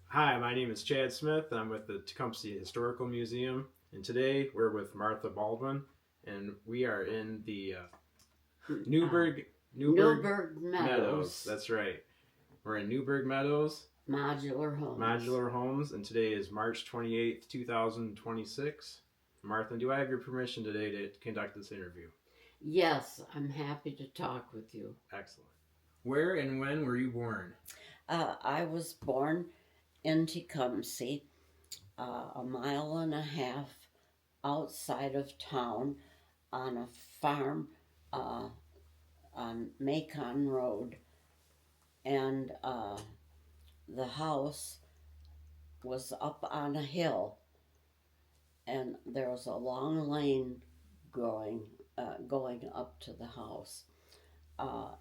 Hi, my name is Chad Smith. I'm with the Tecumseh Historical Museum, and today we're with Martha Baldwin, and we are in the Newburgh Newburgh Newburgh Meadows. Meadows That's right. We're in Newburgh Meadows Modular Homes. Modular Homes, and today is March 28th, 2026. Martha, do I have your permission today to conduct this interview? Yes, I'm happy to talk with you. Excellent. Where and when were you born? I was born in Tecumseh, a mile and a half outside of town on a farm uh, on Macon Road. And the house was up on a hill, and there was a long lane going up to the house.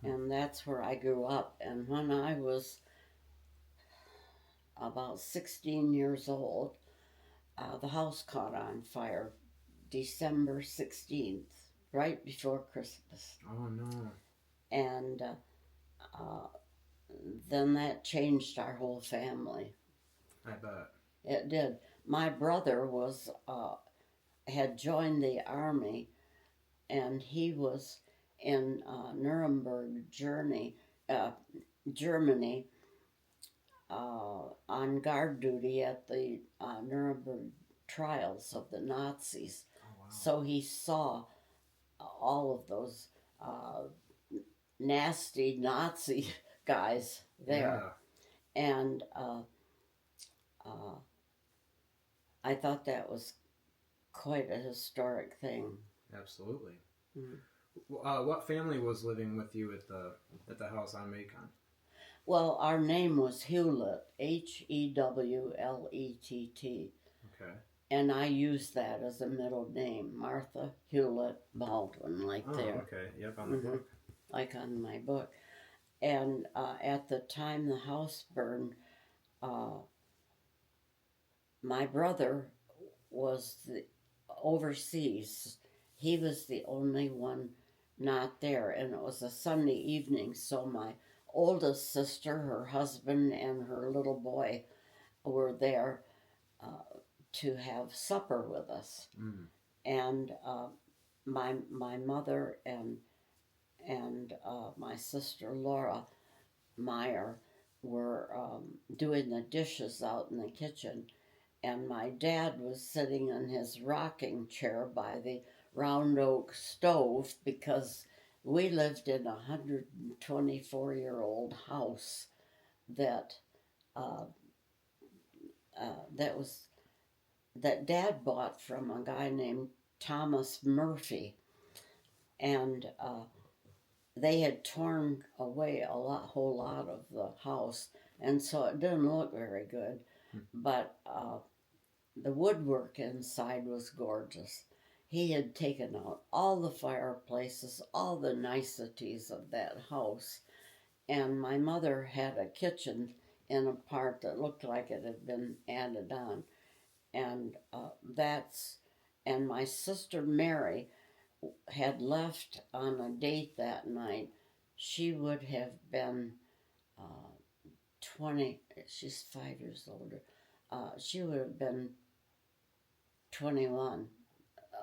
And that's where I grew up. And when I was about 16 years old, the house caught on fire December 16th, right before Christmas. Oh no. And uh, then that changed our whole family. I bet. It did. My brother had joined the army, and he was in Nuremberg, Germany, on guard duty at the Nuremberg trials of the Nazis. Oh wow. So he saw all of those uh, nasty Nazi guys there. Yeah. And uh, I thought that was quite a historic thing. Absolutely. Mm. What family was living with you at the house on Macon? Well, our name was Hewlett, Hewlett. Okay. And I used that as a middle name, Martha Hewlett Baldwin, like Oh, there. okay. Yep, on the book. Like on my book. And at the time the house burned, my brother was overseas. He was the only one not there, and it was a Sunday evening, so my oldest sister, her husband, and her little boy were there to have supper with us. Mm. And my mother and my sister Laura Meyer were doing the dishes out in the kitchen, and my dad was sitting in his rocking chair by the round oak stove because we lived in a 124-year-old house that uh, that was that Dad bought from a guy named Thomas Murphy, and they had torn away whole lot of the house, and so it didn't look very good. But the woodwork inside was gorgeous. He had taken out all the fireplaces, all the niceties of that house, and my mother had a kitchen in a part that looked like it had been added on, and and my sister Mary had left on a date that night. She would have been 20, she's 5 years older. She would have been 21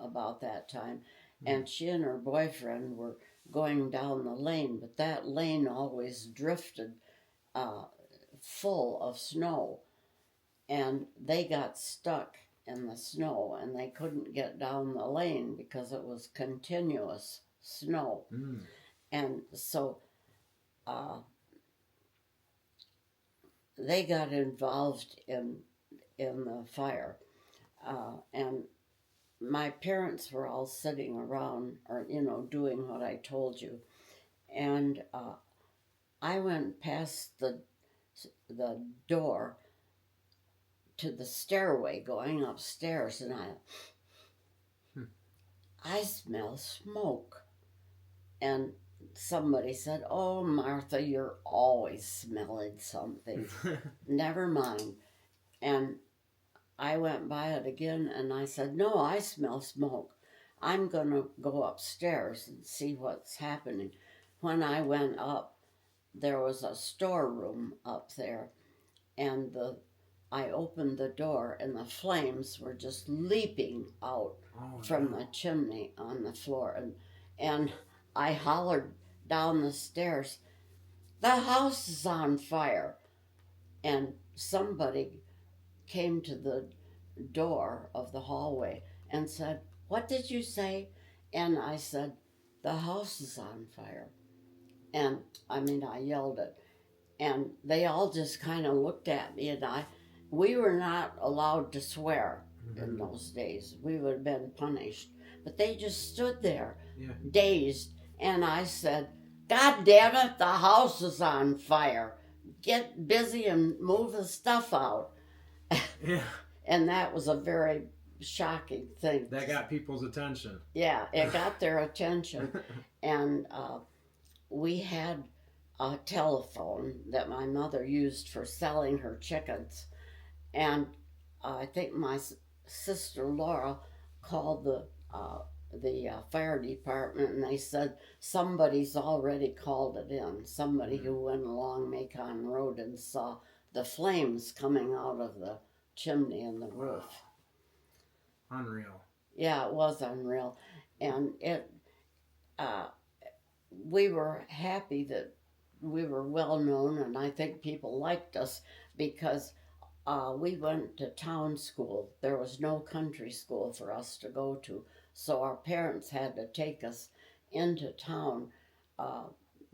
about that time. And she and her boyfriend were going down the lane, but that lane always drifted uh, full of snow. And they got stuck in the snow and they couldn't get down the lane because it was continuous snow. Mm. And so they got involved in the fire. And my parents were all sitting around, or doing what I told you. And I went past the door to the stairway going upstairs, and I smell smoke. And somebody said, "Oh, Martha, you're always smelling something." Never mind. And I went by it again, and I said, "No, I smell smoke. I'm going to go upstairs and see what's happening." When I went up, there was a storeroom up there, and I opened the door and the flames were just leaping out from the chimney on the floor. And I hollered down the stairs, "The house is on fire!" And somebody came to the door of the hallway and said, "What did you say?" And I said, "The house is on fire." And I yelled it. And they all just kind of looked at me, and we were not allowed to swear in those days. We would have been punished. But they just stood there, dazed. And I said, "God damn it, the house is on fire. Get busy and move the stuff out." Yeah. And that was a very shocking thing. That got people's attention. Yeah, it got their attention. And we had a telephone that my mother used for selling her chickens. And I think my sister Laura called the fire department, and they said somebody's already called it in. Somebody who went along Macon Road and saw the flames coming out of the chimney and the roof. Unreal. Yeah, it was unreal. And we were happy that we were well known, and I think people liked us because we went to town school. There was no country school for us to go to, so our parents had to take us into town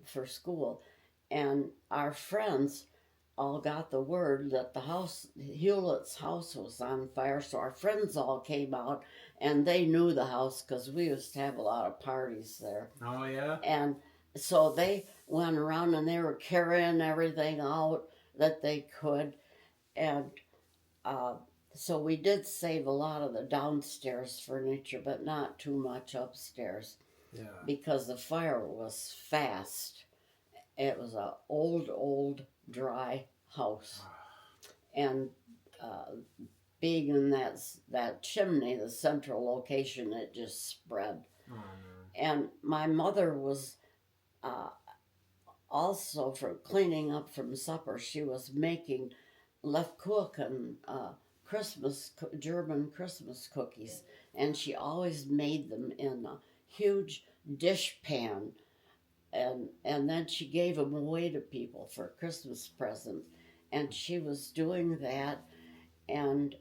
for school. And our friends all got the word that the house, Hewlett's house, was on fire, so our friends all came out, and they knew the house because we used to have a lot of parties there. Oh, yeah? And so they went around and they were carrying everything out that they could. And so we did save a lot of the downstairs furniture, but not too much upstairs. Yeah. Because the fire was fast. It was an old, dry house. And being in that chimney, the central location, it just spread. Oh, no. And my mother was also, for cleaning up from supper, she was making Lefkuchen, German Christmas cookies, and she always made them in a huge dish pan, and then she gave them away to people for Christmas presents, and she was doing that, and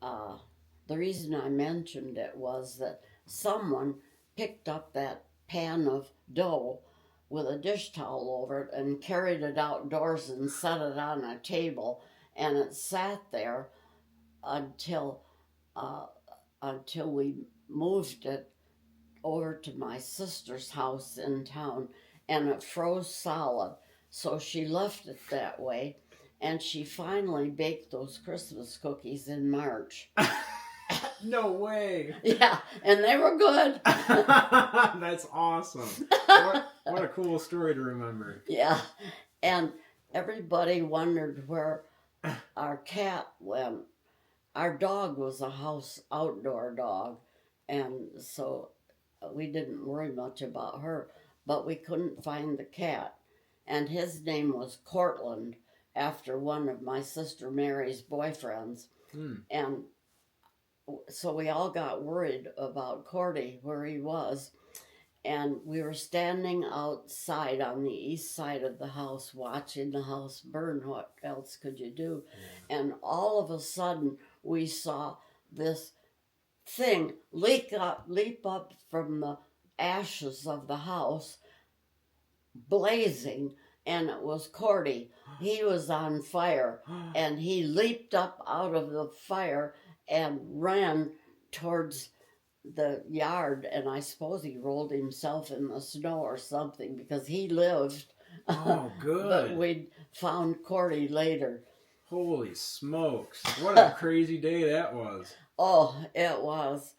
the reason I mentioned it was that someone picked up that pan of dough with a dish towel over it and carried it outdoors and set it on a table, and it sat there until we moved it over to my sister's house in town, and it froze solid. So she left it that way, and she finally baked those Christmas cookies in March. No way. Yeah, and they were good. That's awesome. What a cool story to remember. Yeah, and everybody wondered where our cat went. Our dog was a house outdoor dog, and so we didn't worry much about her, but we couldn't find the cat. And his name was Cortland, after one of my sister Mary's boyfriends. And so we all got worried about Cordy, where he was. And we were standing outside on the east side of the house, watching the house burn. What else could you do? Yeah. And all of a sudden, we saw this thing leap up from the ashes of the house, blazing, and it was Cordy. He was on fire, and he leaped up out of the fire and ran towards the yard, and I suppose he rolled himself in the snow or something because he lived. Oh, good. But we found Cordy later. Holy smokes. What a crazy day that was. Oh, it was.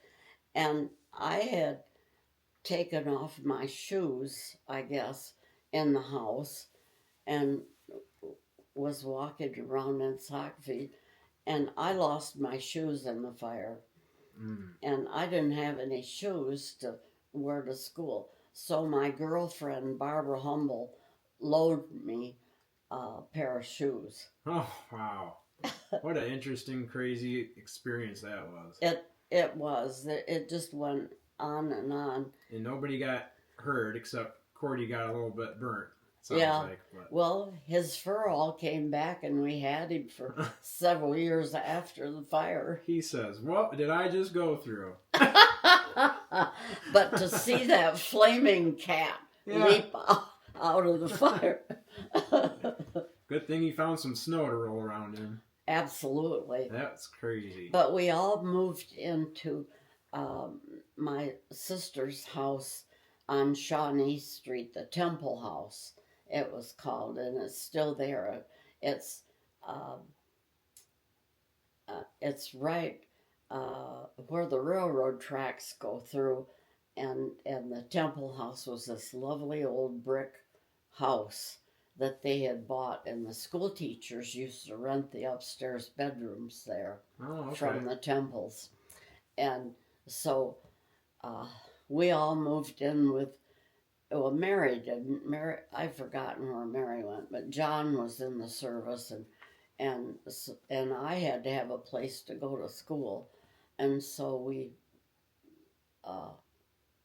And I had taken off my shoes, I guess, in the house and was walking around in sock feet, and I lost my shoes in the fire. And I didn't have any shoes to wear to school. So my girlfriend, Barbara Humble, loaned me pair of shoes. Oh, wow. What an interesting, crazy experience that was. It was. It just went on and on. And nobody got hurt except Cordy got a little bit burnt, sounds Yeah. like. But... Well, his fur all came back, and we had him for several years after the fire. He says, "What did I just go through?" But to see that flaming cat leap out of the fire. Good thing he found some snow to roll around in. Absolutely. That's crazy. But we all moved into my sister's house on Shawnee Street, the Temple House, it was called, and it's still there. It's right where the railroad tracks go through, and the Temple House was this lovely old brick house that they had bought, and the school teachers used to rent the upstairs bedrooms there from the Temples. And so we all moved in with, well, Mary didn't. I've forgotten where Mary went, but John was in the service, and I had to have a place to go to school, and so we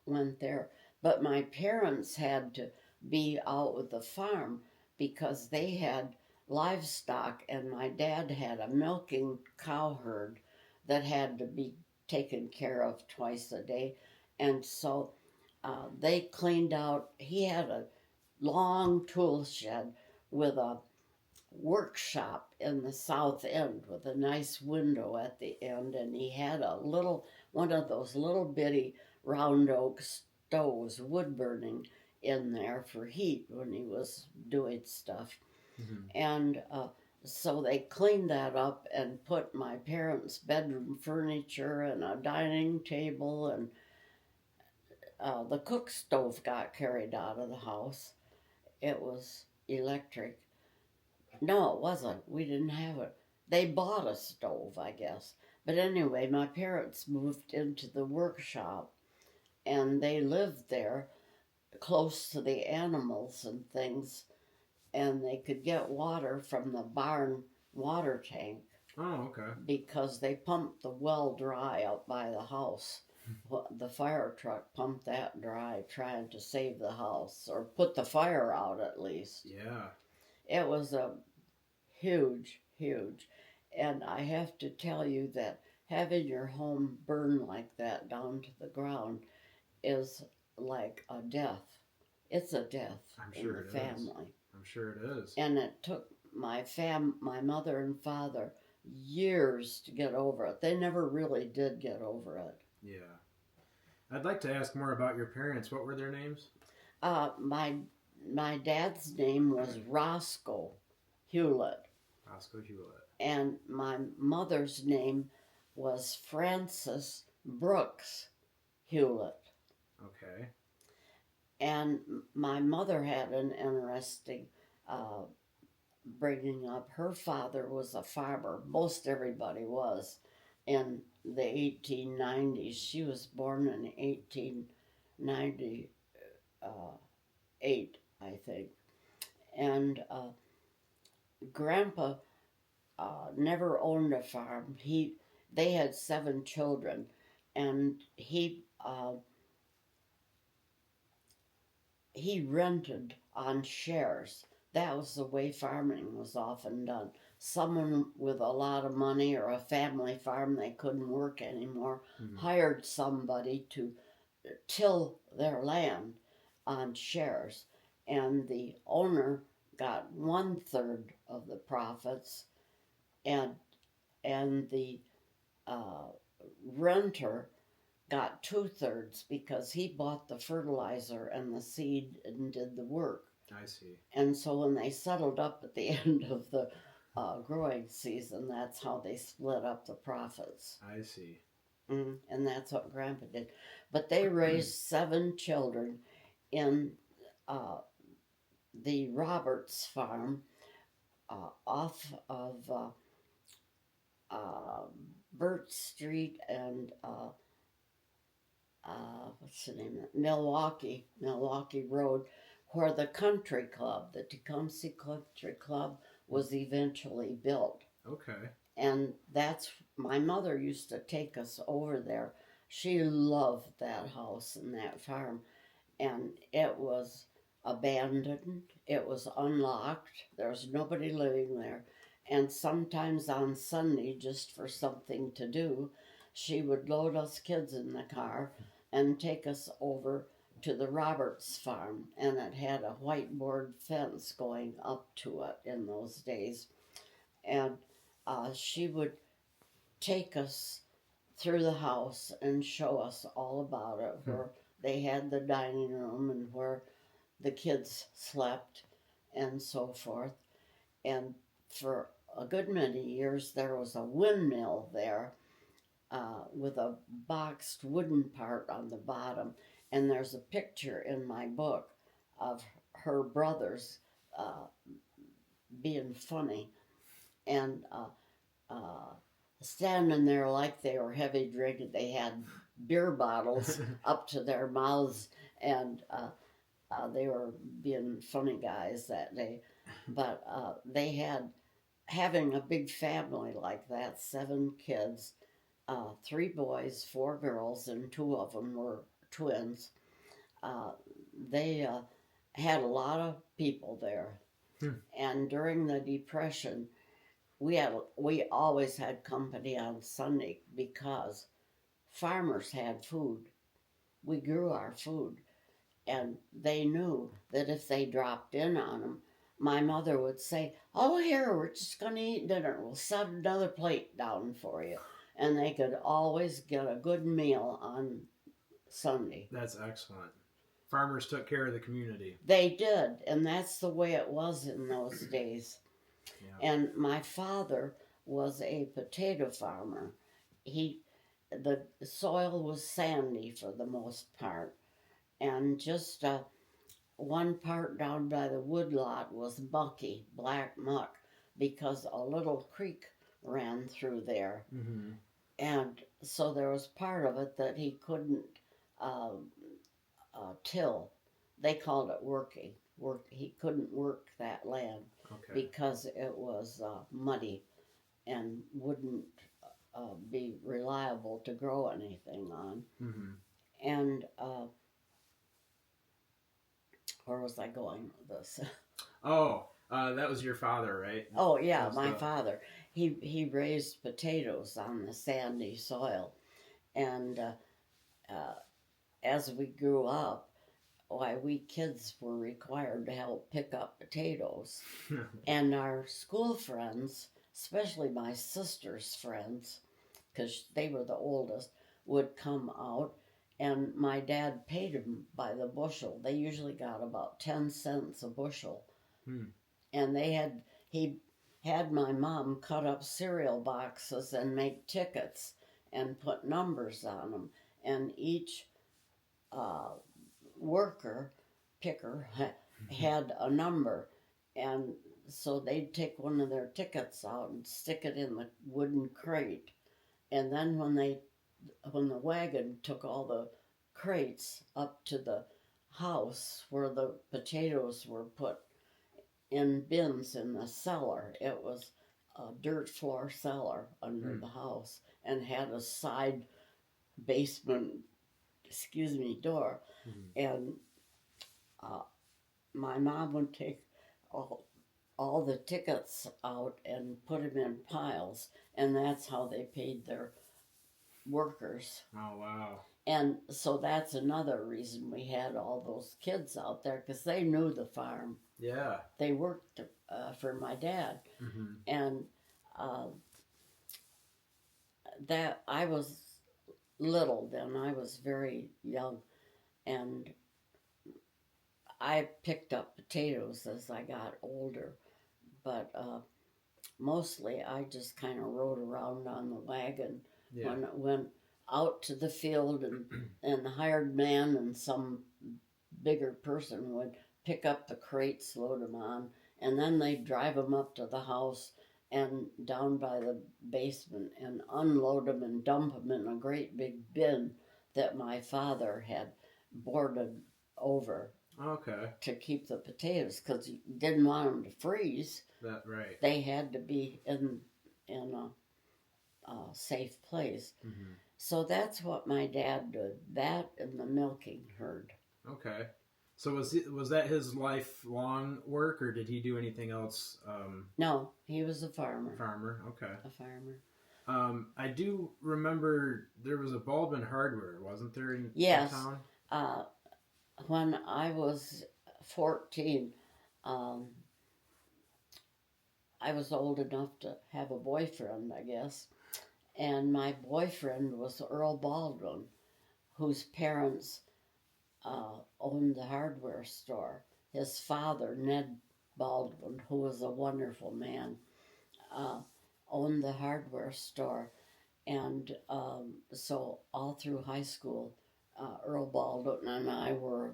went there. But my parents had to be out with the farm because they had livestock, and my dad had a milking cow herd that had to be taken care of twice a day. And so they cleaned out, he had a long tool shed with a workshop in the south end with a nice window at the end, and he had one of those little bitty round oak stoves, wood burning, in there for heat when he was doing stuff. Mm-hmm. And so they cleaned that up and put my parents' bedroom furniture and a dining table, and the cook stove got carried out of the house. It was electric. No, it wasn't. We didn't have it. They bought a stove, I guess. But anyway, my parents moved into the workshop, and they lived there close to the animals and things, and they could get water from the barn water tank. Oh, okay. Because they pumped the well dry out by the house. The fire truck pumped that dry, trying to save the house, or put the fire out at least. Yeah. It was a huge, and I have to tell you that having your home burn like that down to the ground is like a death. It's a death in the family. I'm sure it is. And it took my mother and father years to get over it. They never really did get over it. Yeah. I'd like to ask more about your parents. What were their names? My dad's name was Roscoe Hewlett. Roscoe Hewlett. And my mother's name was Frances Brooks Hewlett. Okay. And my mother had an interesting bringing up. Her father was a farmer. Most everybody was in the 1890s. She was born in 1898, I think. And Grandpa never owned a farm. They had 7 children, and he rented on shares. That was the way farming was often done. Someone with a lot of money or a family farm, they couldn't work anymore, hired somebody to till their land on shares, and the owner got 1/3 of the profits, and the renter got 2/3 because he bought the fertilizer and the seed and did the work. I see. And so when they settled up at the end of the growing season, that's how they split up the profits. I see. And that's what Grandpa did. But they raised 7 children in the Roberts farm off of Burt Street and what's the name of it? Milwaukee Road, where the country club, the Tecumseh Country Club, was eventually built. Okay. And that's, my mother used to take us over there. She loved that house and that farm. And it was abandoned, it was unlocked, there was nobody living there. And sometimes on Sunday, just for something to do, she would load us kids in the car and take us over to the Roberts farm. And it had a white board fence going up to it in those days. And she would take us through the house and show us all about it, where they had the dining room and where the kids slept and so forth. And for a good many years, there was a windmill there with a boxed wooden part on the bottom. And there's a picture in my book of her brothers being funny and standing there like they were heavy drinking. They had beer bottles up to their mouths, and they were being funny guys that day. But they had, having a big family like that, 7 kids, 3 boys, 4 girls, and 2 of them were twins. They had a lot of people there. And during the Depression, we always had company on Sunday because farmers had food. We grew our food, and they knew that if they dropped in on them, my mother would say, "Oh, here, we're just going to eat dinner. We'll set another plate down for you." And they could always get a good meal on Sunday. That's excellent. Farmers took care of the community. They did, and that's the way it was in those days. Yeah. And my father was a potato farmer. The soil was sandy for the most part, and just one part down by the woodlot was mucky, black muck, because a little creek ran through there. Mm-hmm. And so there was part of it that he couldn't till. They called it working. He couldn't work that land because it was muddy and wouldn't be reliable to grow anything on. Mm-hmm. And where was I going with this? That was your father, right? Oh, yeah, my father. He raised potatoes on the sandy soil. And as we grew up, why, we kids were required to help pick up potatoes. And our school friends, especially my sister's friends, because they were the oldest, would come out, and my dad paid them by the bushel. They usually got about 10 cents a bushel. And he had my mom cut up cereal boxes and make tickets and put numbers on them. And each picker had a number, and so they'd take one of their tickets out and stick it in the wooden crate, and then when the wagon took all the crates up to the house where the potatoes were put in bins in the cellar, it was a dirt floor cellar under the house and had a side basement door. And my mom would take all the tickets out and put them in piles, and that's how they paid their workers. Oh, wow. And so that's another reason we had all those kids out there, because they knew the farm. Yeah. They worked for my dad. Mm-hmm. And that I was little then. I was very young, and I picked up potatoes as I got older, but mostly I just kind of rode around on the wagon when it went out to the field, and the hired man and some bigger person would pick up the crates, load them on, and then they'd drive them up to the house and down by the basement and unload them and dump them in a great big bin that my father had boarded over. Okay. to keep the potatoes because you didn't want them to freeze. That right. They had to be in a safe place. Mm-hmm. So that's what my dad did. That and the milking herd. Okay. So was that his lifelong work, or did he do anything else? No, he was a farmer. Farmer. Okay. A farmer. I do remember there was a Baldwin Hardware, wasn't there, in Yes. town? When I was 14, I was old enough to have a boyfriend, I guess. And my boyfriend was Earl Baldwin, whose parents owned the hardware store. His father, Ned Baldwin, who was a wonderful man, owned the hardware store. And so all through high school, Earl Baldwin and I were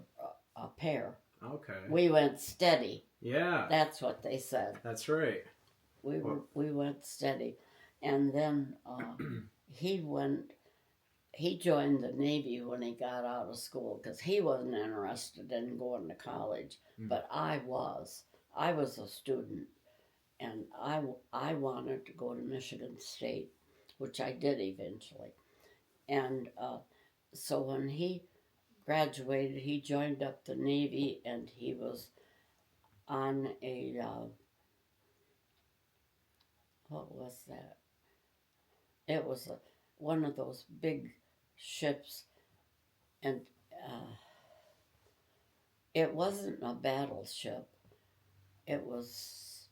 a pair. Okay. We went steady. Yeah. That's what they said. That's right. We went steady. And then he joined the Navy when he got out of school because he wasn't interested in going to college. But I was. I was a student. And I wanted to go to Michigan State, which I did eventually. And so when he graduated, he joined up the Navy, and he was on a, what was that? It was one of those big ships, and it wasn't a battleship. It was...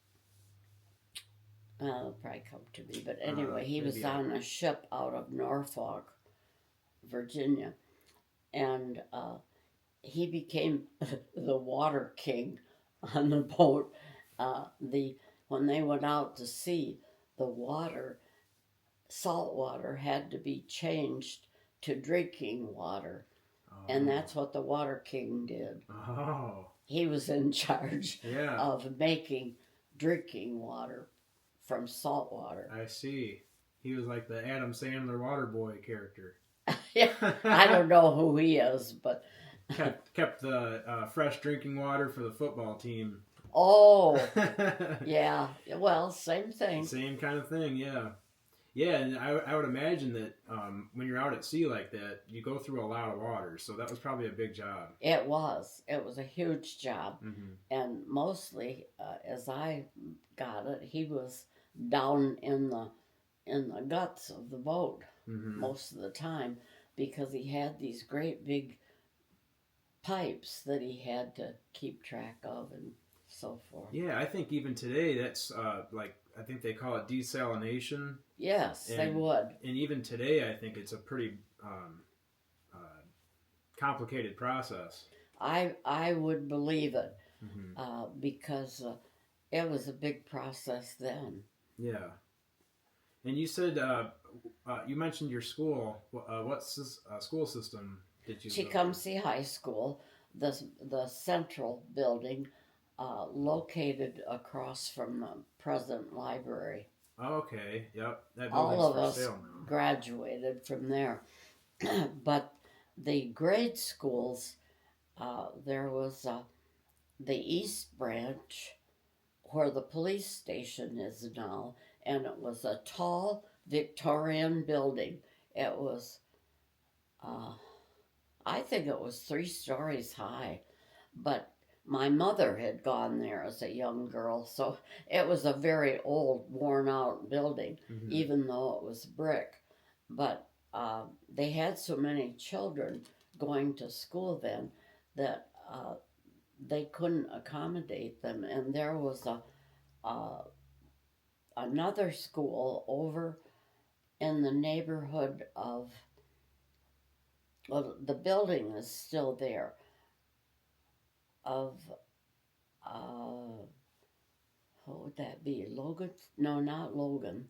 it'll probably come to me. But anyway, he was on a ship out of Norfolk, Virginia. And he became the water king on the boat. When they went out to sea, the water, salt water, had to be changed to drinking water. Oh. And that's what the water king did. Oh. He was in charge of making drinking water from salt water. I see. He was like the Adam Sandler Waterboy character. Yeah, I don't know who he is, but kept the fresh drinking water for the football team. Oh, yeah. Well, same thing. Same kind of thing, yeah. Yeah, and I would imagine that when you're out at sea like that, you go through a lot of water, so that was probably a big job. It was. It was a huge job. Mm-hmm. And mostly, as I got it, he was down in the guts of the boat most of the time because he had these great big pipes that he had to keep track of and so forth. Yeah, I think even today that's I think they call it desalination. Yes, they would. And even today, I think it's a pretty complicated process. I would believe it because it was a big process then. Yeah. And you said you mentioned your school. What school system did you? Tecumseh High School, the central building, located across from the present library. Oh, okay. Yep. That all of for us sale now. Graduated from there, but the grade schools, there was the East Branch, where the police station is now, and it was a tall Victorian building. It was, I think it was 3 stories high, but my mother had gone there as a young girl, so it was a very old, worn-out building, even though it was brick. But they had so many children going to school then that they couldn't accommodate them, and there was another school over in the neighborhood of, well, the building is still there, of, what would that be, Logan? No, not Logan.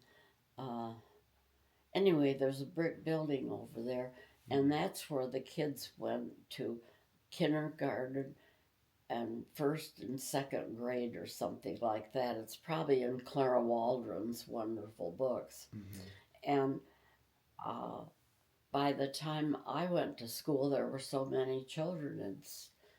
Anyway, there's a brick building over there, and that's where the kids went to kindergarten and 1st and 2nd grade or something like that. It's probably in Clara Waldron's wonderful books. And by the time I went to school, there were so many children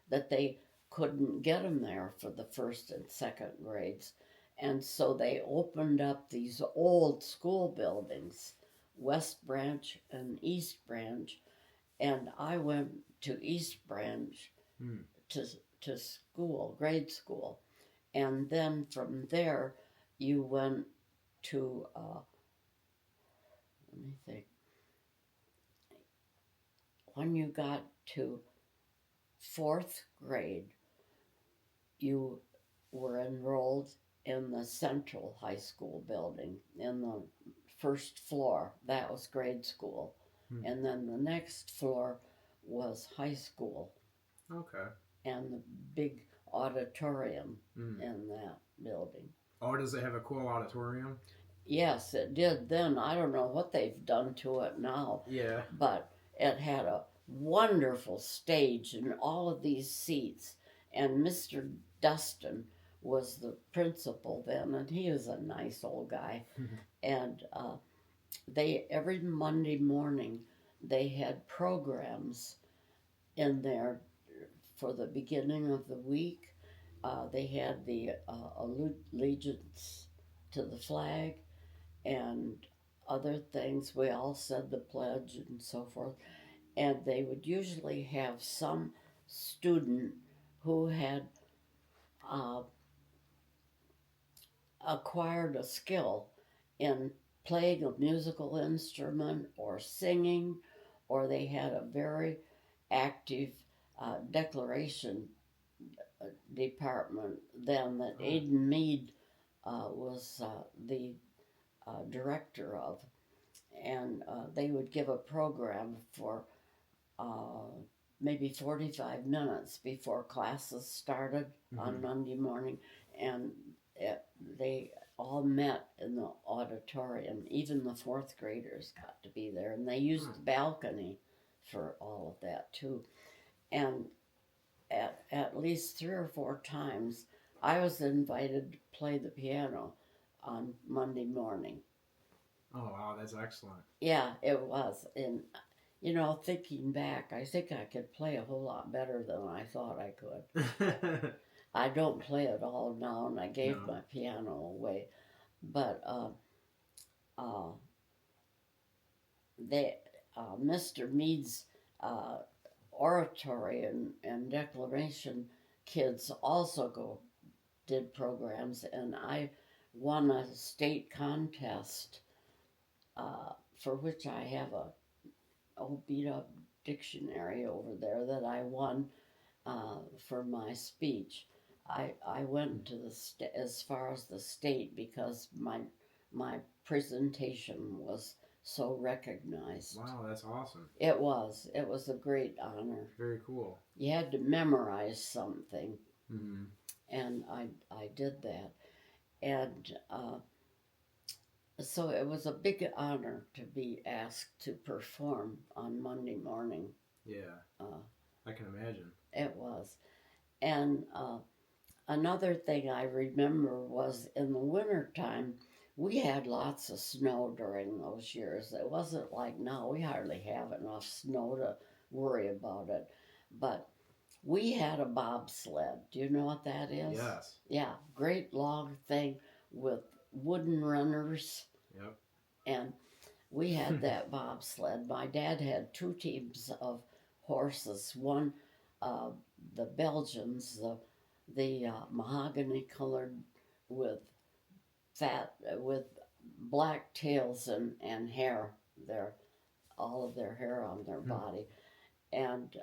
that they couldn't get them there for the first and second grades. And so they opened up these old school buildings, West Branch and East Branch. And I went to East Branch to, to school, grade school. And then from there, you went to, let me think, when you got to fourth grade, you were enrolled in the Central High School building in the first floor. That was grade school. And then the next floor was high school. Okay. And the big auditorium in that building. Oh, does it have a cool auditorium? Yes, it did then. I don't know what they've done to it now. Yeah. But it had a wonderful stage and all of these seats. And Mr. Dustin was the principal then, and he was a nice old guy. And they, every Monday morning, they had programs in there for the beginning of the week. They had the allegiance to the flag and other things. We all said the pledge and so forth. And they would usually have some student who had acquired a skill in playing a musical instrument or singing, or they had a very active declaration department then that Aidan Mead was the director of. And they would give a program for maybe 45 minutes before classes started on Monday morning. And they all met in the auditorium. Even the fourth graders got to be there. And they used the balcony for all of that too. And at least 3 or 4 times, I was invited to play the piano on Monday morning. Oh, wow, that's excellent. Yeah, it was. And, you know, thinking back, I think I could play a whole lot better than I thought I could. I don't play at all now, and I gave my piano away. But Mr. Mead's oratory and declaration kids also did programs, and I won a state contest for which I have a old beat up dictionary over there that I won for my speech. I went to as far as the state because my presentation was so recognized. Wow, that's awesome. It was a great honor. Very cool. You had to memorize something, and I did that, and so it was a big honor to be asked to perform on Monday morning. Yeah, I can imagine. It was. And another thing I remember was in the wintertime, we had lots of snow during those years. It wasn't like now. We hardly have enough snow to worry about it. But we had a bobsled. Do you know what that is? Yes. Yeah, great long thing with wooden runners. Yep. And we had that bobsled. My dad had 2 teams of horses. One, the Belgians, the mahogany colored with black tails and hair, all of their hair on their body. And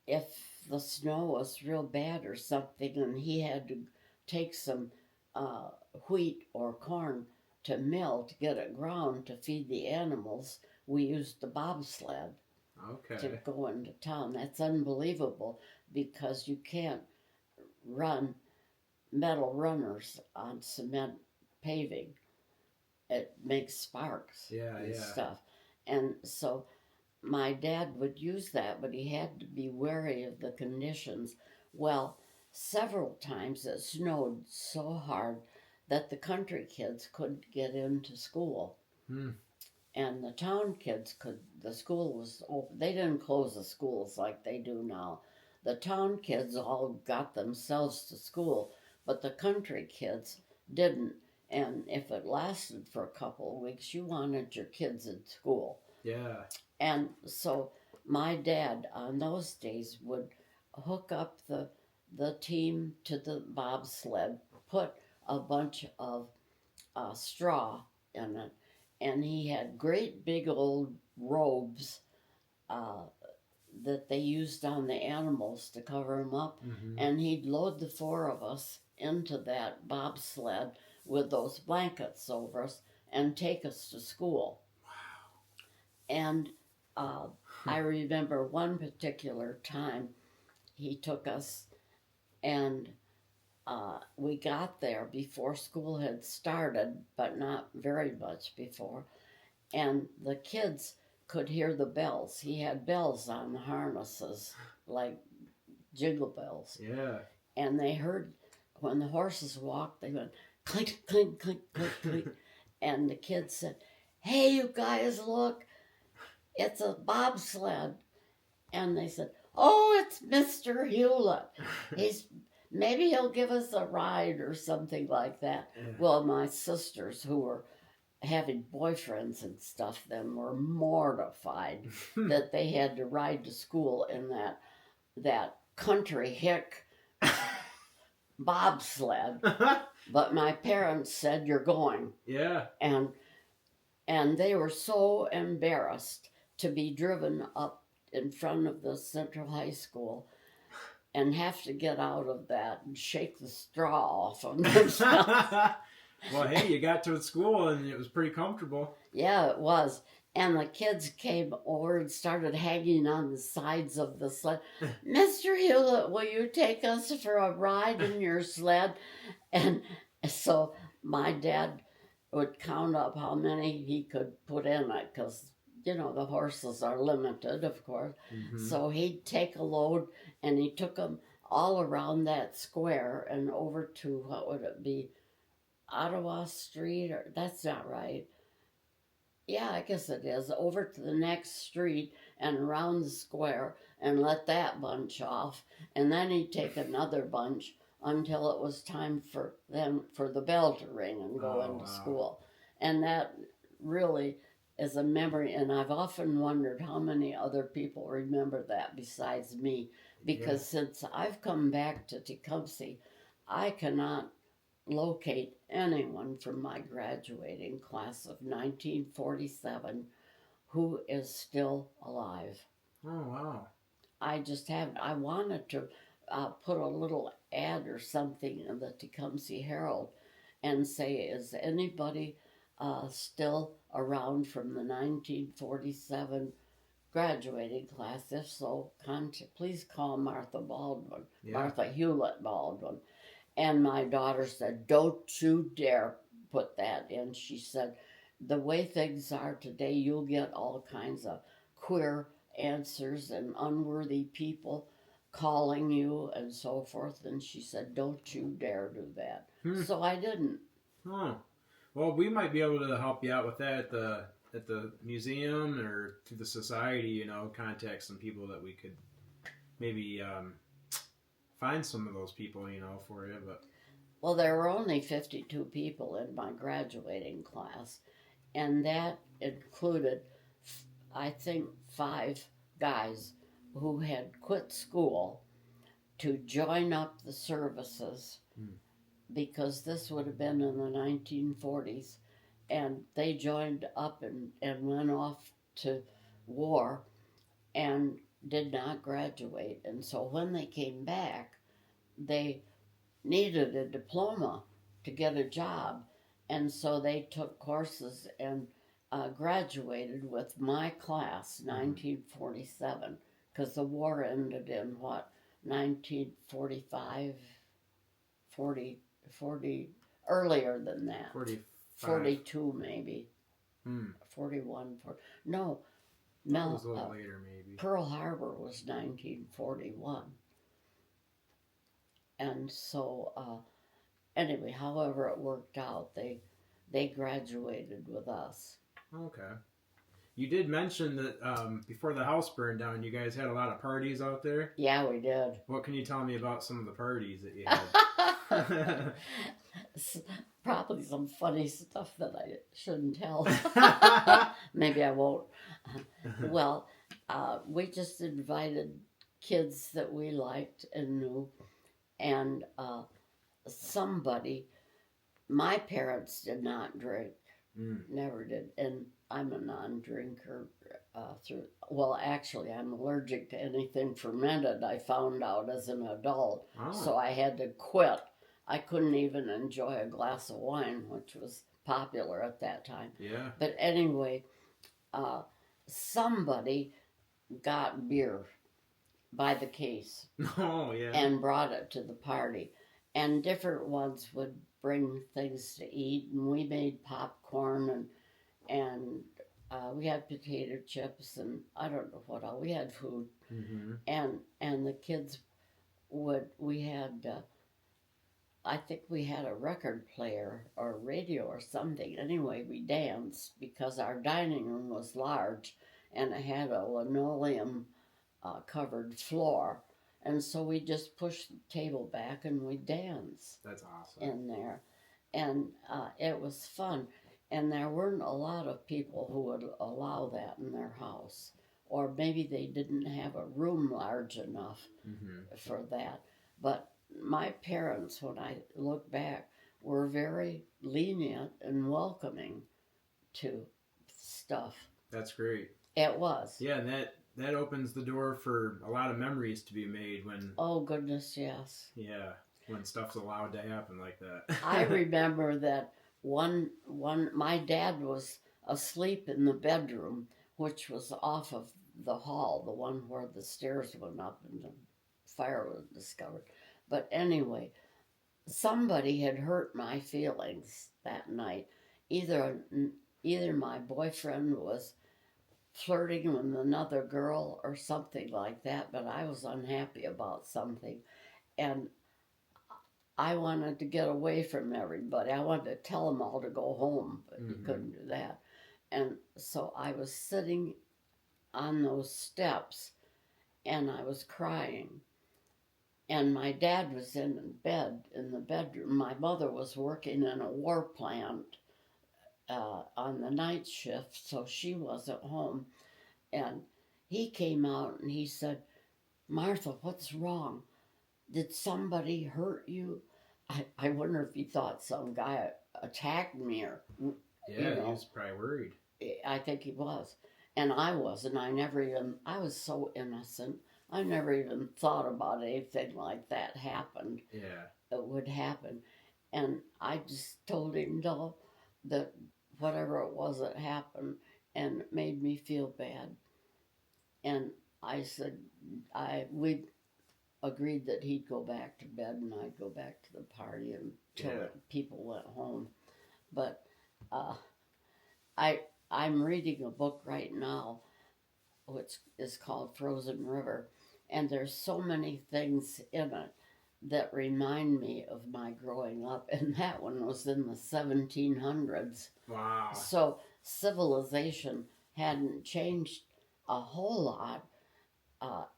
if the snow was real bad or something and he had to take some wheat or corn to mill to get it ground to feed the animals, we used the bobsled to go into town. That's unbelievable because you can't run metal runners on cement paving. It makes sparks and stuff. And so my dad would use that, but he had to be wary of the conditions. Well, several times it snowed so hard that the country kids couldn't get into school. And the town kids could. The school was open. They didn't close the schools like they do now. the town kids all got themselves to school, but the country kids didn't. And if it lasted for a couple of weeks, you wanted your kids in school. Yeah. And so my dad on those days would hook up the team to the bobsled, put a bunch of straw in it, and he had great big old robes uh, that they used on the animals to cover them up, and he'd load the four of us into that bobsled with those blankets over us and take us to school. Wow. And I remember one particular time he took us, and we got there before school had started, but not very much before. And the kids could hear the bells. He had bells on the harnesses, like jingle bells. Yeah. And they heard when the horses walked, they went clink, clink, clink, clink, clink. And the kids said, "Hey, you guys, look, it's a bobsled." And they said, "Oh, it's Mr. Hewlett. Maybe he'll give us a ride," or something like that. Yeah. Well, my sisters, who were having boyfriends and stuff then, were mortified that they had to ride to school in that country hick bobsled. But my parents said, "You're going." Yeah. And they were so embarrassed to be driven up in front of the Central High School and have to get out of that and shake the straw off of themselves. Well, hey, you got to school and it was pretty comfortable. Yeah, it was. And the kids came over and started hanging on the sides of the sled. "Mr. Hewlett, will you take us for a ride in your sled?" And so my dad would count up how many he could put in it, because, you know, the horses are limited, of course. So he'd take a load, and he took them all around that square and over to, what would it be, Ottawa Street, or that's not right. Yeah, I guess it is. Over to the next street and around the square and let that bunch off. And then he'd take another bunch until it was time for them for the bell to ring and go into school. And that really is a memory, and I've often wondered how many other people remember that besides me, because since I've come back to Tecumseh, I cannot locate anyone from my graduating class of 1947 who is still alive. Oh, wow. I just haven't. I wanted to put a little ad or something in the Tecumseh Herald and say, "Is anybody still around from the 1947 graduating class? If so, please call Martha Baldwin, Martha Hewlett Baldwin." And my daughter said, "Don't you dare put that in." She said, "The way things are today, you'll get all kinds of queer answers and unworthy people calling you and so forth." And she said, "Don't you dare do that." So I didn't. Oh. Well, we might be able to help you out with that at the museum or through the society, you know, contact some people that we could maybe find some of those people, you know, for you. But well, there were only 52 people in my graduating class, and that included, I think, 5 guys who had quit school to join up the services, because this would have been in the 1940s, and they joined up and went off to war and did not graduate. And so when they came back, they needed a diploma to get a job, and so they took courses and graduated with my class, 1947, because the war ended in, 1945, 40, earlier than that. 42 maybe. 41, no. That was a little later, maybe. Pearl Harbor was 1941. And so, anyway, however it worked out, they graduated with us. Okay. You did mention that before the house burned down, you guys had a lot of parties out there. Yeah, we did. What can you tell me about some of the parties that you had? Probably some funny stuff that I shouldn't tell. Maybe I won't. Well, we just invited kids that we liked and knew, and somebody. My parents did not drink, never did, and I'm a non-drinker. Actually, I'm allergic to anything fermented. I found out as an adult, so I had to quit. I couldn't even enjoy a glass of wine, which was popular at that time. Yeah. But anyway, somebody got beer by the case. Oh, yeah. And brought it to the party. And different ones would bring things to eat, and we made popcorn, and we had potato chips, and I don't know what all. We had food. Mm-hmm. And the kids we had, I think we had a record player or radio or something. Anyway, we danced because our dining room was large, and it had a linoleum covered floor. And so we just pushed the table back and we danced. That's awesome. In there. And it was fun. And there weren't a lot of people who would allow that in their house. Or maybe they didn't have a room large enough for that. But my parents, when I look back, were very lenient and welcoming to stuff. That's great. It was. Yeah, and that opens the door for a lot of memories to be made when... Oh, goodness, yes. Yeah, when stuff's allowed to happen like that. I remember that my dad was asleep in the bedroom, which was off of the hall, the one where the stairs went up and the fire was discovered. But anyway, somebody had hurt my feelings that night. Either my boyfriend was flirting with another girl or something like that, but I was unhappy about something, and I wanted to get away from everybody. I wanted to tell them all to go home, but you couldn't do that. And so I was sitting on those steps and I was crying, and my dad was in bed in the bedroom. My mother was working in a war plant on the night shift, so she wasn't home. And he came out and he said, "Martha, what's wrong? Did somebody hurt you?" I wonder if he thought some guy attacked me or... Yeah, he was probably worried. I think he was. And I wasn't. I was so innocent. I never even thought about anything like that happened. Yeah. It would happen. And I just told him, no, that whatever it was that happened, and it made me feel bad. And I said, we agreed that he'd go back to bed and I'd go back to the party until people went home. But I'm reading a book right now, which is called Frozen River, and there's so many things in it that remind me of my growing up, and that one was in the 1700s. Wow. So civilization hadn't changed a whole lot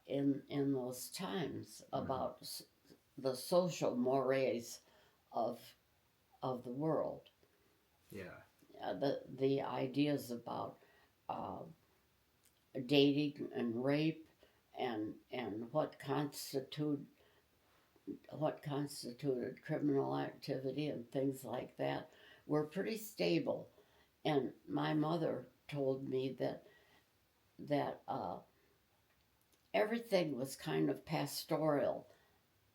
in those times about the social mores of the world. Yeah. The ideas about dating and rape and what constituted criminal activity and things like that were pretty stable. And my mother told me that everything was kind of pastoral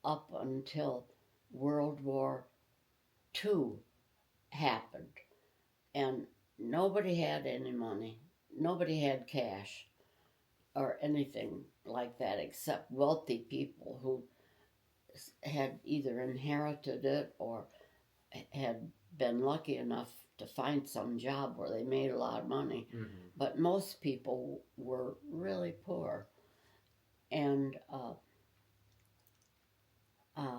up until World War II happened. And nobody had any money. Nobody had cash or anything like that except wealthy people who had either inherited it or had been lucky enough to find some job where they made a lot of money. But most people were really poor. And where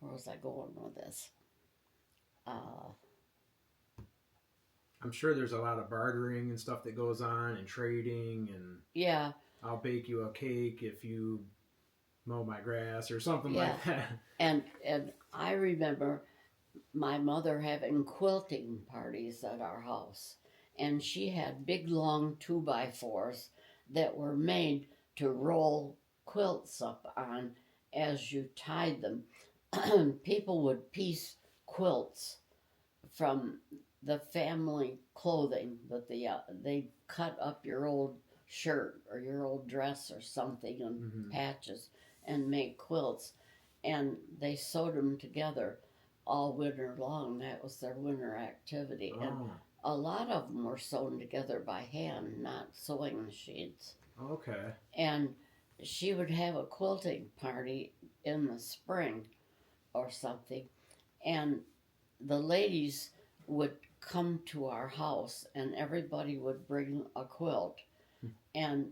was I going with this? I'm sure there's a lot of bartering and stuff that goes on, and trading, and Yeah, I'll bake you a cake if you mow my grass or something yeah. like that. And I remember my mother having quilting parties at our house, and she had big long 2x4s that were made to roll quilts up on as you tied them. People would piece quilts from the family clothing that they cut up your old shirt or your old dress or something in Mm-hmm. patches and make quilts, and they sewed them together all winter long. That was their winter activity, and Oh, a lot of them were sewn together by hand, not sewing machines. okay. And she would have a quilting party in the spring or something, and the ladies would come to our house and everybody would bring a quilt, and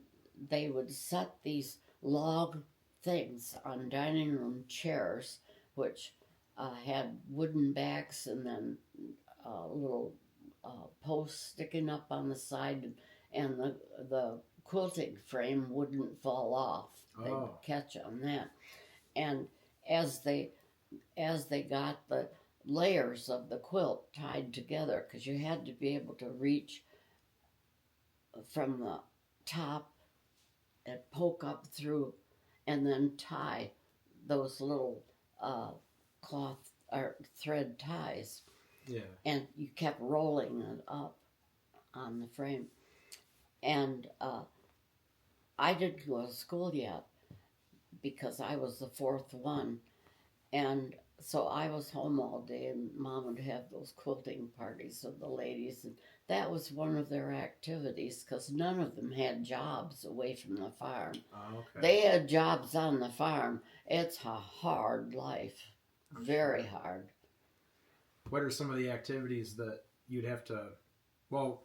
they would set these log things on dining room chairs, which had wooden backs and then little posts sticking up on the side, and the quilting frame wouldn't fall off. They'd Oh, catch on that. And as they got the layers of the quilt tied together, because you had to be able to reach from the top and poke up through and then tie those little cloth or thread ties, yeah. and you kept rolling it up on the frame. And I didn't go to school yet because I was the fourth one, and so I was home all day, and Mom would have those quilting parties with the ladies, and that was one of their activities because none of them had jobs away from the farm. Oh, okay. They had jobs on the farm. It's a hard life, very hard. What are some of the activities that you'd have to, well,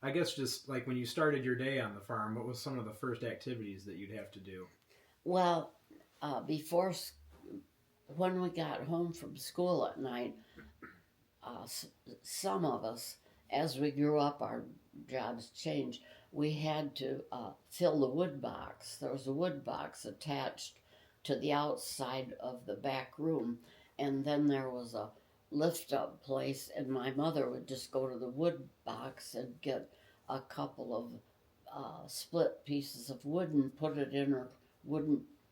I guess just like when you started your day on the farm, what was some of the first activities that you'd have to do? Well, before when we got home from school at night, some of us, as we grew up, our jobs changed. We had to fill the wood box. There was a wood box attached to the outside of the back room, and then there was a lift up place, and my mother would just go to the wood box and get a couple of split pieces of wood and put it in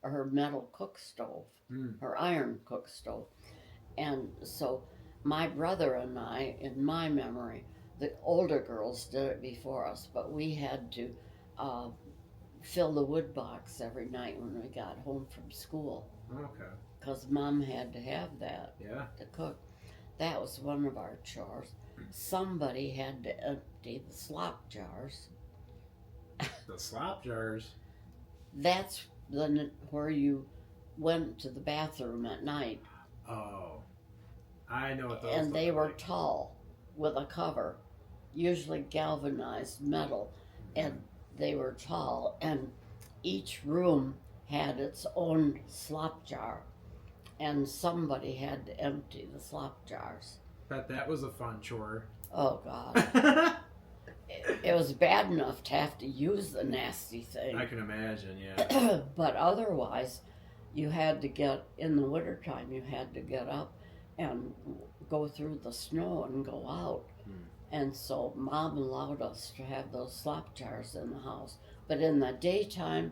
her metal cook stove, her iron cook stove. And so my brother and I, in my memory, the older girls did it before us, but we had to fill the wood box every night when we got home from school. Okay. Because Mom had to have that to cook. That was one of our chores. Somebody had to empty the slop jars. The slop jars? That's where you went to the bathroom at night. Oh, I know what those And look they were like. tall with a cover, usually galvanized metal, and they were tall, and each room had its own slop jar, and somebody had to empty the slop jars. Bet that was a fun chore. Oh God. It was bad enough to have to use the nasty thing. I can imagine, yeah. But otherwise, you had to get, in the wintertime, you had to get up and go through the snow and go out. And so Mom allowed us to have those slop jars in the house. But in the daytime,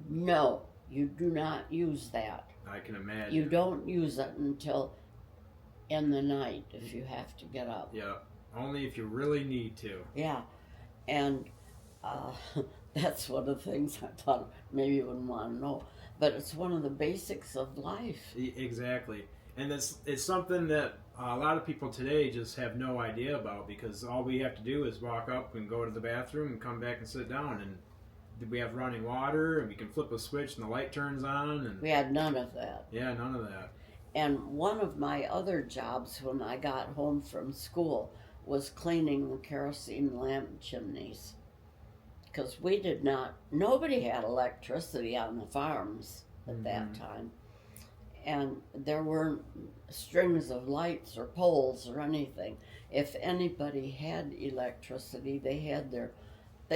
no, you do not use that. I can imagine. You don't use it until in the night if you have to get up. Yeah, only if you really need to. Yeah, and that's one of the things I thought maybe you wouldn't want to know. But it's one of the basics of life. Exactly. And it's something that a lot of people today just have no idea about, because all we have to do is walk up and go to the bathroom and come back and sit down, and we have running water, and we can flip a switch and the light turns on. And We had none of that. yeah, none of that. And one of my other jobs when I got home from school was cleaning the kerosene lamp chimneys. Because nobody had electricity on the farms at that time. and there weren't strings of lights or poles or anything. If anybody had electricity, they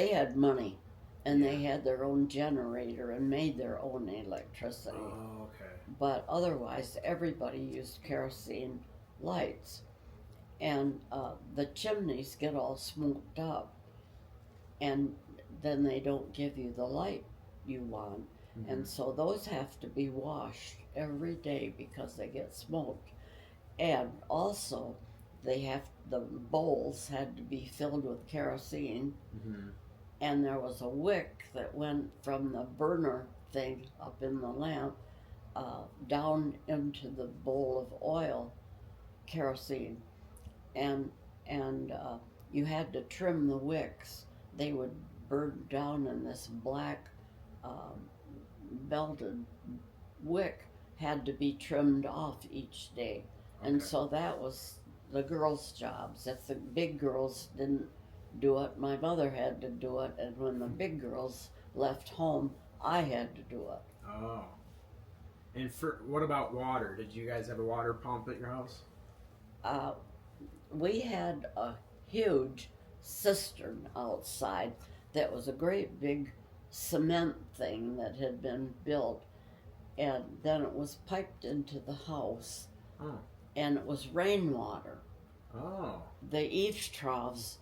had money, and they had their own generator and made their own electricity. Oh, okay. But otherwise, everybody used kerosene lights, and the chimneys get all smoked up, and then they don't give you the light you want. Mm-hmm. And so those have to be washed every day because they get smoked. And also, the bowls had to be filled with kerosene, Mm-hmm. and there was a wick that went from the burner thing up in the lamp down into the bowl of oil, kerosene, and you had to trim the wicks. They would burn down, in this black belted wick had to be trimmed off each day. Okay. And so that was the girls' jobs. If the big girls didn't do it, my mother had to do it, and when the big girls left home, I had to do it. Oh. And what about water? Did you guys have a water pump at your house? We had a huge cistern outside that was a great big cement thing that had been built, and then it was piped into the house. Oh. And it was rainwater. Oh. The eaves troughs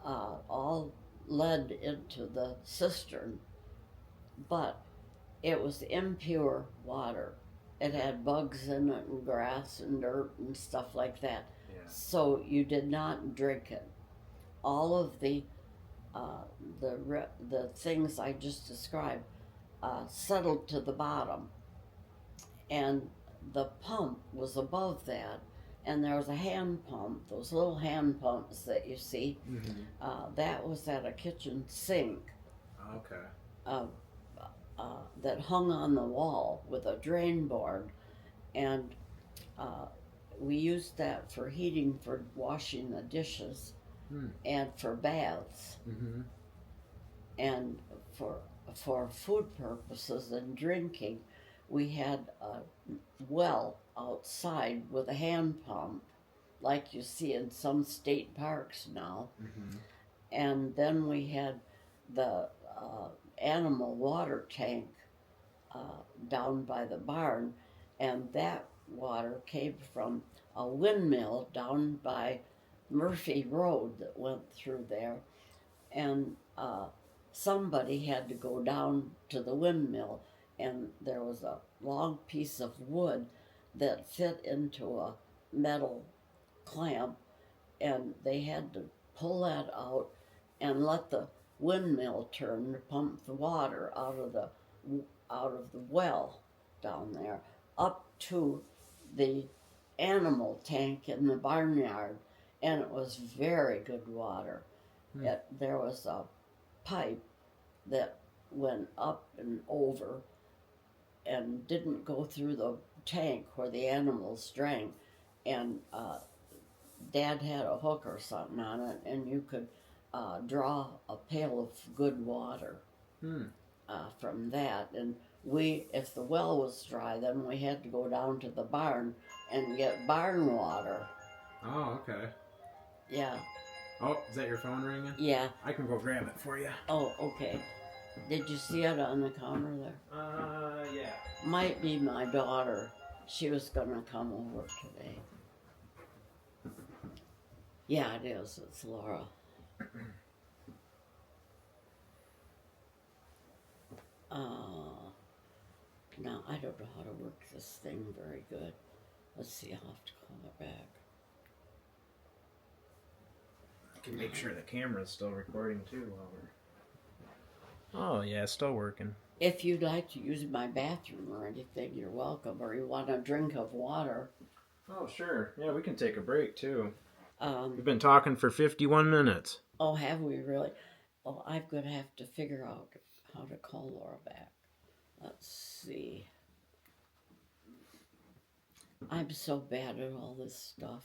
all led into the cistern, but it was impure water. It had bugs in it and grass and dirt and stuff like that. Yeah. So you did not drink it. All of the things I just described settled to the bottom, and the pump was above that, and there was a hand pump, those little hand pumps that you see. Mm-hmm. That was at a kitchen sink. Okay. That hung on the wall with a drain board, and we used that for heating, for washing the dishes, and for baths, mm-hmm. and for food purposes and drinking. We had a well outside with a hand pump, like you see in some state parks now. Mm-hmm. And then we had the animal water tank down by the barn, and that water came from a windmill down by Murphy Road that went through there, and somebody had to go down to the windmill, and there was a long piece of wood that fit into a metal clamp, and they had to pull that out and let the windmill turn to pump the water out of the well down there up to the animal tank in the barnyard, and it was very good water. There was a pipe that went up and over and didn't go through the tank where the animals drank, and Dad had a hook or something on it, and you could draw a pail of good water from that. And if the well was dry, then we had to go down to the barn and get barn water. Oh, okay. Yeah. Oh, is that your phone ringing? Yeah. I can go grab it for you. Oh, okay. Did you see it on the counter there? Yeah. Might be my daughter. She was gonna come over today. Yeah, it is. It's Laura. Now, I don't know how to work this thing very good. Let's see, I'll have to call her back. I can make sure the camera's still recording too while we're... Oh, yeah, it's still working. If you'd like to use my bathroom or anything, you're welcome. Or you want a drink of water. Oh, sure. Yeah, we can take a break too. We've been talking for 51 minutes. Oh, have we really? Oh, I'm going to have to figure out how to call Laura back. Let's see. I'm so bad at all this stuff.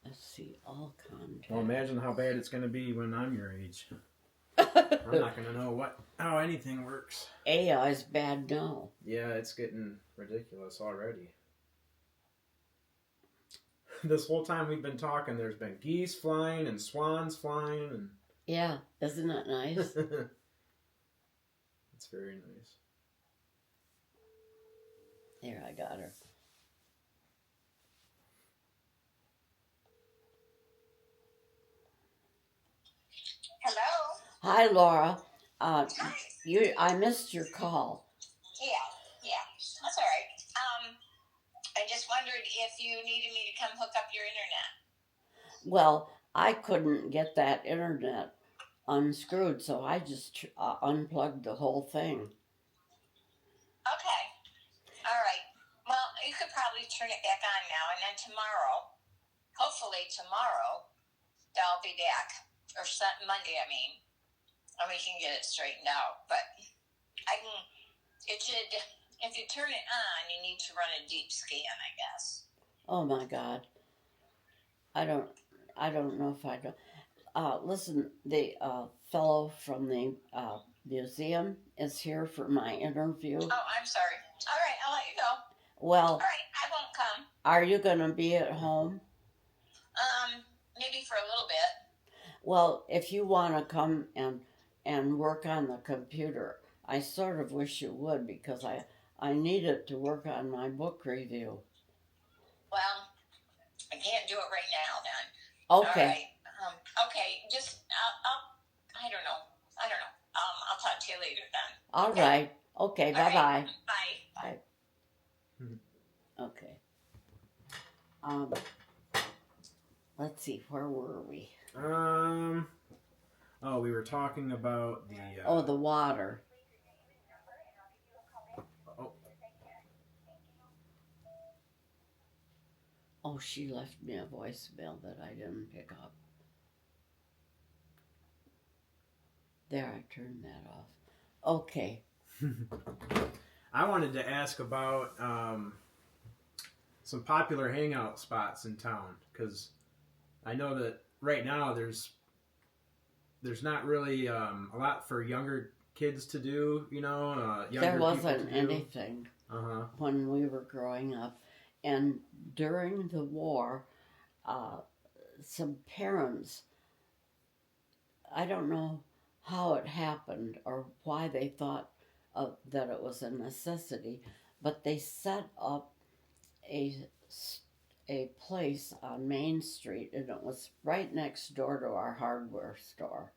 Let's see, all contacts. Well, imagine how bad it's going to be when I'm your age. I'm not gonna know how anything works. AI is bad now. Yeah, it's getting ridiculous already. This whole time we've been talking, there's been geese flying and swans flying, and Yeah, isn't that nice? it's very nice. Here, I got her. Hello. Hi, Laura. Hi. I missed your call. Yeah, that's all right. I just wondered if you needed me to come hook up your internet. Well, I couldn't get that internet unscrewed, so I just unplugged the whole thing. Okay. All right. Well, you could probably turn it back on now, and then tomorrow, hopefully tomorrow, they'll be back, or Monday, I mean, and we can get it straightened out. But if you turn it on, you need to run a deep scan, I guess. Oh my God. I don't know if I do. Listen, the fellow from the museum is here for my interview. Oh, I'm sorry. All right, I'll let you go. Well, all right, I won't come. Are you going to be at home? Maybe for a little bit. Well, if you want to come and work on the computer, I sort of wish you would, because I need it to work on my book review. Well, I can't do it right now then. Okay. All right. Okay, just, I don't know. I'll talk to you later then. All right. Okay, bye-bye. Right. Bye. Bye. Okay. Let's see, where were we? We were talking about the... the water. Oh, she left me a voicemail that I didn't pick up. There, I turned that off. Okay. I wanted to ask about some popular hangout spots in town, because I know that right now there's not really a lot for younger kids to do, younger there wasn't people to anything when we were growing up. And during the war, some parents, I don't know how it happened or why they thought that it was a necessity, but they set up a place on Main Street, and it was right next door to our hardware store.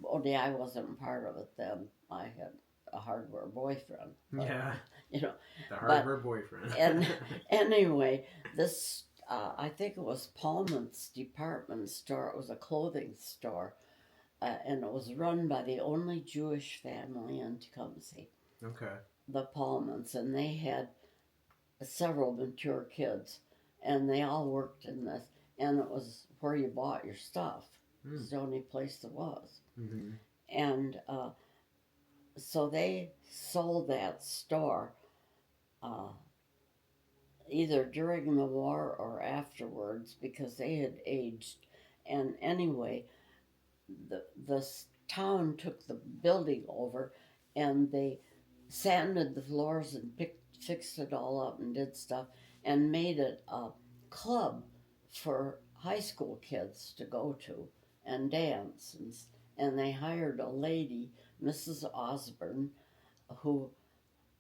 Only I wasn't part of it then. I had a hardware boyfriend. But, yeah. The hardware boyfriend. And anyway, this, I think it was Pullman's department store. It was a clothing store. And it was run by the only Jewish family in Tecumseh. Okay. The Pullmans. And they had several mature kids. And they all worked in this. And it was where you bought your stuff. It was the only place there was. Mm-hmm. And so they sold that store either during the war or afterwards, because they had aged. And anyway, the town took the building over, and they sanded the floors and fixed it all up and did stuff, and made it a club for high school kids to go to and dance. And they hired a lady, Mrs. Osborne, who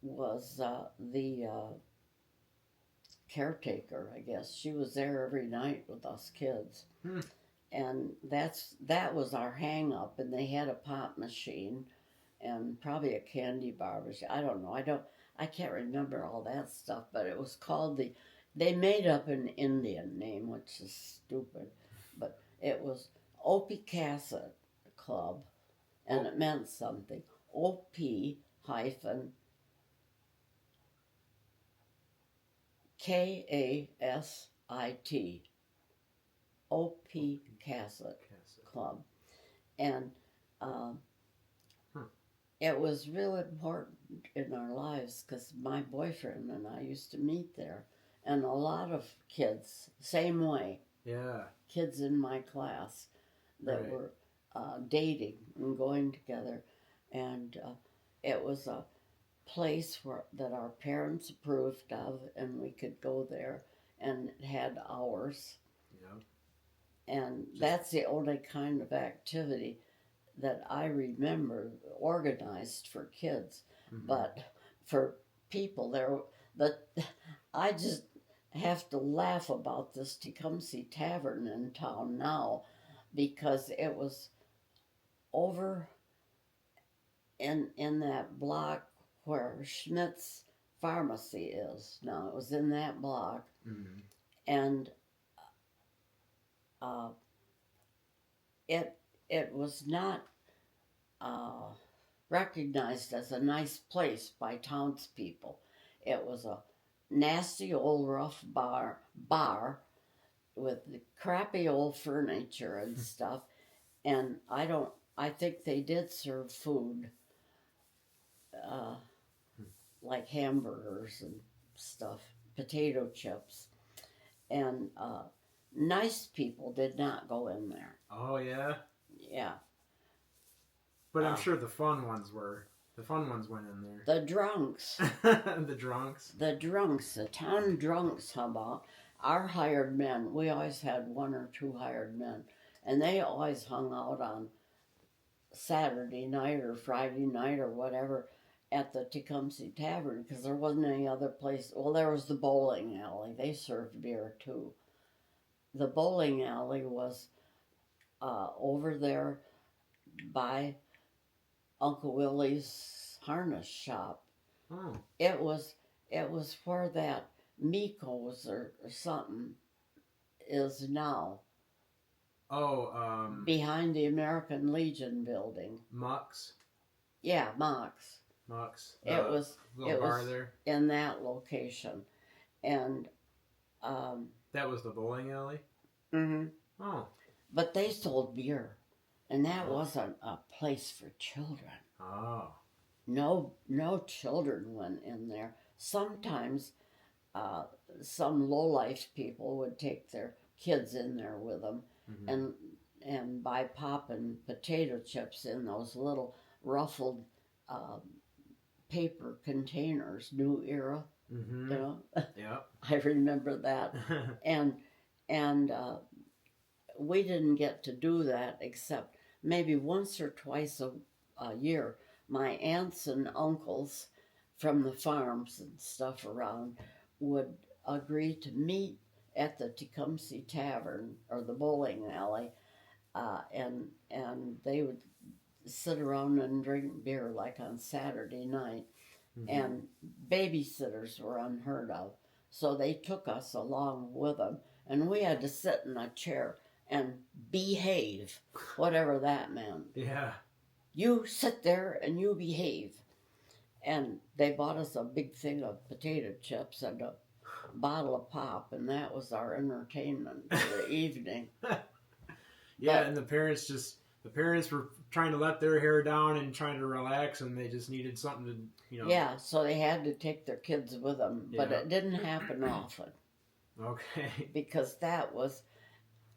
was the caretaker, I guess. She was there every night with us kids. And that was our hang up. And they had a pop machine and probably a candy bar machine. I don't know. I can't remember all that stuff, but it was called they made up an Indian name, which is stupid, but it was Opie Cassett Club, and it meant something. OP hyphen KASIT. OP Cassett Club. And it was real important in our lives, because my boyfriend and I used to meet there. And a lot of kids, same way. Yeah. Kids in my class that were dating and going together, and it was a place that our parents approved of, and we could go there, and it had hours. Yeah. And that's the only kind of activity that I remember organized for kids. Mm-hmm. But for people there, I just have to laugh about this Tecumseh Tavern in town now, because it was over in that block where Schmidt's Pharmacy is now. It was in that block, Mm-hmm. and uh, it was not recognized as a nice place by townspeople. It was a nasty old rough bar with crappy old furniture and stuff. And I think they did serve food, uh, like hamburgers and stuff, potato chips. And nice people did not go in there. Oh yeah. Yeah. But I'm sure the fun ones were. The fun ones went in there. The drunks. The drunks. The drunks. The town drunks, how about? Our hired men. We always had one or two hired men. And they always hung out on Saturday night or Friday night or whatever at the Tecumseh Tavern, because there wasn't any other place. Well, there was the bowling alley. They served beer too. The bowling alley was over there by Uncle Willie's harness shop. Oh. It was where that Miko's or something is now. Oh, behind the American Legion building. Mux. Yeah, Mox. It was little bar there. in that location, and that was the bowling alley. mm-hmm. Oh. But they sold beer, and that wasn't a place for children. Oh. No children went in there. Sometimes some lowlife people would take their kids in there with them, mm-hmm. and buy pop and potato chips in those little ruffled paper containers, New Era. Mm-hmm. You know. Yep. I remember that, and we didn't get to do that except maybe once or twice a year. My aunts and uncles from the farms and stuff around would agree to meet at the Tecumseh Tavern or the bowling alley, and they would sit around and drink beer like on Saturday night. Mm-hmm. And babysitters were unheard of, so they took us along with them, and we had to sit in a chair and behave, whatever that meant. Yeah. You sit there and you behave. And they bought us a big thing of potato chips and a bottle of pop, and that was our entertainment for the evening. Yeah, and the parents were trying to let their hair down and trying to relax, and they just needed something to, you know. Yeah, so they had to take their kids with them, but Yeah. it didn't happen often. Okay. Because that was,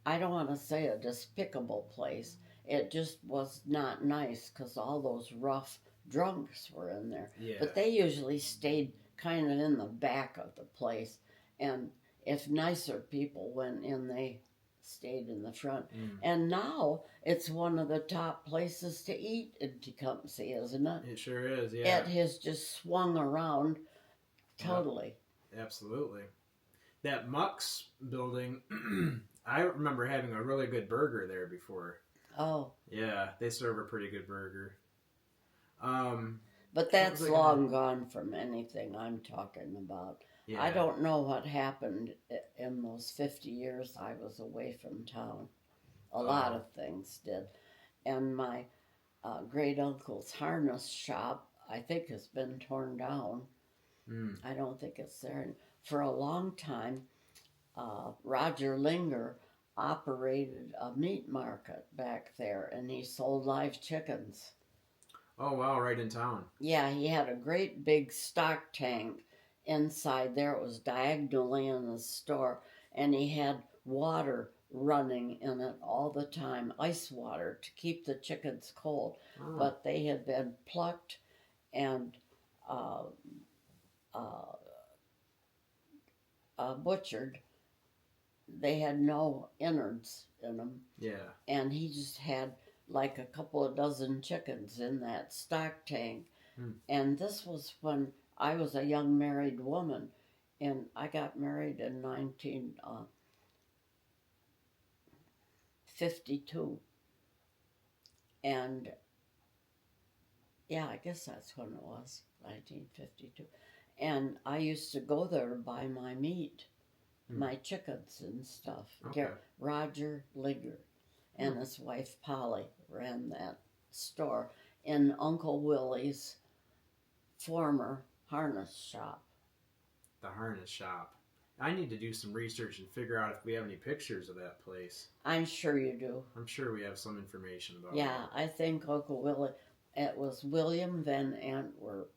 I don't want to say a despicable place. It just was not nice because all those rough drunks were in there. Yeah. But they usually stayed kind of in the back of the place. And if nicer people went in, they stayed in the front. Mm. And now it's one of the top places to eat in Tecumseh, isn't it? It sure is, yeah. It has just swung around totally. Yep. Absolutely. That Mux building, I remember having a really good burger there before. Oh. Yeah, they serve a pretty good burger. But that's long gone from anything I'm talking about. Yeah. I don't know what happened in those 50 years I was away from town. A lot of things did. And my great-uncle's harness shop, I think, has been torn down. Mm. I don't think it's there. And for a long time, Roger Linger operated a meat market back there, and he sold live chickens. Oh, wow, right in town. Yeah, he had a great big stock tank inside there. It was diagonally in the store, and he had water running in it all the time, ice water to keep the chickens cold. Oh. But they had been plucked and uh, butchered. They had no innards in them. Yeah. And he just had like a couple of dozen chickens in that stock tank. And this was when I was a young married woman, and I got married in 1952. And yeah, I guess that's when it was, 1952. And I used to go there to buy my meat, my chickens and stuff. Okay. Roger Ligger and his wife Polly ran that store in Uncle Willie's former harness shop. The harness shop. I need to do some research and figure out if we have any pictures of that place. I'm sure you do. I'm sure we have some information about it. Yeah, I think Uncle Willie, it was William Van Antwerp.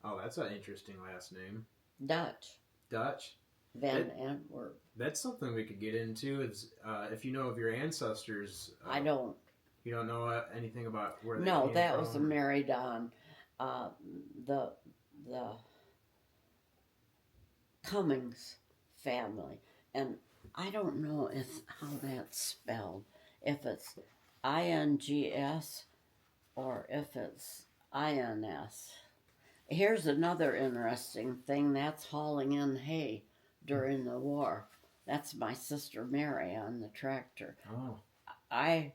Oh, that's an interesting last name. Dutch. Dutch? Van Antwerp. That's something we could get into. Is if you know of your ancestors. I don't. You don't know anything about where they No, came that from? was married on the Cummings family, and I don't know how that's spelled. If it's INGS or if it's INS. Here's another interesting thing. That's hauling in hay during the war. That's my sister Mary on the tractor. Oh. I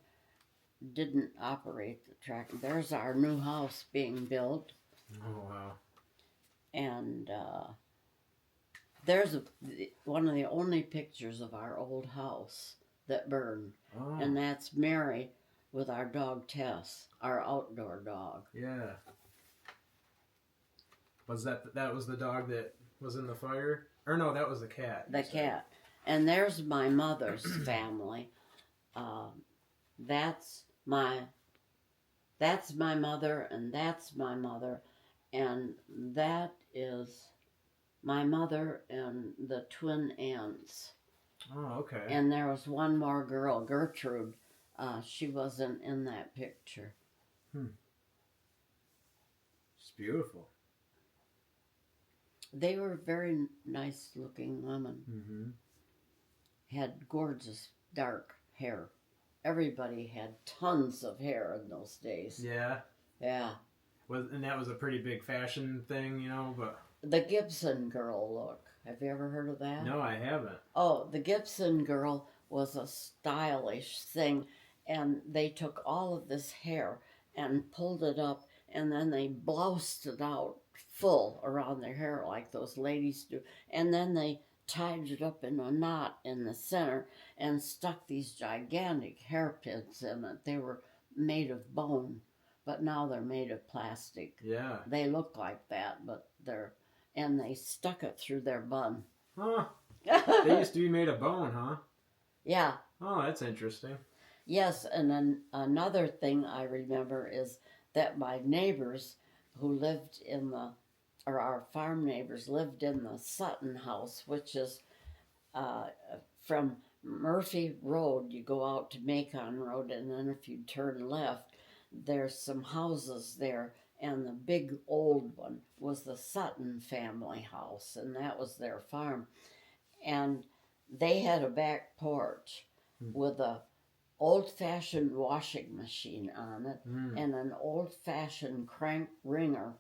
didn't operate the tractor. There's our new house being built. Oh, wow. And there's one of the only pictures of our old house that burned. Oh. And that's Mary with our dog Tess, our outdoor dog. Yeah. Was that was the dog that was in the fire? Or no, that was the cat. The cat. And there's my mother's family. That's my mother, and that's my mother, and that is my mother and the twin aunts. Oh, okay. And there was one more girl, Gertrude. She wasn't in that picture. It's beautiful. They were very nice looking women. Mm-hmm. Had gorgeous dark hair. Everybody had tons of hair in those days. Yeah. Yeah. And that was a pretty big fashion thing, you know, but... The Gibson girl look. Have you ever heard of that? No, I haven't. Oh, the Gibson girl was a stylish thing, and they took all of this hair and pulled it up, and then they bloused it out full around their hair like those ladies do, and then they tied it up in a knot in the center and stuck these gigantic hairpins in it. They were made of bone, but now they're made of plastic. Yeah. They look like that, but and they stuck it through their bun. Huh. They used to be made of bone, huh? Yeah. Oh, that's interesting. Yes, and then another thing I remember is that my neighbors who lived our farm neighbors lived in the Sutton house, which is from Murphy Road. You go out to Macon Road, and then if you turn left, there's some houses there, and the big old one was the Sutton family house, and that was their farm. And they had a back porch with a old-fashioned washing machine on it and an old-fashioned crank wringer.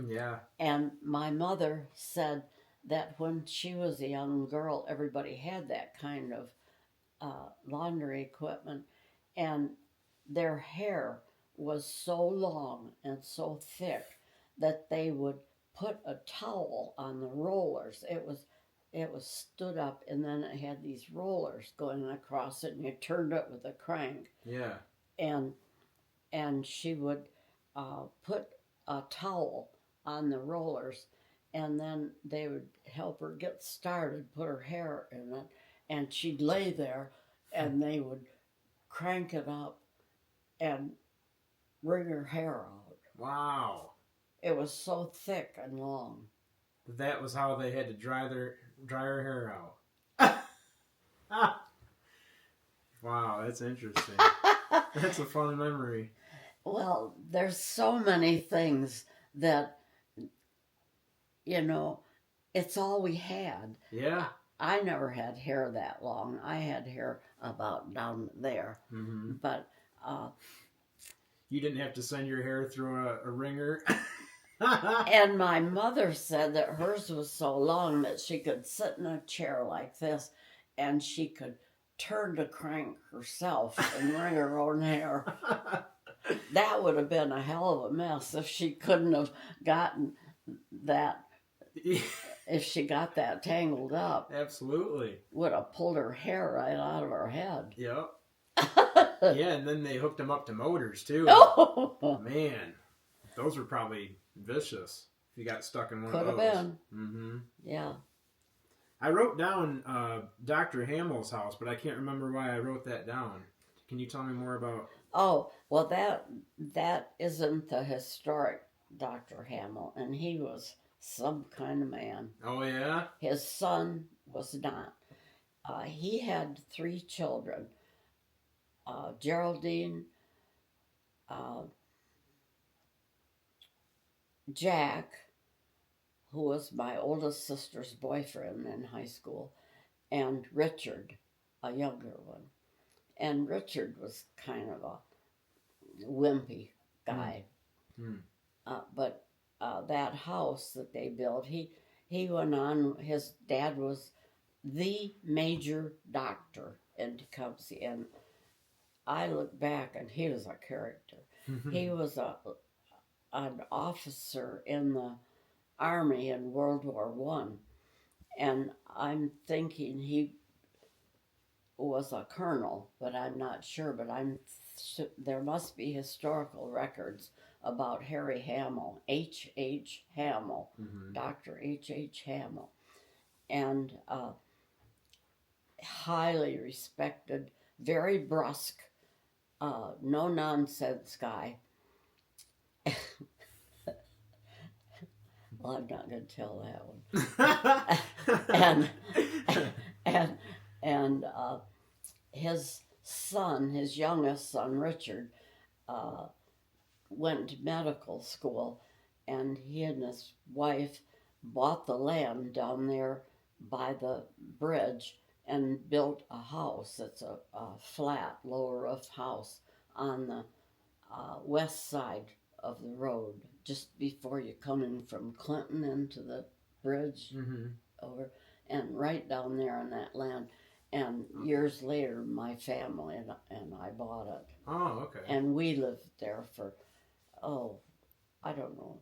Yeah. And my mother said that when she was a young girl, everybody had that kind of laundry equipment, and their hair was so long and so thick that they would put a towel on the rollers. It was stood up, and then it had these rollers going across it, and you turned it with a crank. Yeah. And she would put a towel on the rollers, and then they would help her get started, put her hair in it, and she'd lay there, and they would crank it up and wring her hair out. Wow. It was so thick and long. That was how they had to dry her hair out. Wow, that's interesting. That's a fun memory. Well, there's so many things that, it's all we had. Yeah. I never had hair that long. I had hair about down there. Mm-hmm. But you didn't have to send your hair through a ringer. and my mother said that hers was so long that she could sit in a chair like this and she could turn the crank herself and wring her own hair. That would have been a hell of a mess if she couldn't have gotten that. If she got that tangled up. Absolutely. Would have pulled her hair right out of her head. Yep. Yeah, and then they hooked them up to motors too. Oh man, those were probably vicious. If you got stuck in one Could of those. Have been. Mm-hmm. Yeah. I wrote down Dr. Hamill's house, but I can't remember why I wrote that down. Can you tell me more about? Oh, well, that isn't the historic Dr. Hamill, and he was some kind of man. Oh yeah. His son was not. He had 3 children. Geraldine, Jack, who was my oldest sister's boyfriend in high school, and Richard, a younger one. And Richard was kind of a wimpy guy. Mm. But that house that they built, he went on, his dad was the major doctor in Tecumseh, and I look back and he was a character. He was an officer in the army in World War I, and I'm thinking he was a colonel, but I'm not sure. But there must be historical records about Harry Hamill, H.H. Hamill, Dr. H.H. Hamill, and highly respected, very brusque, no nonsense guy. Well, I'm not going to tell that one. and his son, his youngest son, Richard, went to medical school, and he and his wife bought the land down there by the bridge and built a house. It's a flat, low roof house on the west side of the road, just before you come in from Clinton into the bridge over, and right down there on that land. And years later, my family and I bought it. Oh, okay. And we lived there for, I don't know.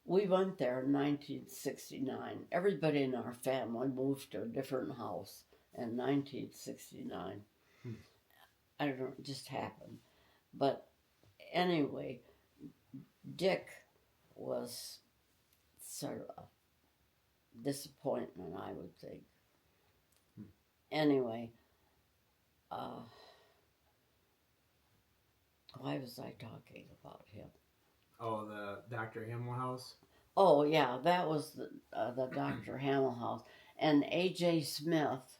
We went there in 1969. Everybody in our family moved to a different house in 1969. I don't know, it just happened. But anyway, Dick was sort of a disappointment, I would think. Anyway, why was I talking about him? Oh, the Dr. Hamill house? Oh, yeah, that was the Dr. Hamill house. And A.J. Smith,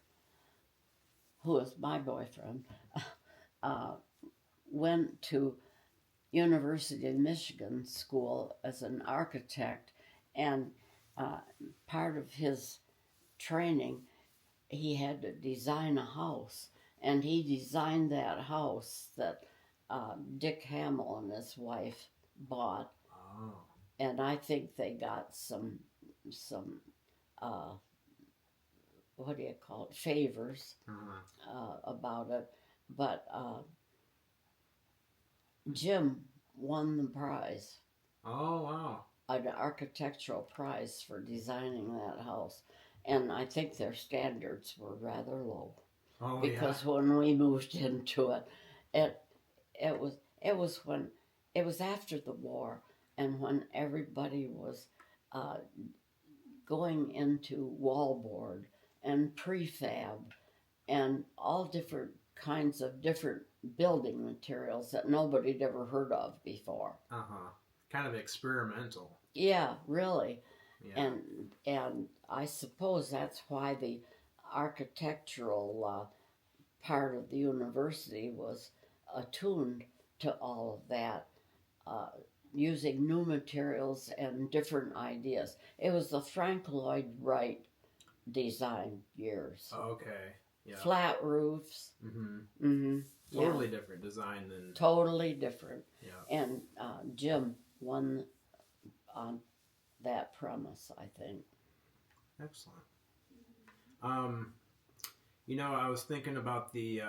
who was my boyfriend, went to University of Michigan School as an architect, and part of his training, he had to design a house, and he designed that house that Dick Hamill and his wife bought. Oh. And I think they got some what do you call it, favors about it. But Jim won the prize. Oh, wow. An architectural prize for designing that house. And I think their standards were rather low. Oh, because when we moved into it, it was after the war, and when everybody was going into wallboard and prefab and all different kinds of different building materials that nobody had ever heard of before. Kind of experimental. Yeah, really. Yeah. And I suppose that's why the architectural part of the university was attuned to all of that, using new materials and different ideas. It was the Frank Lloyd Wright design years. Okay. Yeah. Flat roofs. Totally different design than. Totally different. Yeah. And Jim won on that premise, I think. Excellent. I was thinking about the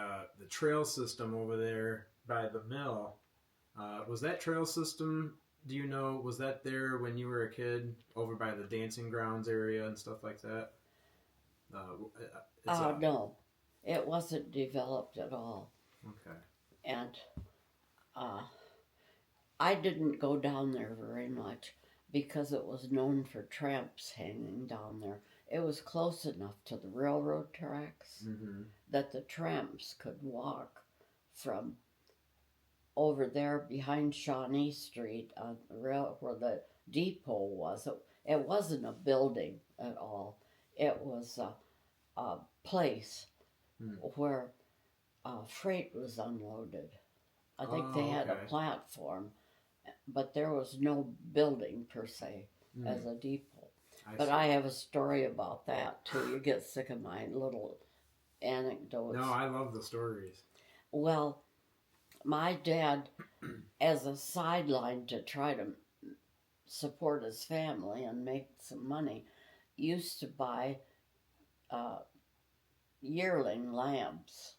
trail system over there by the mill. Was that trail system? Do you know? Was that there when you were a kid, over by the dancing grounds area and stuff like that? No, it wasn't developed at all. Okay. And I didn't go down there very much because it was known for tramps hanging down there. It was close enough to the railroad tracks that the tramps could walk from over there behind Shawnee Street on the rail where the depot was. It wasn't a building at all. It was a place where freight was unloaded. I think they had a platform, but there was no building per se as a depot. I have a story about that too. You get sick of my little anecdotes. No, I love the stories. Well, my dad, as a sideline to try to support his family and make some money, used to buy yearling lambs.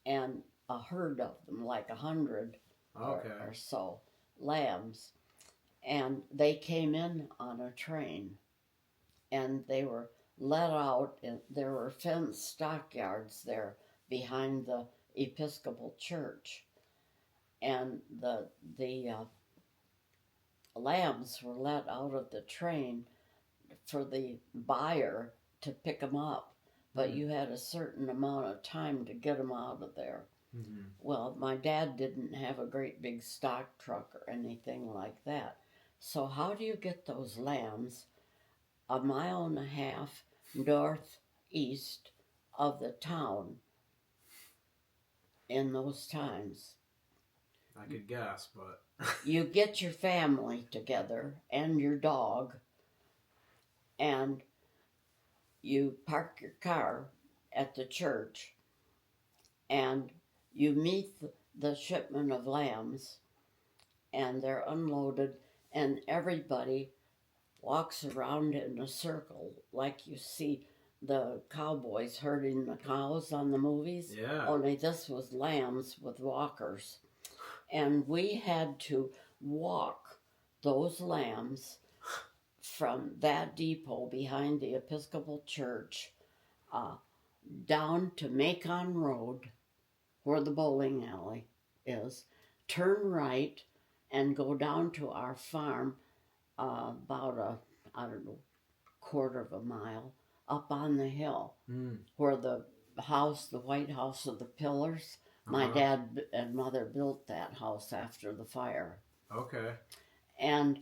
And a herd of them, like 100 or so lambs. And they came in on a train, and they were let out, and there were fenced stockyards there behind the Episcopal Church. And the lambs were let out of the train for the buyer to pick them up, but you had a certain amount of time to get them out of there. Well, my dad didn't have a great big stock truck or anything like that. So how do you get those lambs a mile and a half northeast of the town in those times? I could guess, but... You get your family together and your dog, and you park your car at the church, and you meet the shipment of lambs, and they're unloaded, and everybody walks around in a circle like you see the cowboys herding the cows on the movies. Yeah. Only this was lambs with walkers. And we had to walk those lambs from that depot behind the Episcopal Church down to Macon Road, where the bowling alley is, turn right, and go down to our farm about quarter of a mile up on the hill, where the White House of the Pillars, my dad and mother built that house after the fire. Okay. And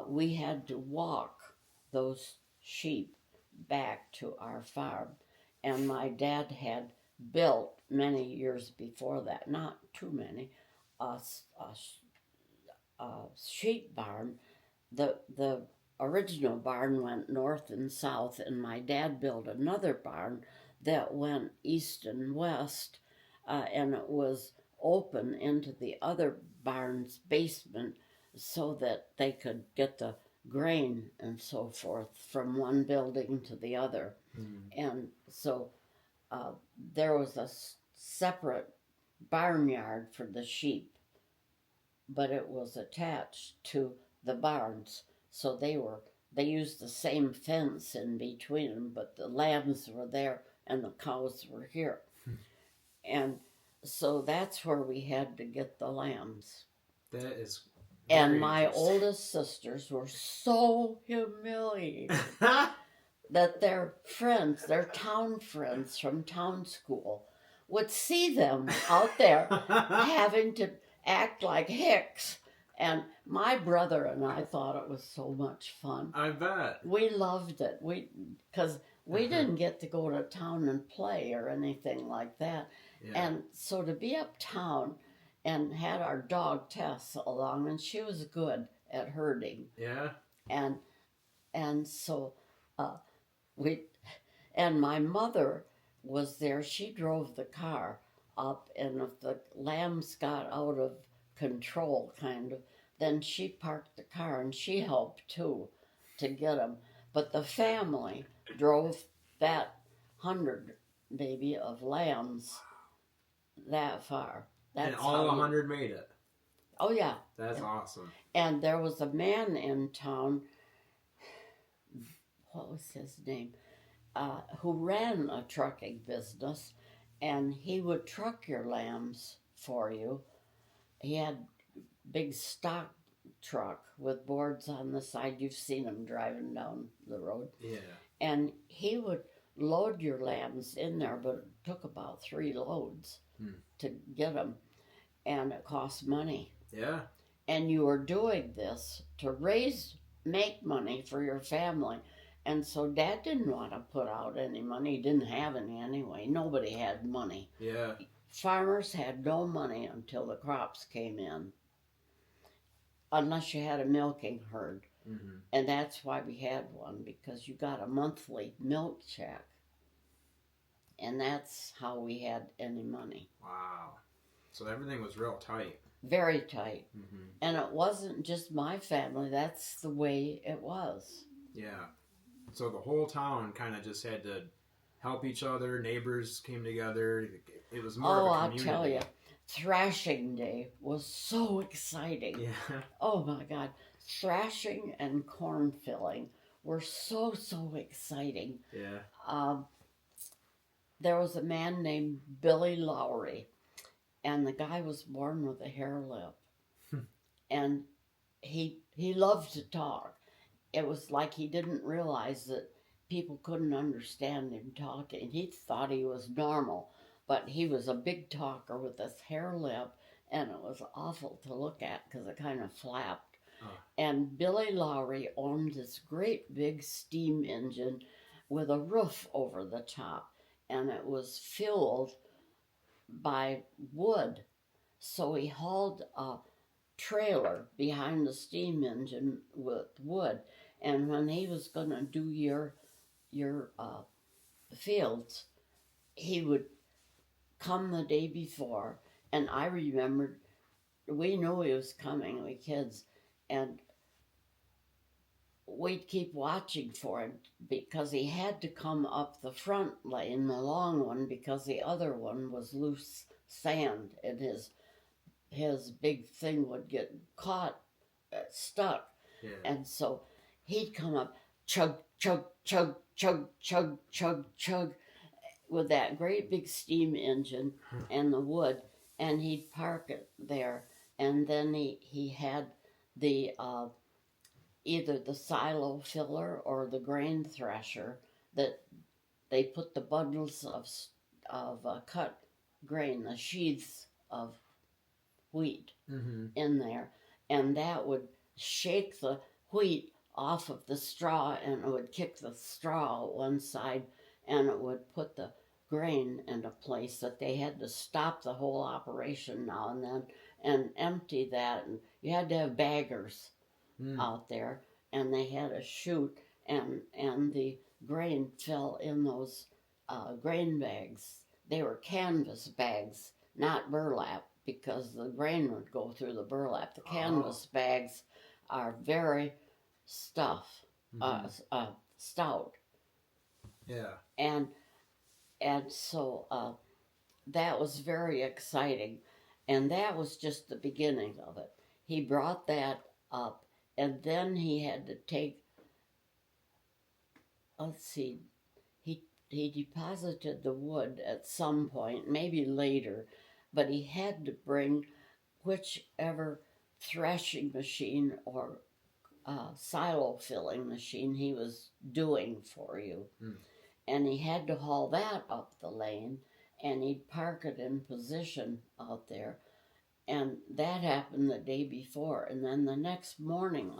we had to walk those sheep back to our farm. And my dad had built many years before that, not too many, a sheep barn. The original barn went north and south, and my dad built another barn that went east and west, and it was open into the other barn's basement so that they could get the grain and so forth from one building to the other. And so there was a separate barnyard for the sheep, but it was attached to the barns. So they used the same fence in between them, but the lambs were there and the cows were here. And so that's where we had to get the lambs. That is And my oldest sisters were so humiliated that their friends, their town friends from town school, would see them out there having to act like hicks. And my brother and I thought it was so much fun. I bet. We loved it. Because We didn't get to go to town and play or anything like that. Yeah. And so to be uptown and had our dog Tess along, and she was good at herding. Yeah. And so we, and my mother was there. She drove the car up, and if the lambs got out of control, kind of, then she parked the car and she helped too to get them. But the family drove that 100 maybe of lambs that far. And That's all how 100 made it. Oh yeah. That's awesome. And there was a man in town, what was his name, who ran a trucking business, and he would truck your lambs for you. He had big stock truck with boards on the side. You've seen him driving down the road. Yeah. And he would load your lambs in there, but it took about 3 loads to get them, and it cost money. Yeah. And you were doing this to make money for your family. And so Dad didn't want to put out any money. He didn't have any anyway. Nobody had money. Yeah. Farmers had no money until the crops came in, unless you had a milking herd. Mm-hmm. And that's why we had one, because you got a monthly milk check. And that's how we had any money. Wow. So everything was real tight. Very tight. Mm-hmm. And it wasn't just my family. That's the way it was. Yeah. So the whole town kind of just had to help each other. Neighbors came together. It was more of a community. I'll tell you. Thrashing day was so exciting. Yeah. Oh my God. Thrashing and corn filling were so exciting. Yeah. There was a man named Billy Lowry, and the guy was born with a hair lip. And he loved to talk. It was like he didn't realize that people couldn't understand him talking. He thought he was normal, but he was a big talker with this hair lip, and it was awful to look at because it kind of flapped. Oh. And Billy Lowry owned this great big steam engine with a roof over the top, and it was filled by wood. So he hauled a trailer behind the steam engine with wood, and when he was going to do your fields, he would come the day before. And I remembered, we knew he was coming, we kids, and we'd keep watching for him because he had to come up the front lane, the long one, because the other one was loose sand, and his big thing would get caught, stuck. Yeah. And so he'd come up, chug, chug, chug, chug, chug, chug, chug, with that great big steam engine and the wood, and he'd park it there. And then he had the either the silo filler or the grain thresher that they put the bundles of cut grain, the sheaths of wheat in there, and that would shake the wheat off of the straw, and it would kick the straw one side, and it would put the grain in a place that they had to stop the whole operation now and then and empty that. And you had to have baggers out there, and they had a chute, and the grain fell in those grain bags. They were canvas bags, not burlap, because the grain would go through the burlap. The canvas bags are very stout. Yeah. And so that was very exciting. And that was just the beginning of it. He brought that up, and then he had to take, he deposited the wood at some point, maybe later, but he had to bring whichever threshing machine or silo filling machine he was doing for you. And he had to haul that up the lane, and he'd park it in position out there. And that happened the day before. And then the next morning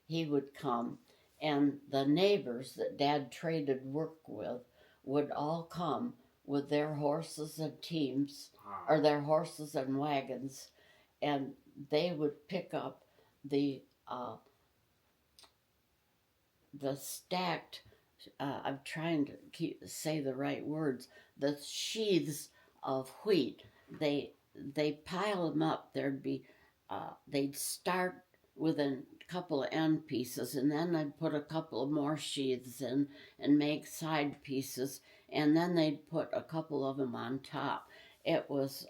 he would come, And the neighbors that Dad traded work with would all come with their horses and teams, or their horses and wagons, and they would pick up the stacked. I'm trying to say the right words. The sheaths of wheat. They pile them up. There'd be they'd start with a couple of end pieces, and then they'd put a couple of more sheaths in and make side pieces, and then they'd put a couple of them on top. It was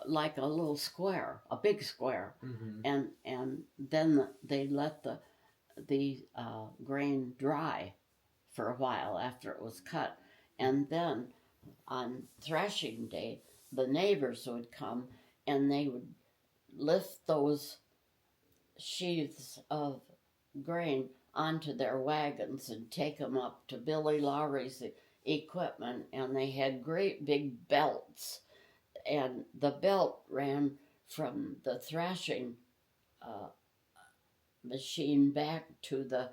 like a little square, a big square, and then they let the grain dry for a while after it was cut, and then on threshing day, the neighbors would come and they would lift those sheaths of grain onto their wagons and take them up to Billy Lowry's equipment, and they had great big belts, and the belt ran from the thrashing machine back to the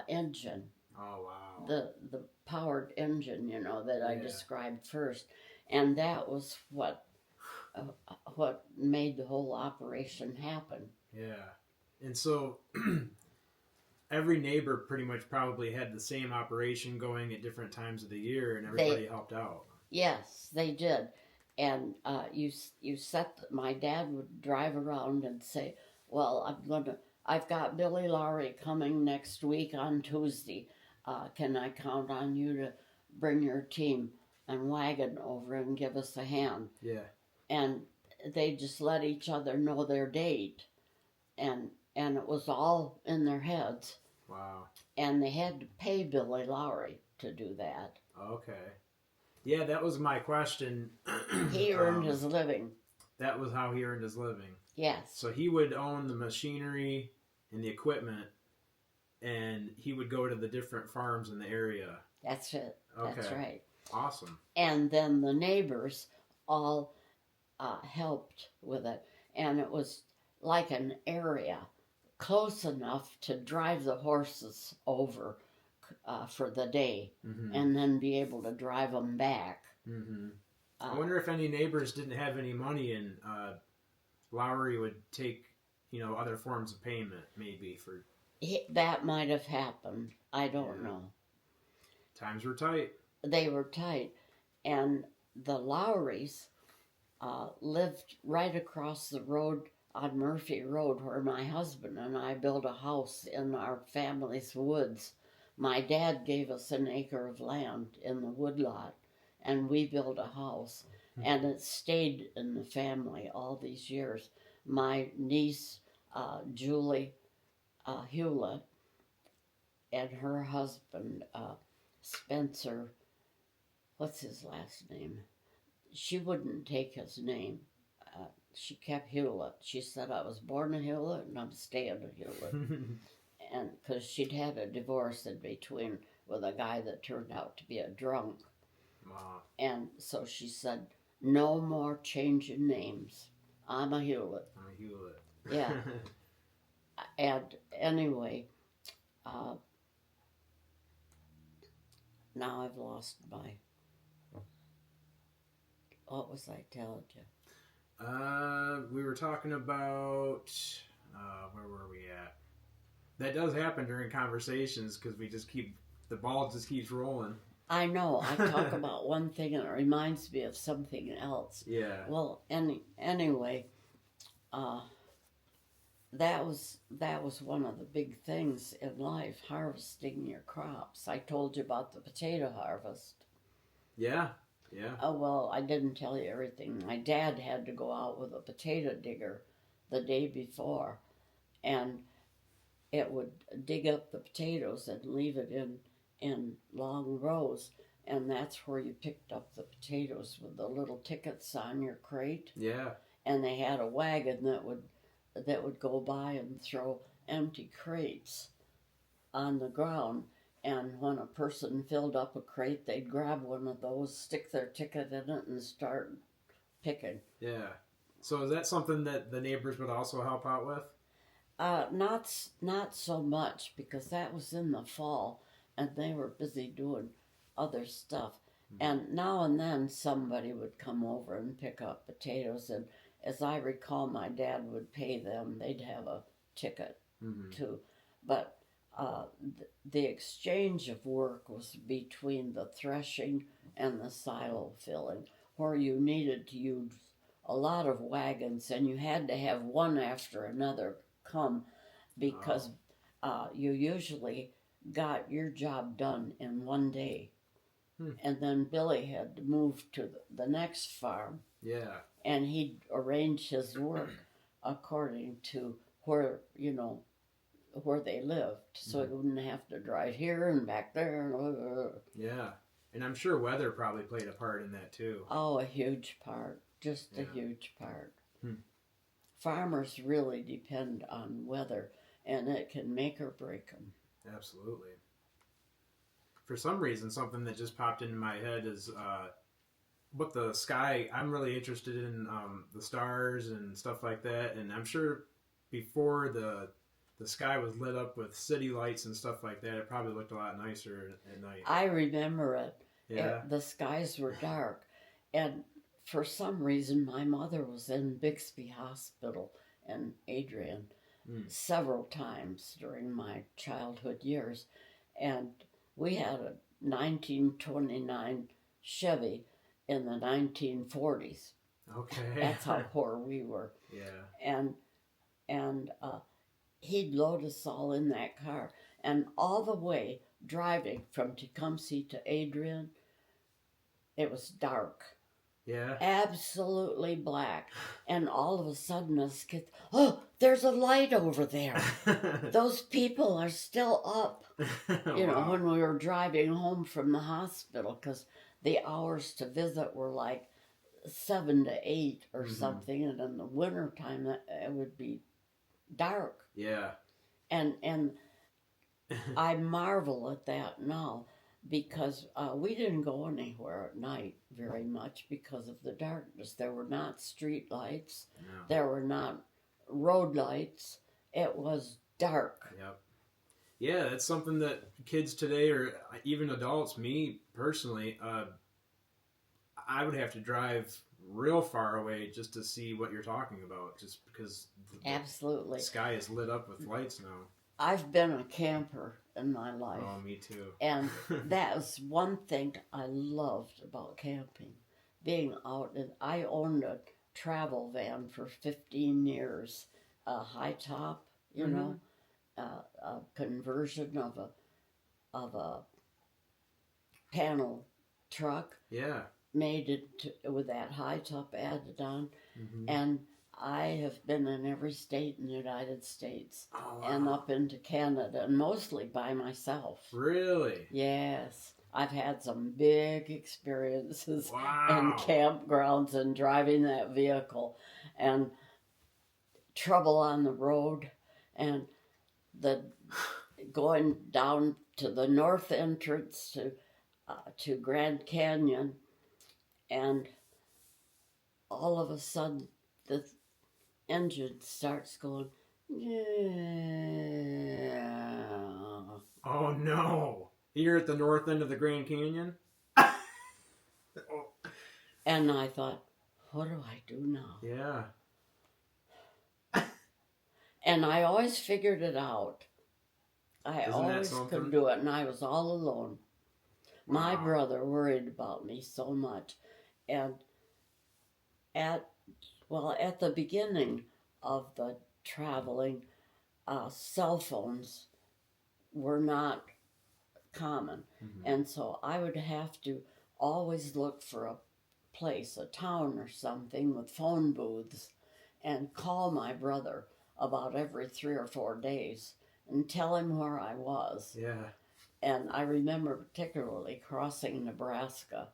engine. Oh wow! The powered engine, that I described first, and that was what made the whole operation happen. Yeah, and so every neighbor pretty much probably had the same operation going at different times of the year, and everybody helped out. Yes, they did, and my dad would drive around and say, "Well, I've got Billy Lowry coming next week on Tuesday. Can I count on you to bring your team and wagon over and give us a hand?" Yeah. And they just let each other know their date, and it was all in their heads. Wow. And they had to pay Billy Lowry to do that. Okay. Yeah, that was my question. He earned his living. That was how he earned his living. Yes. So he would own the machinery and the equipment, and he would go to the different farms in the area. That's it. Okay. That's right. Awesome. And then the neighbors all helped with it. And it was like an area close enough to drive the horses over for the day, and then be able to drive them back. I wonder if any neighbors didn't have any money, and Lowry would take, other forms of payment, maybe for. That might have happened. I don't know. Times were tight. They were tight, and the Lowrys lived right across the road on Murphy Road, where my husband and I built a house in our family's woods. My dad gave us an acre of land in the woodlot, and we built a house, and it stayed in the family all these years. My niece, Julie Hewlett, and her husband, Spencer, what's his last name? She wouldn't take his name. She kept Hewlett. She said, "I was born a Hewlett and I'm staying a Hewlett." And because she'd had a divorce in between with a guy that turned out to be a drunk. Wow. And so she said, "No more changing names. I'm a Hewlett." I'm a Hewlett. Yeah. And anyway, now I've lost my... What was I telling you? We were talking about, where were we at? That does happen during conversations because the ball just keeps rolling. I know. I talk about one thing and it reminds me of something else. Yeah. Well, anyway, that was one of the big things in life, harvesting your crops. I told you about the potato harvest. Yeah. Yeah. Oh, well, I didn't tell you everything. My dad had to go out with a potato digger the day before, and it would dig up the potatoes and leave it in long rows, and that's where you picked up the potatoes with the little tickets on your crate. Yeah. And they had a wagon that would go by and throw empty crates on the ground. And when a person filled up a crate, they'd grab one of those, stick their ticket in it, and start picking. Yeah. So is that something that the neighbors would also help out with? Not so much because that was in the fall, and they were busy doing other stuff. And now and then somebody would come over and pick up potatoes, and as I recall, my dad would pay them. They'd have a ticket too, but the exchange of work was between the threshing and the silo filling, where you needed to use a lot of wagons, and you had to have one after another come because you usually got your job done in one day. And then Billy had to move to the next farm. Yeah. And he'd arrange his work according to where, where they lived. So he wouldn't have to drive here and back there. Yeah. And I'm sure weather probably played a part in that too. Oh, a huge part. Just a huge part. Farmers really depend on weather, and it can make or break them. Absolutely. For some reason, something that just popped into my head is what the sky. I'm really interested in the stars and stuff like that, and I'm sure before the sky was lit up with city lights and stuff like that, it probably looked a lot nicer at night. I remember it. Yeah. The skies were dark, and for some reason, my mother was in Bixby Hospital in Adrian several times during my childhood years, and we had a 1929 Chevy in the 1940s. Okay. That's how poor we were. Yeah. And he'd load us all in that car, and all the way driving from Tecumseh to Adrian, it was dark. Yeah. Absolutely black. And all of a sudden us kids, oh, there's a light over there. Those people are still up. Wow. When we were driving home from the hospital, because the hours to visit were like 7 to 8 or something, and in the wintertime it would be dark. Yeah. And I marvel at that now, because we didn't go anywhere at night very much because of the darkness. There were not street lights. No. There were not road lights. It was dark. Yep. Yeah, that's something that kids today, or even adults, me personally, I would have to drive real far away just to see what you're talking about, just because Absolutely. the sky is lit up with lights now. I've been a camper in my life. Oh, me too. And that was one thing I loved about camping. Being out, and I owned a travel van for 15 years, a high top, a conversion of a panel truck. Yeah. Made it with that high top added on, and I have been in every state in the United States, and up into Canada, and mostly by myself. Really? Yes. I've had some big experiences in Wow. campgrounds and driving that vehicle, and trouble on the road, and the going down to the north entrance to Grand Canyon, and all of a sudden the engine starts going, yeah. Oh no! You're at the north end of the Grand Canyon? And I thought, what do I do now? Yeah. And I always figured it out. I Isn't that always something? could do it, and I was all alone. My Wow. brother worried about me so much. And at the beginning of the traveling, cell phones were not common. And so I would have to always look for a place, a town or something with phone booths, and call my brother about every 3 or 4 days and tell him where I was. Yeah. And I remember particularly crossing Nebraska.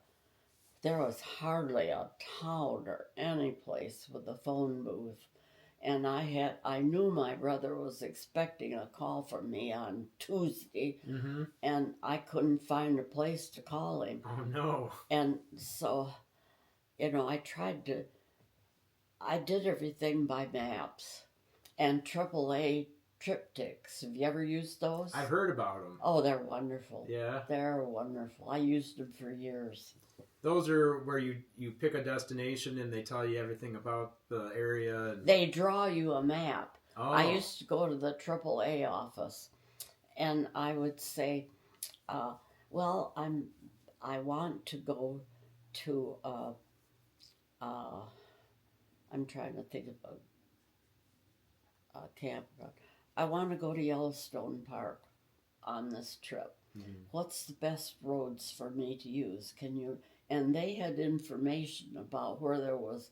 There was hardly a town or any place with a phone booth. And I knew my brother was expecting a call from me on Tuesday, and I couldn't find a place to call him. Oh no. And so, I did everything by maps. And AAA triptychs. Have you ever used those? I've heard about them. Oh, they're wonderful. Yeah. They're wonderful. I used them for years. Those are where you pick a destination and they tell you everything about the area. And... They draw you a map. Oh. I used to go to the AAA office, and I would say, well, I want to go to, I'm trying to think of a campground. I want to go to Yellowstone Park on this trip. Mm-hmm. What's the best roads for me to use? Can you? And they had information about where there was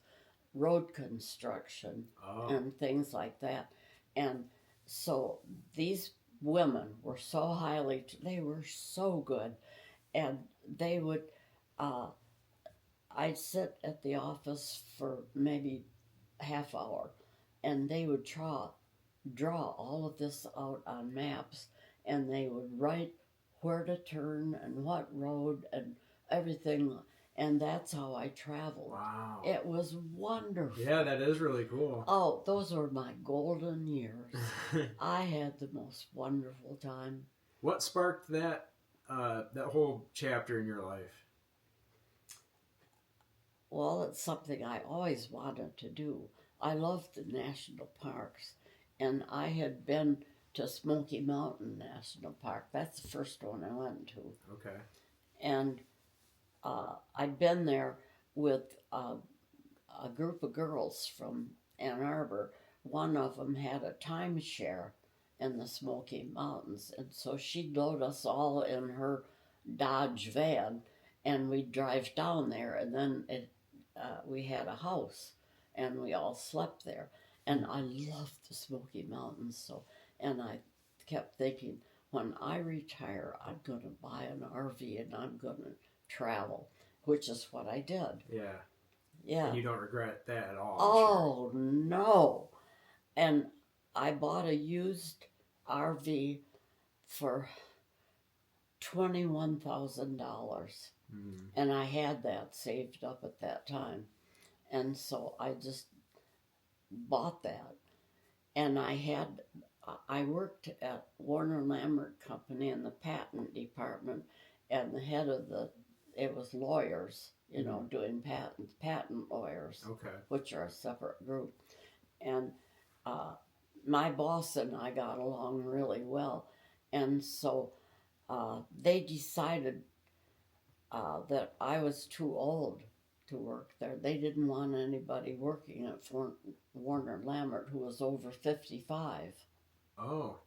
road construction and things like that. And so these women were so they were so good. And they would, I'd sit at the office for maybe half hour, and they would draw all of this out on maps, and they would write where to turn and what road and everything, and that's how I traveled. Wow. It was wonderful. Yeah, that is really cool. Oh, those were my golden years. I had the most wonderful time. What sparked that whole chapter in your life? Well, it's something I always wanted to do. I loved the national parks, and I had been to Smoky Mountain National Park. That's the first one I went to. Okay. And I'd been there with a group of girls from Ann Arbor. One of them had a timeshare in the Smoky Mountains, and so she'd load us all in her Dodge van, and we'd drive down there, and then we had a house, and we all slept there. And I loved the Smoky Mountains, and I kept thinking, when I retire, I'm going to buy an RV and I'm going to travel, which is what I did. Yeah. Yeah. And you don't regret that at all. Oh, no. And I bought a used RV for $21,000. Mm. And I had that saved up at that time. And so I just bought that. And I worked at Warner Lambert Company in the patent department, and the head of it was lawyers, doing patent lawyers, Okay. which are a separate group. And my boss and I got along really well. And so they decided that I was too old to work there. They didn't want anybody working at Warner Lambert who was over 55. Oh.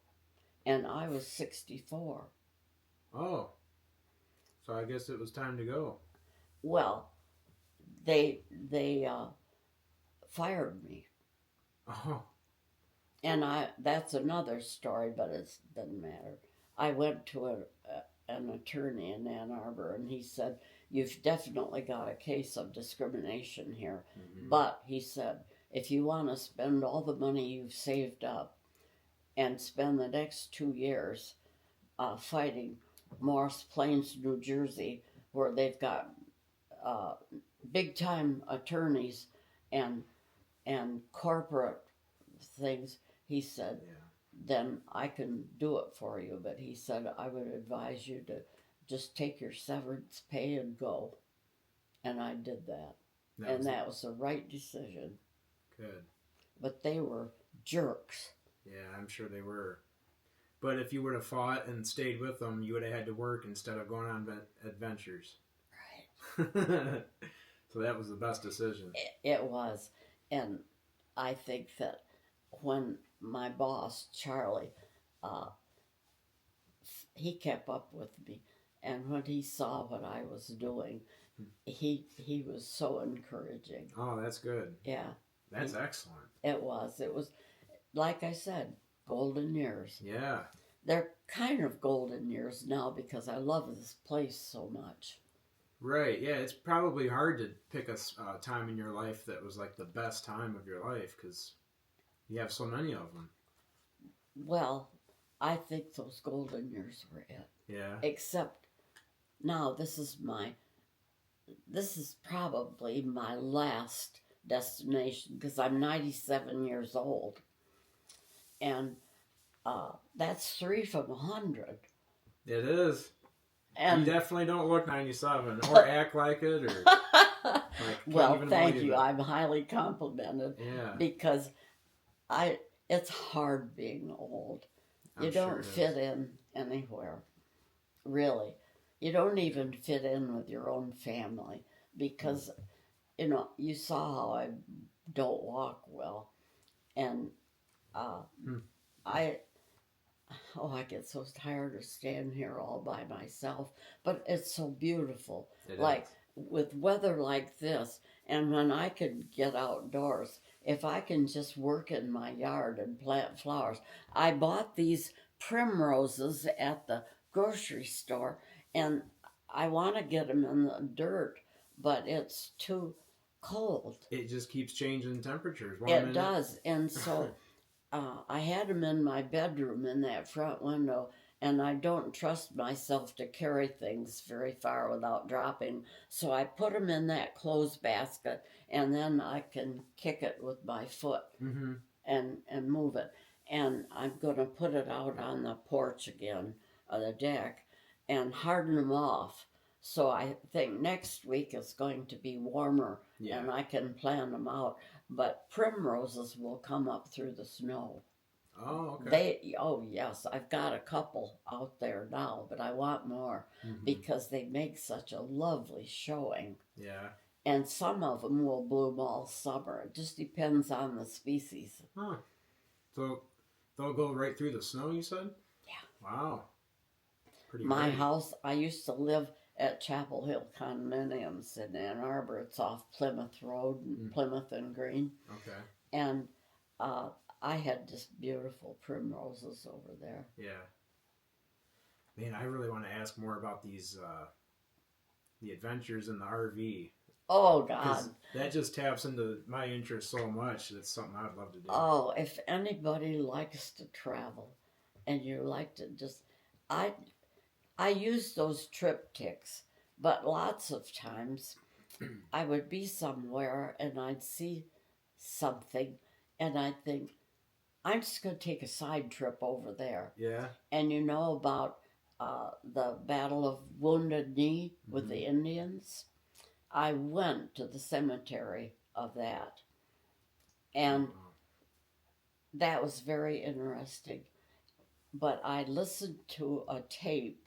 And I was 64. Oh. So I guess it was time to go. Well, they fired me. Oh. And that's another story, but it doesn't matter. I went to an attorney in Ann Arbor, and he said, "You've definitely got a case of discrimination here." Mm-hmm. But he said, if you want to spend all the money you've saved up and spend the next 2 years fighting Morris Plains, New Jersey, where they've got big-time attorneys and corporate things, he said, then I can do it for you. But he said, I would advise you to just take your severance pay and go. And I did that. That was the right decision. Good. But they were jerks. Yeah, I'm sure they were. But if you would have fought and stayed with them, you would have had to work instead of going on adventures. Right. So that was the best decision. It was. And I think that when my boss, Charlie, he kept up with me. And when he saw what I was doing, he was so encouraging. Oh, that's good. Yeah. That's excellent. It was, like I said, golden years. Yeah. They're kind of golden years now because I love this place so much. Right, yeah, it's probably hard to pick a time in your life that was like the best time of your life because you have so many of them. Well, I think those golden years were it. Yeah. Except now this is probably my last destination because I'm 97 years old. And that's 3 from 100. It is. And you definitely don't look 97 or act like it or like, well, thank believe you. it. I'm highly complimented Yeah. because it's hard being old. You I'm don't sure it fit is. in anywhere, really. You don't even fit in with your own family because, you saw how I don't walk well. And I get so tired of standing here all by myself. But it's so beautiful. It like is. with weather like this, and when I can get outdoors, if I can just work in my yard and plant flowers. I bought these primroses at the grocery store, and I want to get them in the dirt, but it's too cold. It just keeps changing temperatures. One It minute. does, and so I had them in my bedroom in that front window, and I don't trust myself to carry things very far without dropping. So I put them in that clothes basket, and then I can kick it with my foot Mm-hmm. and move it. And I'm going to put it out on the porch again, on the deck, and harden them off. So I think next week is going to be warmer, Yeah. and I can plan them out. But primroses will come up through the snow. Oh, okay. Oh yes, I've got a couple out there now, but I want more Mm-hmm. because they make such a lovely showing. Yeah. And some of them will bloom all summer. It just depends on the species. Huh. So they'll go right through the snow, you said? Yeah. Wow. Pretty My great. house, I used to live at Chapel Hill Condominiums in Ann Arbor. It's off Plymouth Road, and Plymouth and Green. Okay. And I had just beautiful primroses over there. Yeah. Man, I really want to ask more about these, the adventures in the RV. Oh, 'Cause God. that just taps into my interest so much. It's something I'd love to do. Oh, if anybody likes to travel and you like to just... I use those triptychs, but lots of times I would be somewhere and I'd see something and I'd think, I'm just going to take a side trip over there. Yeah. And you know about the Battle of Wounded Knee with the Indians? I went to the cemetery of that. And that was very interesting. But I listened to a tape,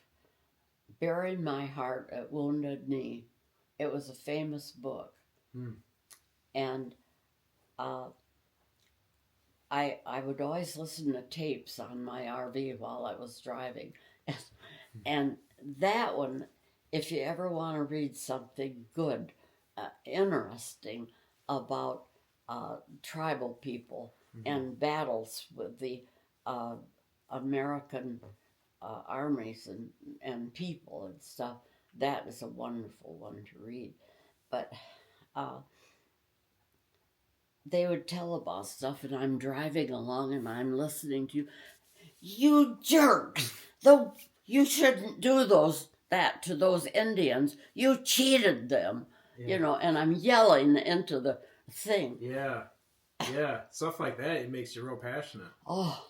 Burying My Heart at Wounded Knee. It was a famous book. And I would always listen to tapes on my RV while I was driving. And that one, if you ever want to read something good, interesting about tribal people and battles with the American armies and people and stuff, that is a wonderful one to read. But they would tell about stuff, and I'm driving along and I'm listening to you jerks. You shouldn't do that to those Indians. You cheated them, and I'm yelling into the thing. Yeah. Yeah. Stuff like that, it makes you real passionate. Oh.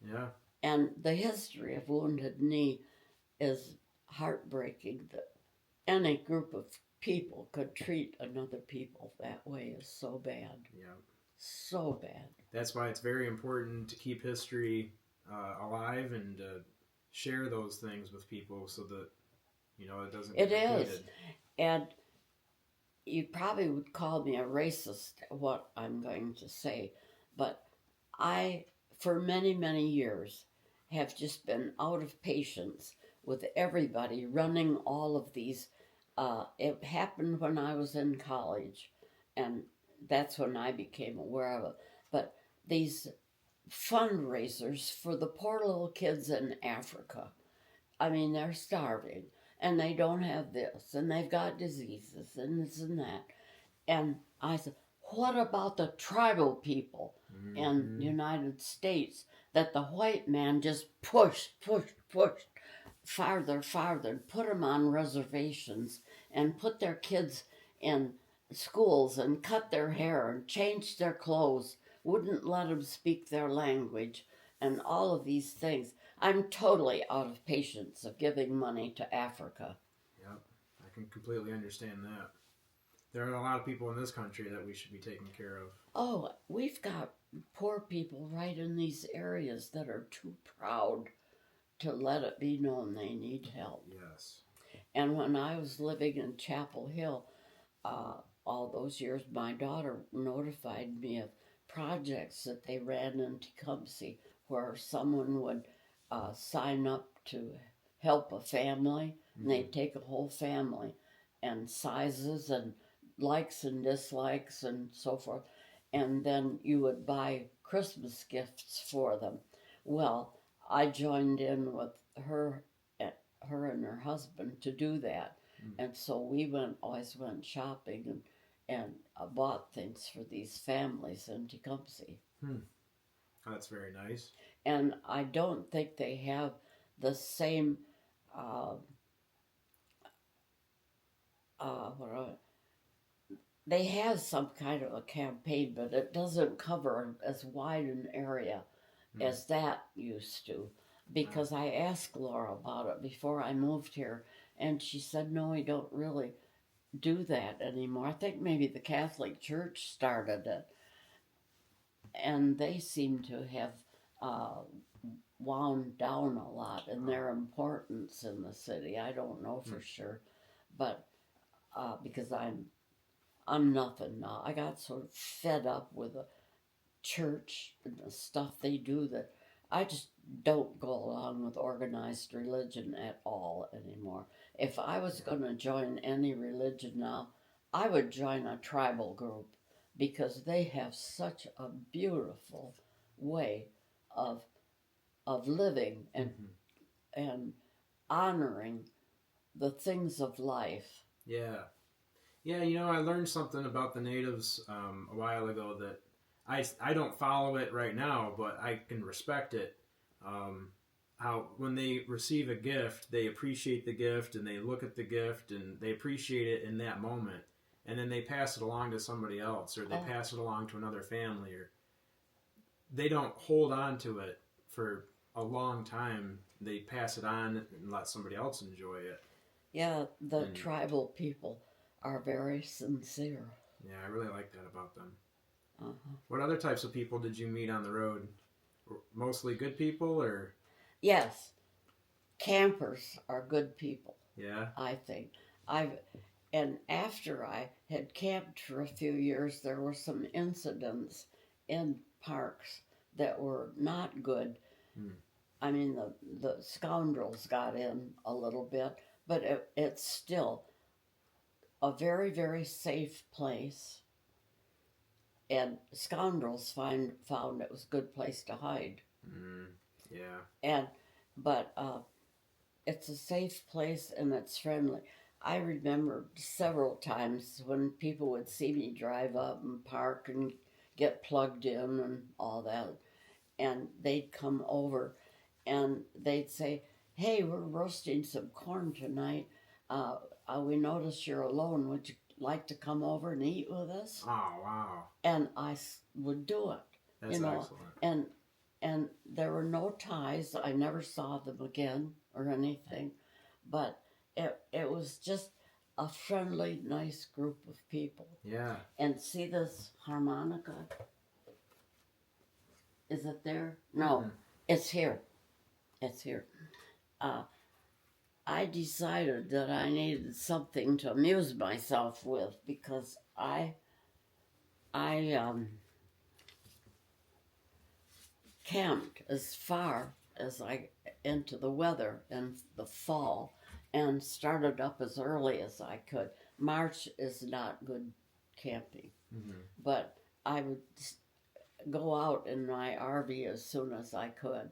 Yeah. And the history of Wounded Knee is heartbreaking that any group of people could treat another people that way is so bad. Yeah. So bad. That's why it's very important to keep history alive and share those things with people so that, it doesn't get repeated. Is. And you probably would call me a racist, what I'm going to say, but I, for many, many years, have just been out of patience with everybody running all of these. It happened when I was in college, and that's when I became aware of it. But these fundraisers for the poor little kids in Africa, I mean, they're starving, and they don't have this, and they've got diseases, and this and that. And I said, what about the tribal people in the United States that the white man just pushed farther, and put them on reservations and put their kids in schools and cut their hair and changed their clothes, wouldn't let them speak their language, and all of these things. I'm totally out of patience of giving money to Africa. Yep, I can completely understand that. There are a lot of people in this country that we should be taking care of. Oh, we've got poor people right in these areas that are too proud to let it be known they need help. Yes. And when I was living in Chapel Hill, all those years, my daughter notified me of projects that they ran in Tecumseh where someone would sign up to help a family, and they'd take a whole family and sizes and likes and dislikes and so forth, and then you would buy Christmas gifts for them. Well, I joined in with her and her husband to do that. And so we always went shopping and bought things for these families in Tecumseh. That's very nice. And I don't think they have the same they have some kind of a campaign, but it doesn't cover as wide an area as that used to. Because I asked Laura about it before I moved here, and she said, no, we don't really do that anymore. I think maybe the Catholic Church started it, and they seem to have wound down a lot in their importance in the city. I don't know for sure, but because I'm nothing now. I got sort of fed up with the church and the stuff they do that I just don't go along with organized religion at all anymore. If I was going to join any religion now, I would join a tribal group because they have such a beautiful way of living and honoring the things of life. Yeah. Yeah, I learned something about the natives a while ago that I don't follow it right now, but I can respect it. How when they receive a gift, they appreciate the gift and they look at the gift and they appreciate it in that moment, and then they pass it along to somebody else, or they pass it along to another family, or they don't hold on to it for a long time. They pass it on and let somebody else enjoy it. Yeah, the tribal people are very sincere. Yeah, I really like that about them. What other types of people did you meet on the road? Mostly good people, or? Yes, campers are good people. Yeah. I think. And after I had camped for a few years, there were some incidents in parks that were not good. I mean, the scoundrels got in a little bit, but it's still a very, very safe place. And scoundrels found it was a good place to hide. Yeah. But it's a safe place and it's friendly. I remember several times when people would see me drive up and park and get plugged in and all that, and they'd come over and they'd say, hey, we're roasting some corn tonight. We notice you're alone. Would you like to come over and eat with us? Oh, wow. And I would do it. That's excellent. And there were no ties. I never saw them again or anything. But it was just a friendly, nice group of people. Yeah. And see this harmonica? Is it there? No, it's here. It's here. I decided that I needed something to amuse myself with because I camped as far as I into the weather in the fall and started up as early as I could. March is not good camping, but I would go out in my RV as soon as I could.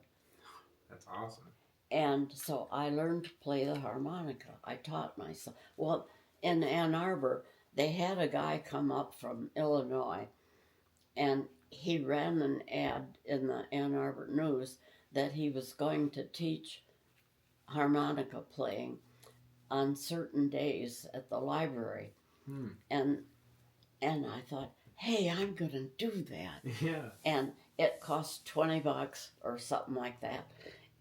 That's awesome. And so I learned to play the harmonica. I taught myself. Well, in Ann Arbor, they had a guy come up from Illinois, and he ran an ad in the Ann Arbor News that he was going to teach harmonica playing on certain days at the library. And I thought, hey, I'm going to do that. Yeah. And it cost $20 or something like that.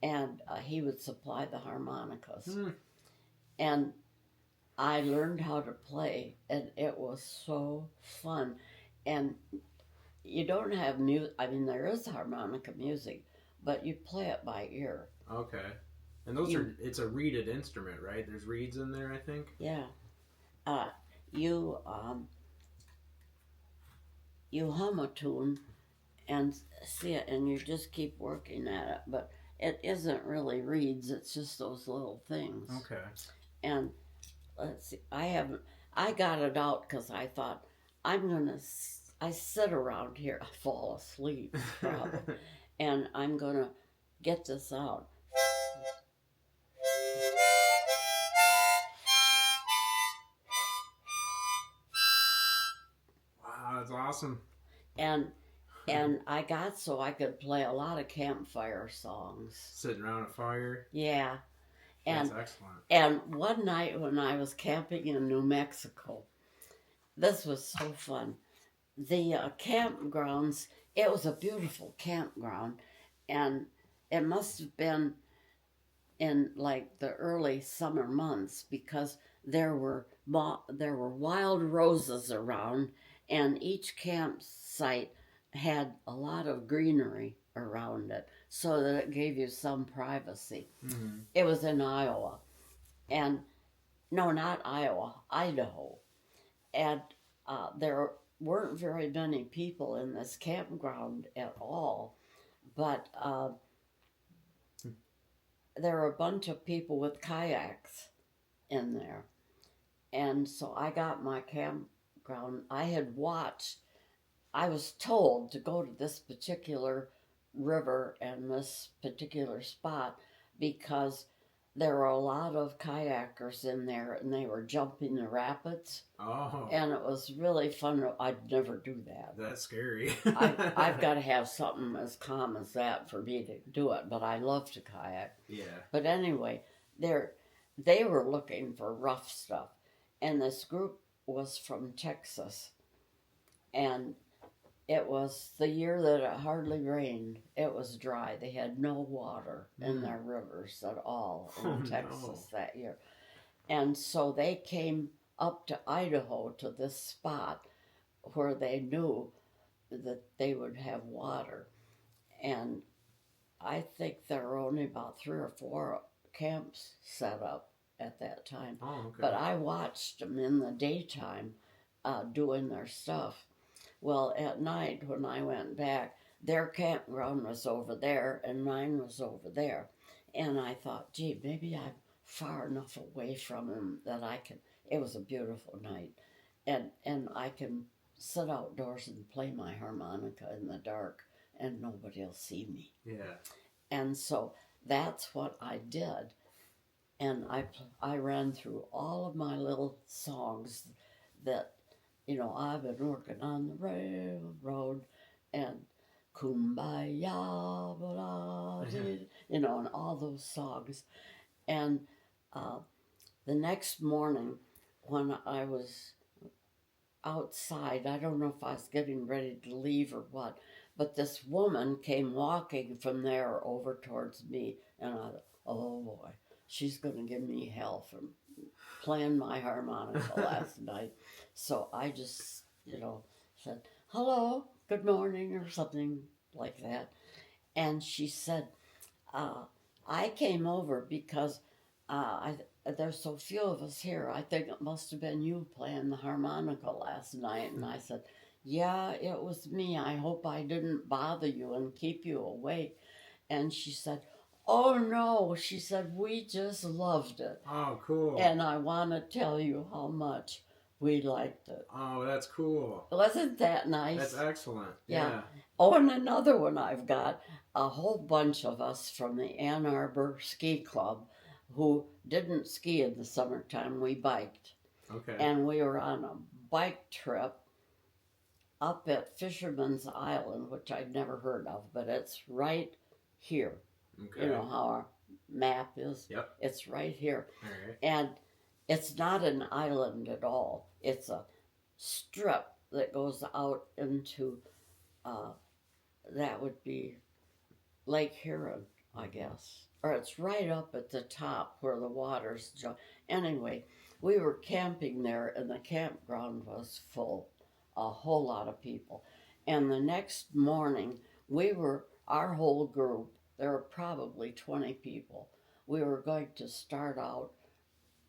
And he would supply the harmonicas. And I learned how to play, and it was so fun. And you don't have music, I mean, there is harmonica music, but you play it by ear. Okay. And it's a reeded instrument, right? There's reeds in there, I think? Yeah. You hum a tune and see it, and you just keep working at it, but it isn't really reeds, it's just those little things. Okay. And let's see, I got it out because I thought, I sit around here, I fall asleep probably, and I'm gonna get this out. Wow, that's awesome. And I got so I could play a lot of campfire songs. Sitting around a fire. Yeah. And, that's excellent. And one night when I was camping in New Mexico, this was so fun. The campgrounds, it was a beautiful campground, and it must have been in like the early summer months because there were wild roses around, and each campsite had a lot of greenery around it so that it gave you some privacy. Mm-hmm. It was in Iowa, and no, not Iowa, Idaho, and there weren't very many people in this campground at all, but there were a bunch of people with kayaks in there. And so I got my campground. I was told to go to this particular river and this particular spot because there were a lot of kayakers in there and they were jumping the rapids. Oh. And it was really fun. I'd never do that. That's scary. I've got to have something as calm as that for me to do it, but I love to kayak. Yeah. But anyway, they were looking for rough stuff. And this group was from Texas. And it was the year that it hardly rained. It was dry. They had no water in their rivers at all in Texas that year. And so they came up to Idaho to this spot where they knew that they would have water. And I think there were only about 3 or 4 camps set up at that time. Oh, okay. But I watched them in the daytime doing their stuff. Well, at night when I went back, their campground was over there and mine was over there. And I thought, gee, maybe I'm far enough away from them that I can. It was a beautiful night. And I can sit outdoors and play my harmonica in the dark and nobody will see me. Yeah. And so that's what I did. And I ran through all of my little songs that, you know, I've been working on the railroad and Kumbaya, you know, and all those songs. And the next morning when I was outside, I don't know if I was getting ready to leave or what, but this woman came walking from there over towards me, and I thought, oh boy, she's going to give me hell for playing my harmonica last night. So I just, you know, said, hello, good morning, or something like that. And she said, I came over because there's so few of us here. I think it must have been you playing the harmonica last night. And I said, yeah, it was me. I hope I didn't bother you and keep you awake. And she said, oh no, she said, we just loved it. Oh, cool. And I want to tell you how much we liked it. Oh, that's cool. Wasn't that nice? That's excellent. Yeah. Oh, and another one I've got, a whole bunch of us from the Ann Arbor Ski Club who didn't ski in the summertime. We biked. Okay. And we were on a bike trip up at Fisherman's Island, which I'd never heard of, but it's right here. Okay. You know how our map is? Yep. It's right here. All right. And it's not an island at all. It's a strip that goes out into, that would be Lake Huron, I guess. Or it's right up at the top where the water's anyway, we were camping there and the campground was full, a whole lot of people. And the next morning, our whole group, there were probably 20 people. We were going to start out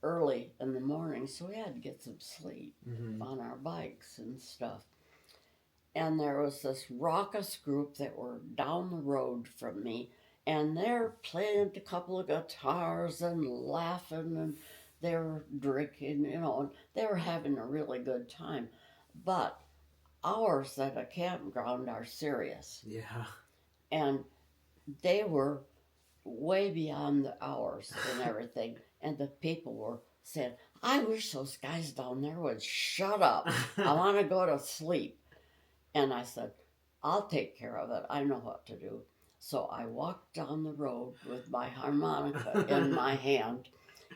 early in the morning, so we had to get some sleep on our bikes and stuff. And there was this raucous group that were down the road from me, and they're playing a couple of guitars and laughing, and they were drinking, and they were having a really good time. But hours at a campground are serious. Yeah. And they were way beyond the hours and everything. And the people were saying, I wish those guys down there would shut up. I want to go to sleep. And I said, I'll take care of it. I know what to do. So I walked down the road with my harmonica in my hand.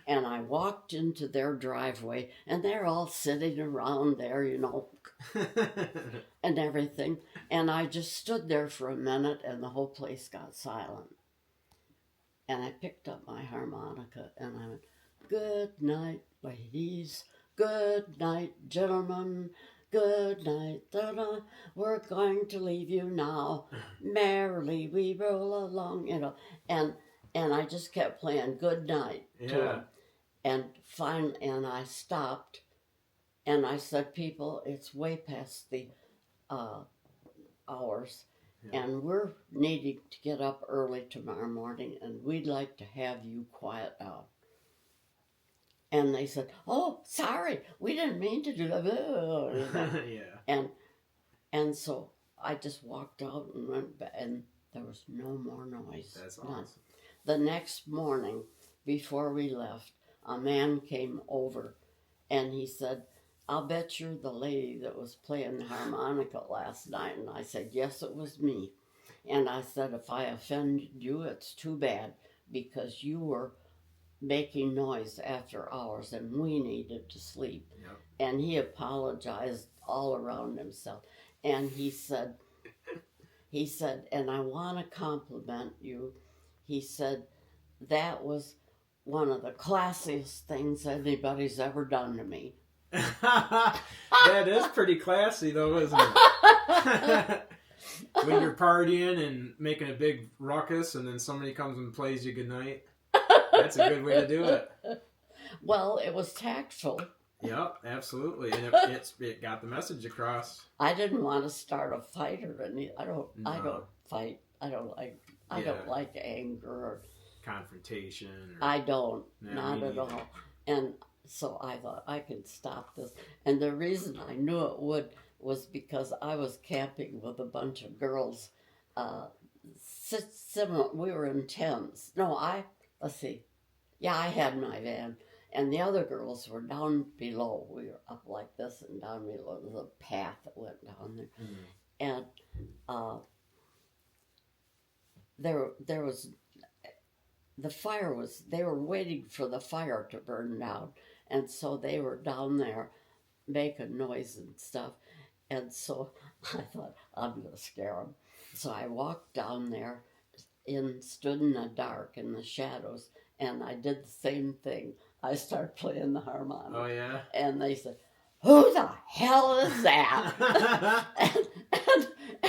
And I walked into their driveway. And they're all sitting around there, and everything. And I just stood there for a minute and the whole place got silent. And I picked up my harmonica and I went, good night, ladies. Good night, gentlemen. Good night, da-da. We're going to leave you now. Merrily we roll along, And I just kept playing good night to them. And finally, and I stopped. And I said, people, it's way past the hours. Yeah. And we're needing to get up early tomorrow morning, and we'd like to have you quiet down. And they said, oh, sorry, we didn't mean to do that. Yeah. And so I just walked out and went back, and there was no more noise. That's awesome. The next morning, before we left, a man came over, and he said, I'll bet you're the lady that was playing the harmonica last night. And I said, yes, it was me. And I said, if I offended you, it's too bad, because you were making noise after hours and we needed to sleep. Yep. And he apologized all around himself. And he said, and I want to compliment you. He said, that was one of the classiest things anybody's ever done to me. That is pretty classy, though, isn't it? When you're partying and making a big ruckus, and then somebody comes and plays you goodnight. That's a good way to do it. Well, it was tactful. Yep, absolutely, and it got the message across. I didn't want to start a fight or anything. I don't fight. I don't like anger or confrontation. I don't, not at all. And so I thought I could stop this. And the reason I knew it would was because I was camping with a bunch of girls. Similar, we were in tents. Let's see. Yeah, I had my van. And the other girls were down below. We were up like this and down below. There was a path that went down there. Mm. And there was, the fire was, they were waiting for the fire to burn down. And so they were down there making noise and stuff. And so I thought, I'm going to scare them. So I walked down there, stood in the dark, in the shadows, and I did the same thing. I started playing the harmonica. Oh, yeah? And they said, who the hell is that?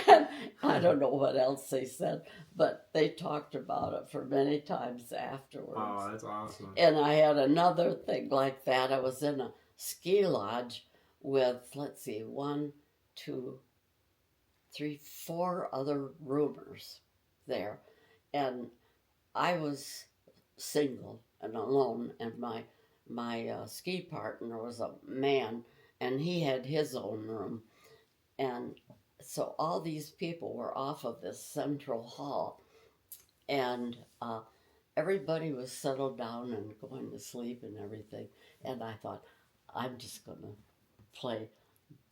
and I don't know what else they said, but they talked about it for many times afterwards. Oh, that's awesome. And I had another thing like that. I was in a ski lodge with, 4 other roomers there. And I was single and alone, and my ski partner was a man, and he had his own room. And so all these people were off of this central hall, and everybody was settled down and going to sleep and everything. And I thought, I'm just going to play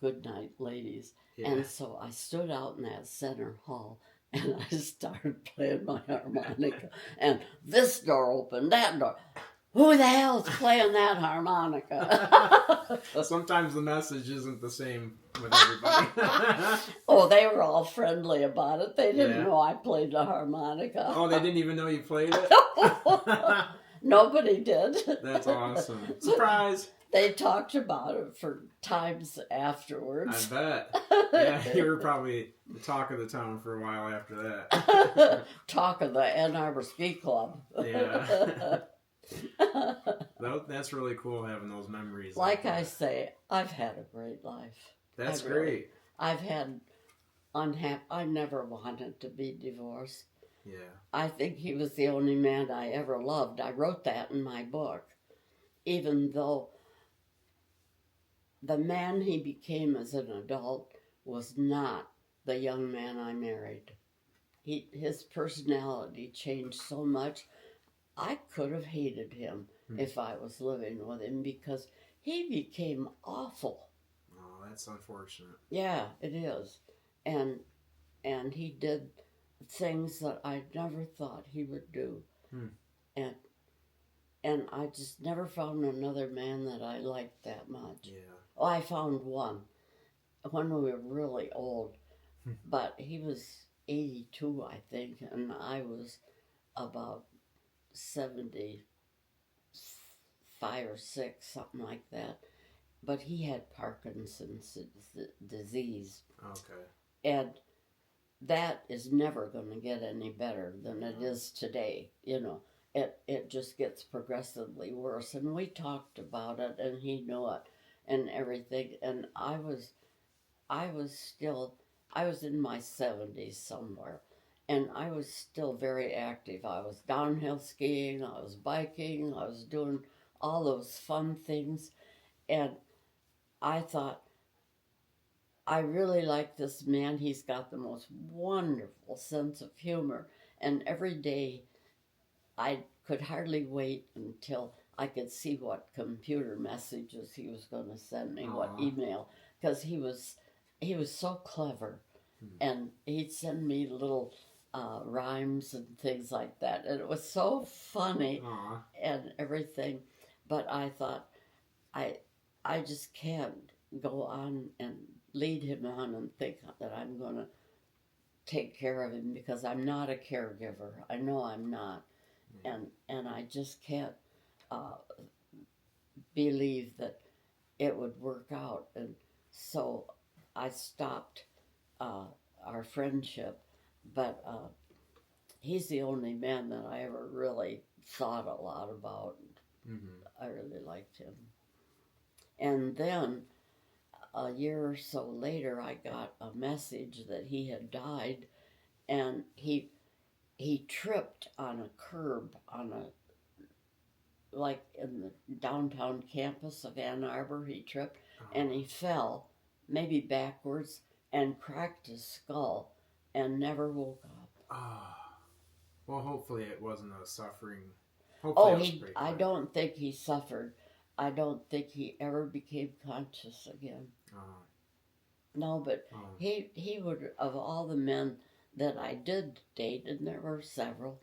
Good Night, Ladies. Yeah. And so I stood out in that center hall, and I started playing my harmonica. And this door opened, that door. who the hell's playing that harmonica? Sometimes the message isn't the same with everybody. Oh, they were all friendly about it. They didn't Yeah. know I played the harmonica. Oh, they didn't even know you played it? Nobody did. That's awesome. Surprise! They talked about it for times afterwards. I bet. Yeah, you were probably the talk of the town for a while after that. Talk of the Ann Arbor Ski Club. Yeah. That's really cool having those memories. Like I say, I've had a great life. That's I really- great. I've had I never wanted to be divorced. Yeah. I think he was the only man I ever loved. I wrote that in my book. Even though the man he became as an adult was not the young man I married. His personality changed so much. I could have hated him if I was living with him because he became awful. Oh, that's unfortunate. Yeah, it is. And he did things that I never thought he would do. And I just never found another man that I liked that much. Yeah. Oh, I found one when we were really old, but he was 82, I think, and I was about 75 or 6, something like that. But he had Parkinson's disease. Okay. And that is never going to get any better than it is today. You know, it just gets progressively worse. And we talked about it, and he knew it and everything. And I was in my 70s somewhere, and I was still very active. I was downhill skiing, I was biking, I was doing all those fun things. And I thought, I really like this man. He's got the most wonderful sense of humor. And every day, I could hardly wait until I could see what computer messages he was going to send me, what email, because he was so clever. And he'd send me little rhymes and things like that. And it was so funny and everything. But I thought, I just can't go on and lead him on and think that I'm going to take care of him because I'm not a caregiver. I know I'm not. And I just can't believe that it would work out. And so I stopped our friendship. But he's the only man that I ever really thought a lot about. I really liked him. And then a year or so later, I got a message that he had died, and he tripped on a curb like in the downtown campus of Ann Arbor. He tripped and he fell, maybe backwards, and cracked his skull, and never woke up. Well, hopefully it wasn't a suffering. I don't think he suffered. I don't think he ever became conscious again. No, but he would, of all the men that I did date, and there were several,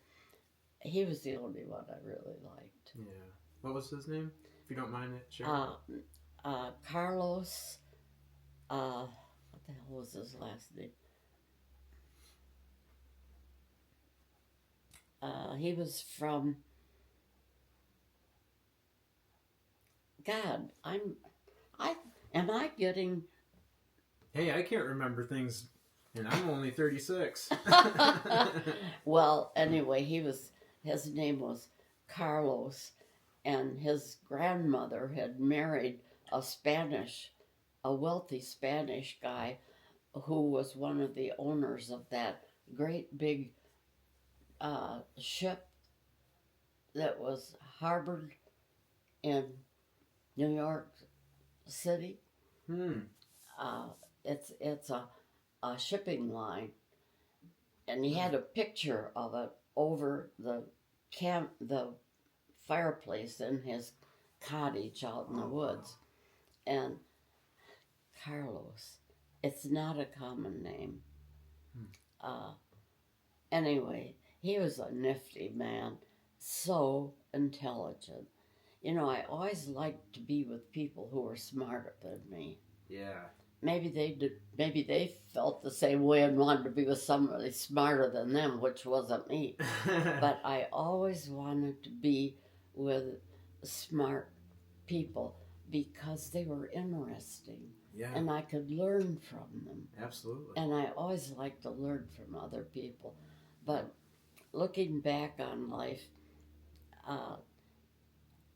he was the only one I really liked. Yeah. What was his name, if you don't mind it sharing? Carlos, what the hell was his last name? He was from, God, am I getting... Hey, I can't remember things, and I'm only 36. Well, anyway, his name was Carlos, and his grandmother had married a wealthy Spanish guy who was one of the owners of that great big ship that was harbored in New York City. It's a shipping line, and he had a picture of it over the fireplace in his cottage out in the woods. And Carlos, it's not a common name. Anyway, he was a nifty man, so intelligent, You know, I always liked to be with people who were smarter than me. Yeah. Maybe they did. Maybe they felt the same way and wanted to be with somebody smarter than them, which wasn't me. But I always wanted to be with smart people because they were interesting Yeah. and I could learn from them. Absolutely. And I always like to learn from other people. But looking back on life, uh,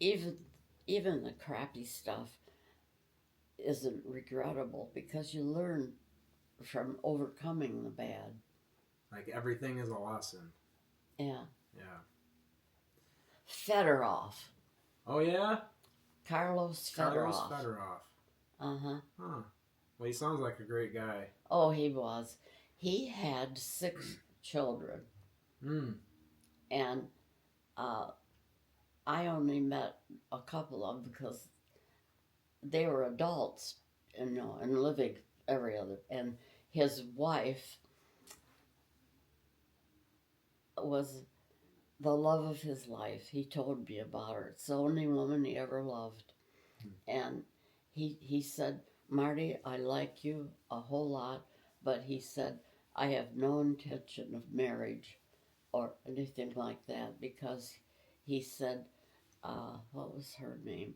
even the crappy stuff isn't regrettable because you learn from overcoming the bad. Like everything is a lesson. Yeah. Yeah. Fedorov. Oh yeah? Carlos Carlos Fedorov. Fedorov. Uh-huh. Huh. Well, he sounds like a great guy. Oh, he was. He had 6 children. Hmm. And I only met a couple of them because they were adults, you know, and living every other. And his wife was the love of his life. He told me about her. It's the only woman he ever loved. And he said, Marty, I like you a whole lot, but he said, I have no intention of marriage or anything like that because he said, what was her name?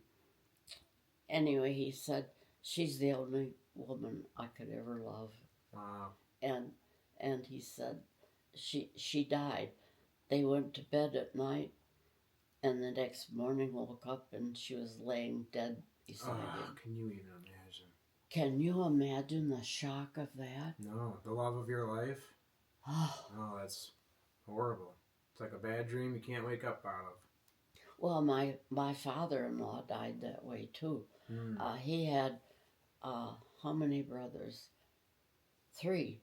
Anyway, he said, she's the only woman I could ever love. Wow. And he said, she died. They went to bed at night, and the next morning woke up and she was laying dead beside him. Can you even imagine? Can you imagine the shock of that? No, the love of your life? Oh, That's horrible. It's like a bad dream you can't wake up out of. well, my father-in-law died that way too. Mm. He had, how many brothers? 3.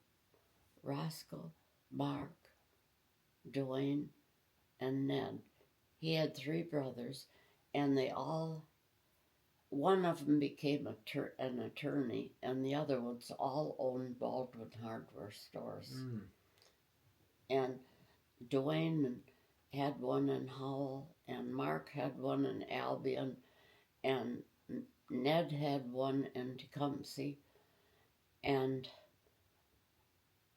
Roscoe, Mark, Dwayne, and Ned. He had 3 brothers, and they all, one of them became an attorney, and the other ones all owned Baldwin hardware stores. Mm. And Dwayne had one in Howell, and Mark had one in Albion, and Ned had one in Tecumseh, and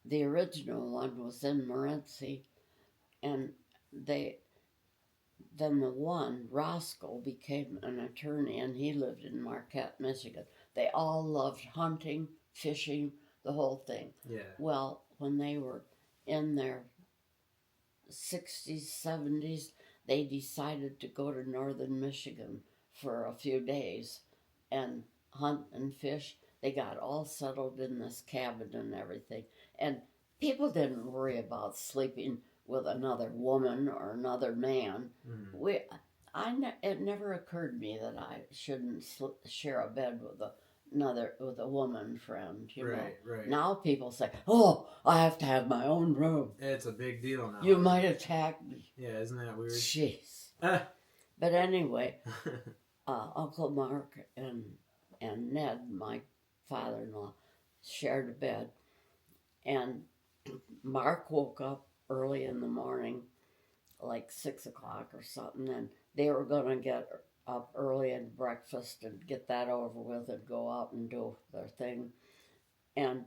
the original one was in Morenci, and then the one, Roscoe, became an attorney, and he lived in Marquette, Michigan. They all loved hunting, fishing, the whole thing. Yeah. Well, when they were in their 60s, 70s, they decided to go to northern Michigan for a few days and hunt and fish. They got all settled in this cabin and everything. And people didn't worry about sleeping with another woman or another man. Mm-hmm. It never occurred to me that I shouldn't share a bed with a woman friend. You know. Right. Now people say, "Oh, I have to have my own room." It's a big deal now. You might attack me. Yeah, isn't that weird? Jeez. But anyway, Uncle Mark and Ned, my father-in-law, shared a bed, and Mark woke up early in the morning, like 6 o'clock or something, and they were going to get up early and breakfast and get that over with and go out and do their thing. And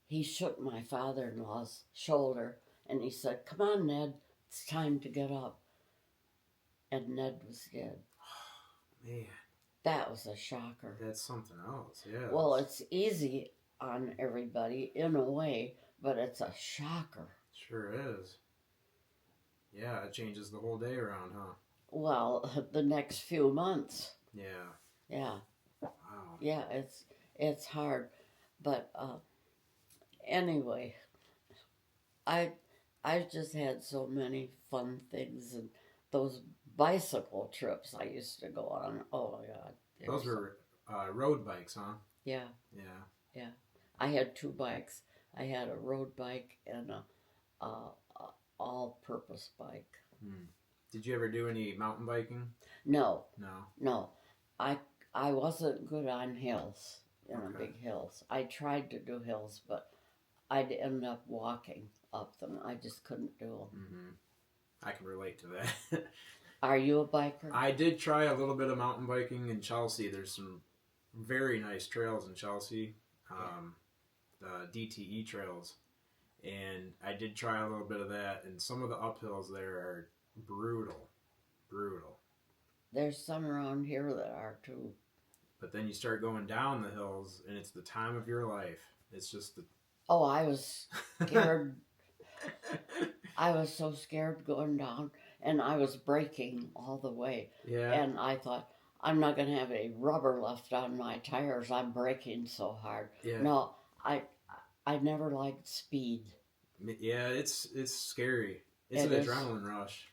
he shook my father-in-law's shoulder and he said, "Come on, Ned, it's time to get up." And Ned was dead. Man. That was a shocker. That's something else, yeah. Well, it's easy on everybody in a way, but it's a shocker. Sure is. Yeah, it changes the whole day around, huh? Well, the next few months. Yeah. Yeah. Wow. Yeah, it's hard. But anyway, I just had so many fun things, and those bicycle trips I used to go on. Oh my God. Those were road bikes, huh? Yeah. Yeah. Yeah. I had 2 bikes. I had a road bike and a all-purpose bike. Hmm. Did you ever do any mountain biking? No. No. I wasn't good on hills, Okay. big hills. I tried to do hills, but I'd end up walking up them. I just couldn't do them. Mm-hmm. I can relate to that. Are you a biker? I did try a little bit of mountain biking in Chelsea. There's some very nice trails in Chelsea, the DTE trails, and I did try a little bit of that. And some of the uphills there are brutal. There's some around here that are too. But then you start going down the hills, and it's the time of your life. It's just the. Oh, I was scared. I was so scared going down, and I was braking all the way. Yeah. And I thought, I'm not going to have any rubber left on my tires. I'm braking so hard. Yeah. No, I never liked speed. Yeah, it's scary. It's It an is. adrenaline rush.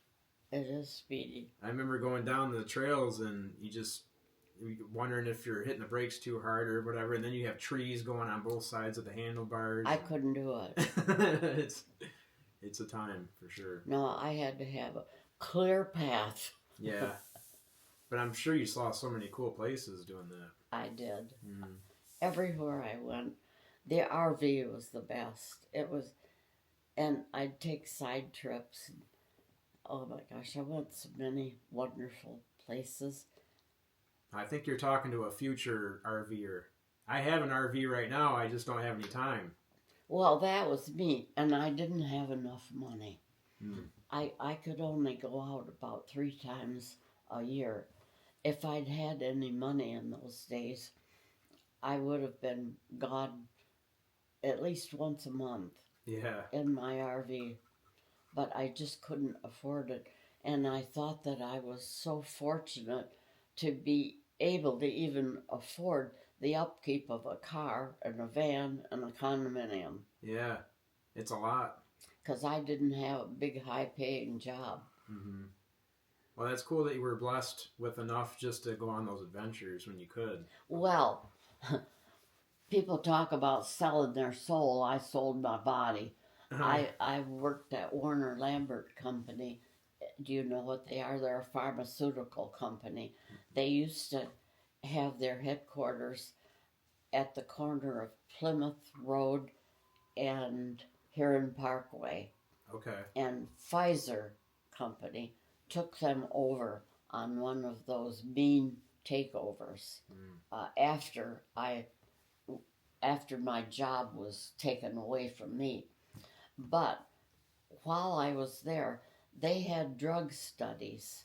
It is speedy. I remember going down the trails, and you're wondering if you're hitting the brakes too hard or whatever, and then you have trees going on both sides of the handlebars. I couldn't do it. It's a time for sure. No, I had to have a clear path. Yeah, but I'm sure you saw so many cool places doing that. I did. Mm. Everywhere I went, the RV was the best. It was, and I'd take side trips. Oh my gosh, I went so many wonderful places. I think you're talking to a future RVer. I have an RV right now. I just don't have any time. Well, that was me, and I didn't have enough money. Mm. I could only go out about 3 times a year. If I'd had any money in those days, I would have been gone at least once a month Yeah. in my RV. But I just couldn't afford it. And I thought that I was so fortunate to be able to even afford the upkeep of a car and a van and a condominium. Yeah. It's a lot. Because I didn't have a big, high-paying job. Mm-hmm. Well, that's cool that you were blessed with enough just to go on those adventures when you could. Well, people talk about selling their soul. I sold my body. I worked at Warner Lambert Company. Do you know what they are? They're a pharmaceutical company. They used to have their headquarters at the corner of Plymouth Road and Huron Parkway. Okay. And Pfizer Company took them over on one of those mean takeovers after my job was taken away from me. But while I was there, they had drug studies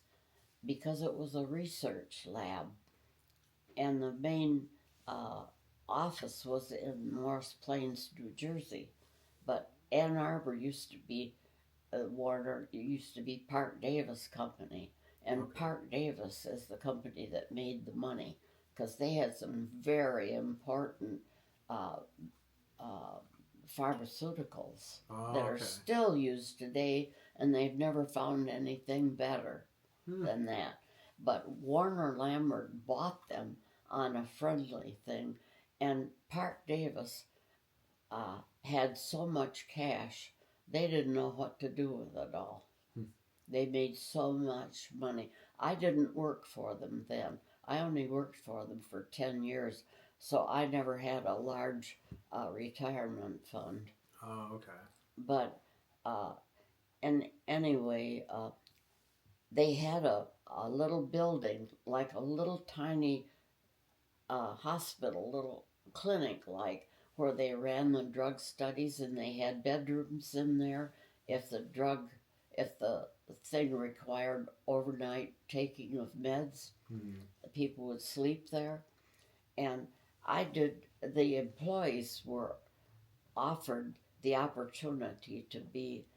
because it was a research lab, and the main office was in Morris Plains, New Jersey. But Ann Arbor used to be Warner. It used to be Park Davis Company, and Okay. Park Davis is the company that made the money because they had some very important pharmaceuticals that are Okay. still used today, and they've never found anything better than that. But Warner Lambert bought them on a friendly thing, and Park Davis had so much cash, they didn't know what to do with it all. They made so much money. I didn't work for them then. I only worked for them for 10 years, so I never had a large retirement fund. Oh, okay. But and anyway, they had a little building, like a little tiny hospital, little clinic, like where they ran the drug studies, and they had bedrooms in there. If the thing required overnight taking of meds, people would sleep there. And the employees were offered the opportunity to be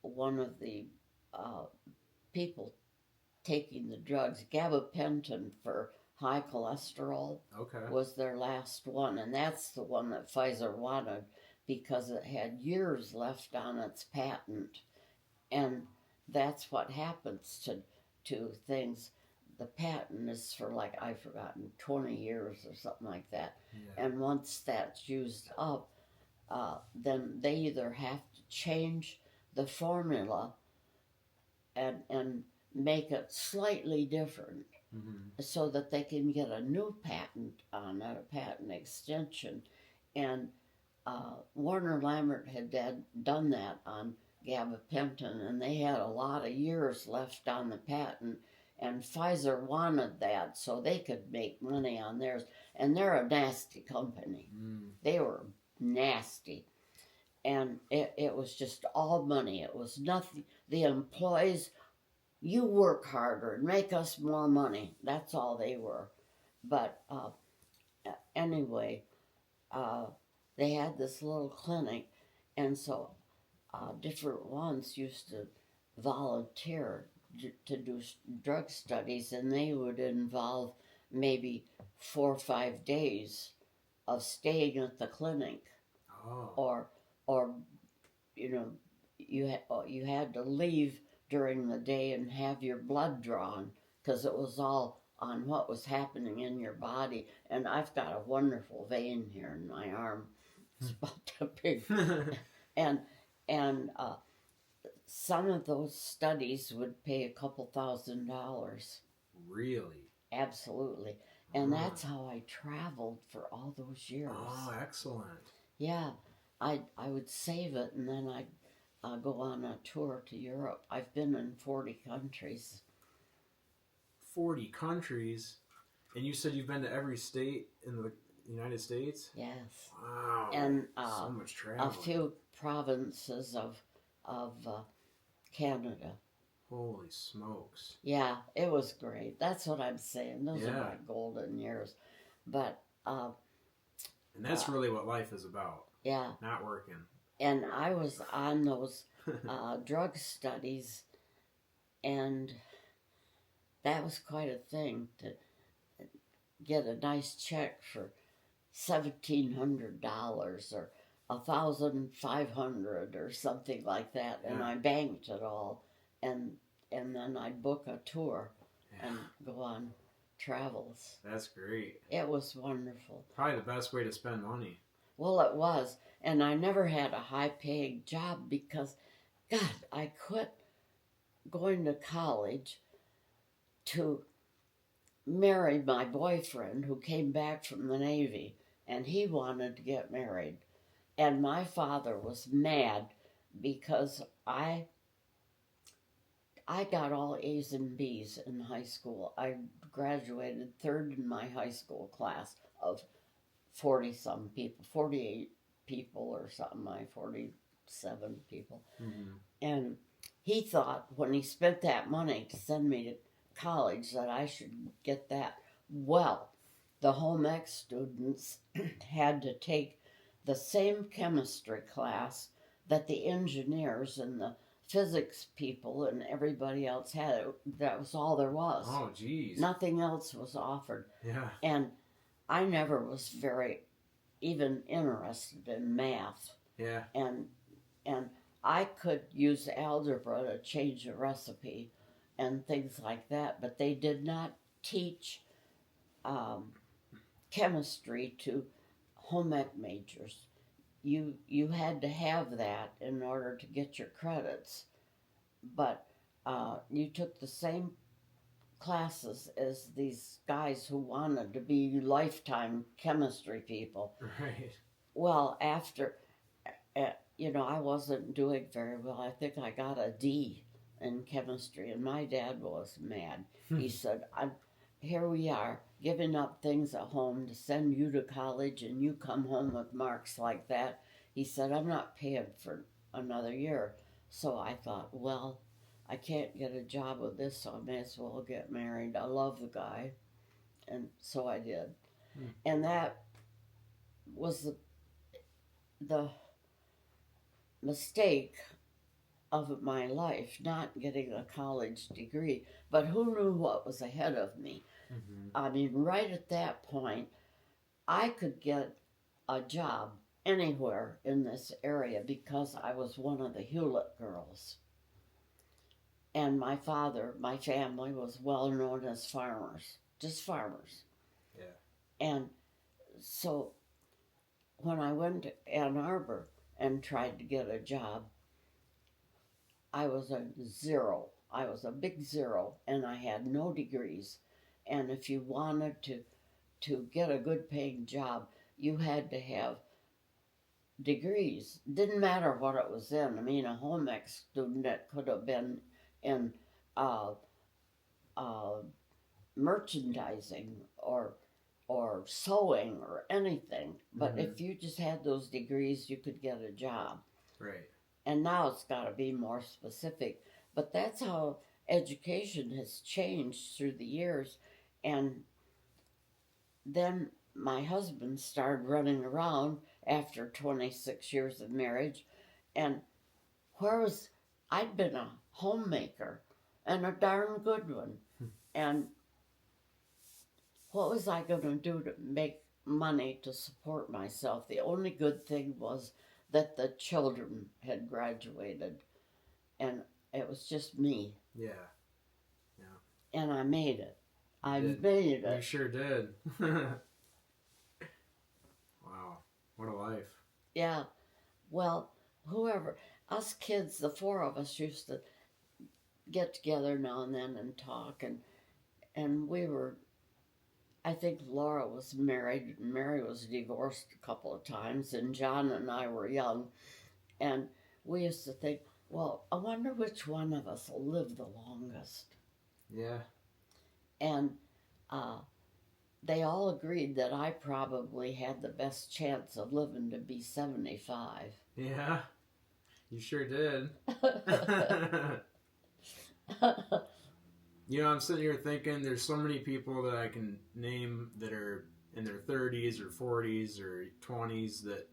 one of the people taking the drugs. Gabapentin for high cholesterol Okay. was their last one, and that's the one that Pfizer wanted because it had years left on its patent. And that's what happens to things. The patent is for, like, I've forgotten, 20 years or something like that. Yeah. And once that's used up, then they either have to change the formula and make it slightly different so that they can get a new patent on it, a patent extension. And Warner Lambert had done that on gabapentin, and they had a lot of years left on the patent, and Pfizer wanted that so they could make money on theirs. And they're a nasty company. They were nasty. And it was just all money. It was nothing. The employees, you work harder and make us more money. That's all they were. But anyway, they had this little clinic, and so different ones used to volunteer to do drug studies, and they would involve maybe 4 or 5 days of staying at the clinic, or you know, you had to leave during the day and have your blood drawn because it was all on what was happening in your body. And I've got a wonderful vein here in my arm. It's about that big. and some of those studies would pay a couple $1,000s. Really? Absolutely. And that's how I traveled for all those years. Oh, excellent. Yeah. I would save it, and then I'd go on a tour to Europe. I've been in 40 countries. 40 countries? And you said you've been to every state in the United States? Yes. Wow. And so much travel. a few provinces of Canada. Holy smokes. Yeah, it was great. That's what I'm saying. Those are Yeah. my golden years. But And that's really what life is about. yeah. Not working. And I was on those drug studies, and that was quite a thing to get a nice check for $1,700 or $1,500 or something like that, and I banked it all, and then I'd book a tour and go on travels. That's great. It was wonderful. Probably the best way to spend money. Well, it was, and I never had a high-paying job because, God, I quit going to college to marry my boyfriend who came back from the Navy, and he wanted to get married. And my father was mad because I got all A's and B's in high school. I graduated third in my high school class of 40-some people, 48 people or something, 47 people. Mm-hmm. And he thought when he spent that money to send me to college that I should get that. Well, the home ec students had to take the same chemistry class that the engineers and the physics people and everybody else had. That was all there was. Oh, geez. Nothing else was offered. Yeah. And I never was very even interested in math. Yeah. And I could use algebra to change a recipe and things like that, but they did not teach chemistry to home ec majors. You had to have that in order to get your credits, but you took the same classes as these guys who wanted to be lifetime chemistry people. Right. Well, after, I wasn't doing very well. I think I got a D in chemistry, and my dad was mad. He said, here we are, giving up things at home to send you to college, and you come home with marks like that. He said, I'm not paying for another year. So I thought, well, I can't get a job with this, so I may as well get married. I love the guy. And so I did. And that was the mistake of my life, not getting a college degree. But who knew what was ahead of me? Mm-hmm. I mean, right at that point, I could get a job anywhere in this area because I was one of the Hewlett girls. And my family was well known as farmers, just farmers. Yeah. And so when I went to Ann Arbor and tried to get a job, I was a zero. I was a big zero, and I had no degrees. And if you wanted to get a good paying job, you had to have degrees. Didn't matter what it was in. I mean, a home ec student that could have been in merchandising or sewing or anything. But Mhm. if you just had those degrees, you could get a job. Right. And now it's got to be more specific. But that's how education has changed through the years. And then my husband started running around after 26 years of marriage. And I'd been a homemaker and a darn good one. And what was I going to do to make money to support myself? The only good thing was that the children had graduated, and it was just me. Yeah. And I made it. I did. made You it. sure did. Wow. What a life. Yeah. Well, us kids, the four of us used to get together now and then and talk, and we were, I think Laura was married, Mary was divorced a couple of times, and John and I were young, and we used to think, well, I wonder which one of us will live the longest. Yeah. And they all agreed that I probably had the best chance of living to be 75. Yeah. You sure did. You know, I'm sitting here thinking there's so many people that I can name that are in their 30s or 40s or 20s that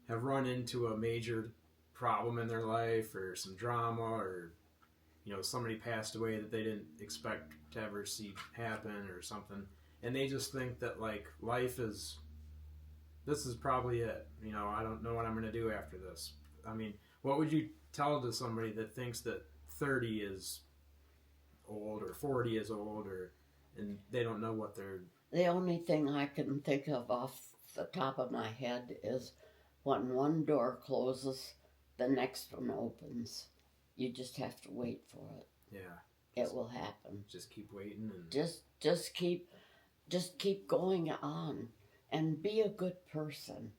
have run into a major problem in their life or some drama or, you know, somebody passed away that they didn't expect to ever see happen or something. And they just think that, like, this is probably it. You know, I don't know what I'm going to do after this. I mean, what would you tell to somebody that thinks that 30 is old or 40 is old, and they don't know what they're... The only thing I can think of off the top of my head is when one door closes, the next one opens. You just have to wait for it. Yeah. It will happen. Just keep waiting and... Just keep going on and be a good person.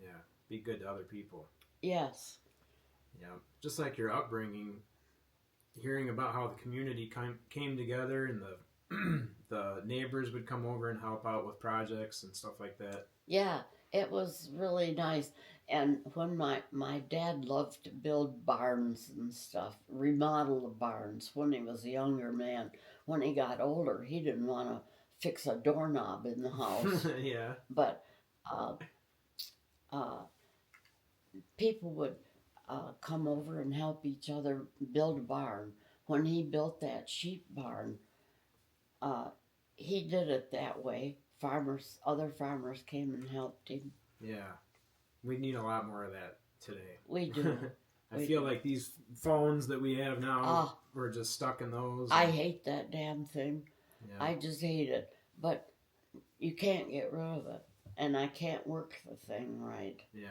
Yeah. Be good to other people. Yes. Yeah. Just like your upbringing, hearing about how the community came together and the neighbors would come over and help out with projects and stuff like that. Yeah, it was really nice. And when my dad loved to build barns and stuff, remodel the barns when he was a younger man. When he got older, he didn't want to fix a doorknob in the house. Yeah. But people would come over and help each other build a barn. When he built that sheep barn, he did it that way. Other farmers came and helped him. Yeah. We need a lot more of that today. We do. I feel like these phones that we have now, we're just stuck in those. I hate that damn thing. Yeah. I just hate it. But you can't get rid of it. And I can't work the thing right. Yeah.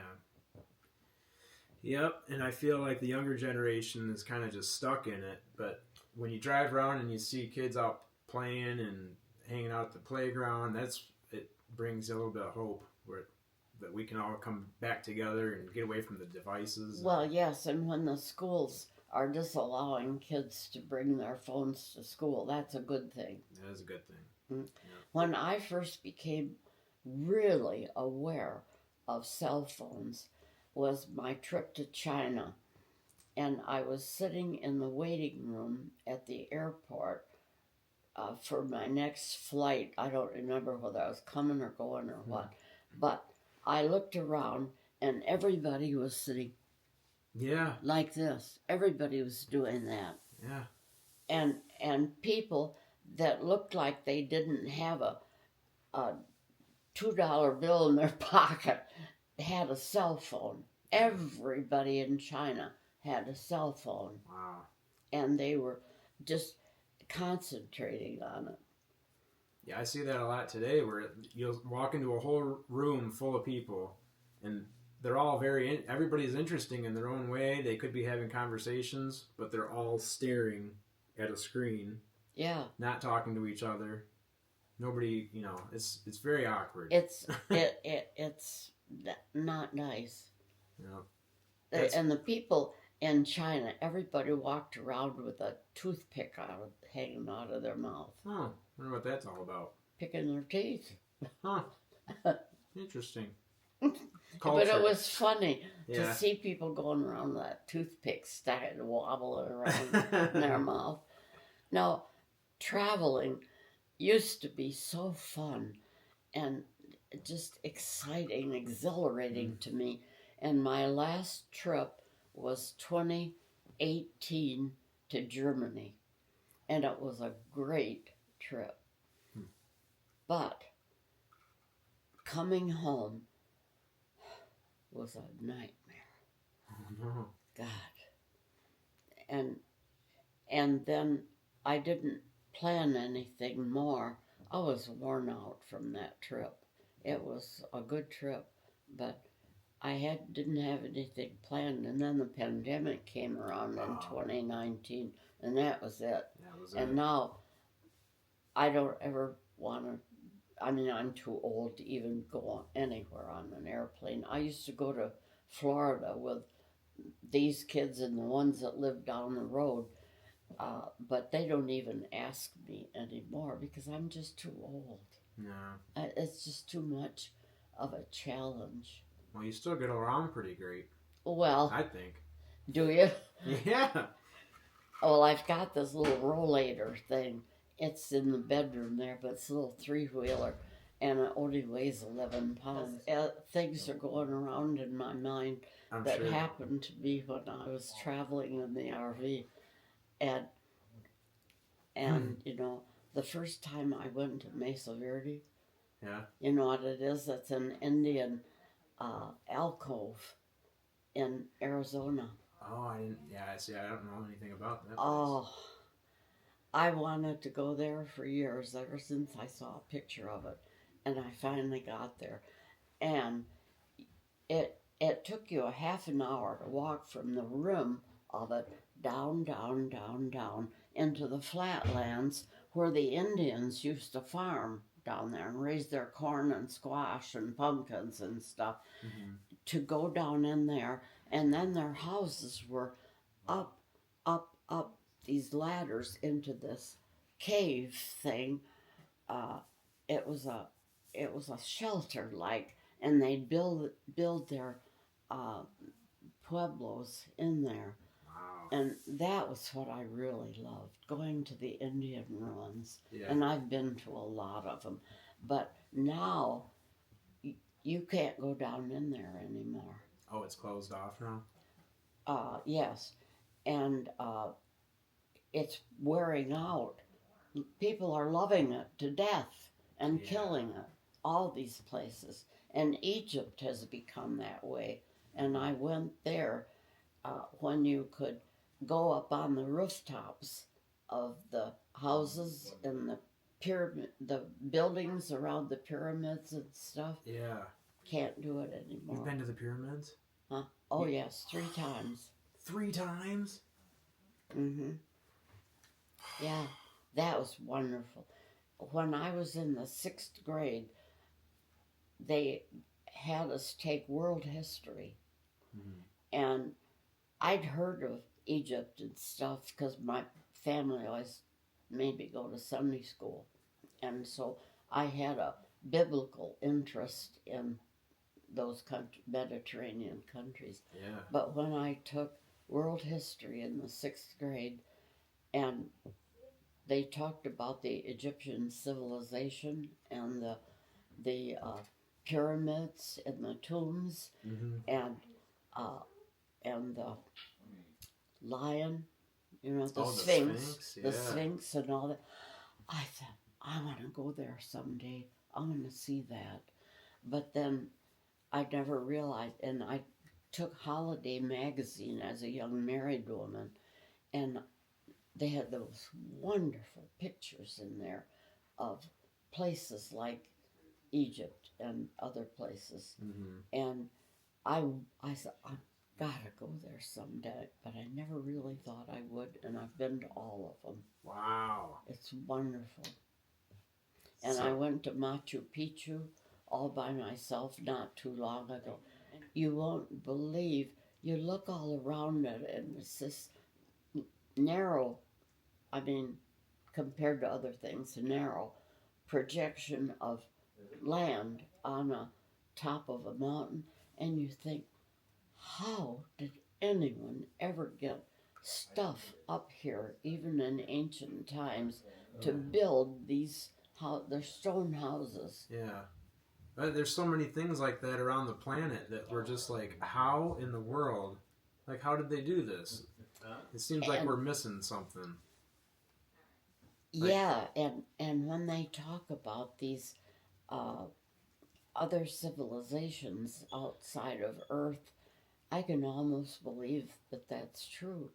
Yep, and I feel like the younger generation is kind of just stuck in it. But when you drive around and you see kids out playing and hanging out at the playground, it brings a little bit of hope that we can all come back together and get away from the devices. Well, yes, and when the schools are disallowing kids to bring their phones to school, that's a good thing. That is a good thing. Mm-hmm. Yeah. When I first became really aware of cell phones was my trip to China. And I was sitting in the waiting room at the airport for my next flight. I don't remember whether I was coming or going or what. But I looked around and everybody was sitting like this. Everybody was doing that. Yeah. And people that looked like they didn't have a $2 bill in their pocket had a cell phone. Everybody in China had a cell phone. Wow. And they were just concentrating on it. Yeah, I see that a lot today where you'll walk into a whole room full of people and they're all everybody's interesting in their own way. They could be having conversations, but they're all staring at a screen. Yeah. Not talking to each other. Nobody, it's very awkward. It's not nice. Yeah. And the people in China, everybody walked around with a toothpick hanging out of their mouth. Oh, I wonder what that's all about. Picking their teeth. Huh. Interesting. But it was funny to Yeah. see people going around with that toothpick wobbling around in their mouth. Now, traveling used to be so fun and just exciting, exhilarating to me. And my last trip was 2018 to Germany. And it was a great trip. But coming home was a nightmare. Oh, no. God. And then I didn't plan anything more. I was worn out from that trip. It was a good trip, but I didn't have anything planned. And then the pandemic came around in 2019, and that was it. That was And it. now I don't ever want to. I mean, I'm too old to even go anywhere on an airplane. I used to go to Florida with these kids and the ones that live down the road, but they don't even ask me anymore because I'm just too old. No. It's just too much of a challenge. Well, you still get around pretty great, Well, I think. do you? Yeah. Well, I've got this little rollator thing. It's in the bedroom there, but it's a little three-wheeler, and it only weighs 11 pounds. Things are going around in my mind I'm that sure. happened to me when I was traveling in the RV. And you know, the first time I went to Mesa Verde, Yeah. you know what it is? It's an Indian alcove in Arizona. Oh, I didn't. Yeah, I see. I don't know anything about that place. Oh, I wanted to go there for years, ever since I saw a picture of it, and I finally got there. And it took you a half an hour to walk from the rim of it down, down, down, down into the flatlands where the Indians used to farm down there and raise their corn and squash and pumpkins and stuff. Mm-hmm. To go down in there, and then their houses were up, up, up these ladders into this cave thing. It was a shelter like, and they'd build their pueblos in there. Wow. And that was what I really loved, going to the Indian ruins. Yeah. And I've been to a lot of them. But now, you can't go down in there anymore. Oh, it's closed off now? Yes. And it's wearing out. People are loving it to death and killing it. All these places. And Egypt has become that way. And I went there when you could go up on the rooftops of the houses and the buildings around the pyramids and stuff. Yeah. Can't do it anymore. You've been to the pyramids? Huh? Oh, yes, 3 times. 3 times? Mm-hmm. Yeah, that was wonderful. When I was in the 6th grade, they had us take world history. Mm-hmm. And I'd heard of Egypt and stuff because my family always made me go to Sunday school. And so I had a biblical interest in those Mediterranean countries. Yeah. But when I took world history in the 6th grade, and they talked about the Egyptian civilization and the pyramids and the tombs, Mm-hmm. and the lion, you know, the Oh, Sphinx, yeah. the Sphinx and all that. I thought, I want to go there someday. I want to see that. But then I never realized, and I took Holiday magazine as a young married woman, and they had those wonderful pictures in there of places like Egypt and other places. Mm-hmm. And I said, I've got to go there someday, but I never really thought I would, and I've been to all of them. Wow. It's wonderful. And I went to Machu Picchu all by myself not too long ago. You won't believe you look all around it and it's this narrow, I mean, compared to other things, a narrow projection of land on a top of a mountain, and you think, how did anyone ever get stuff up here, even in ancient times, to build these their stone houses? Yeah. There's so many things like that around the planet that we're just like, how in the world? Like, how did they do this? It seems like we're missing something. Yeah, and when they talk about these other civilizations outside of Earth, I can almost believe that that's true,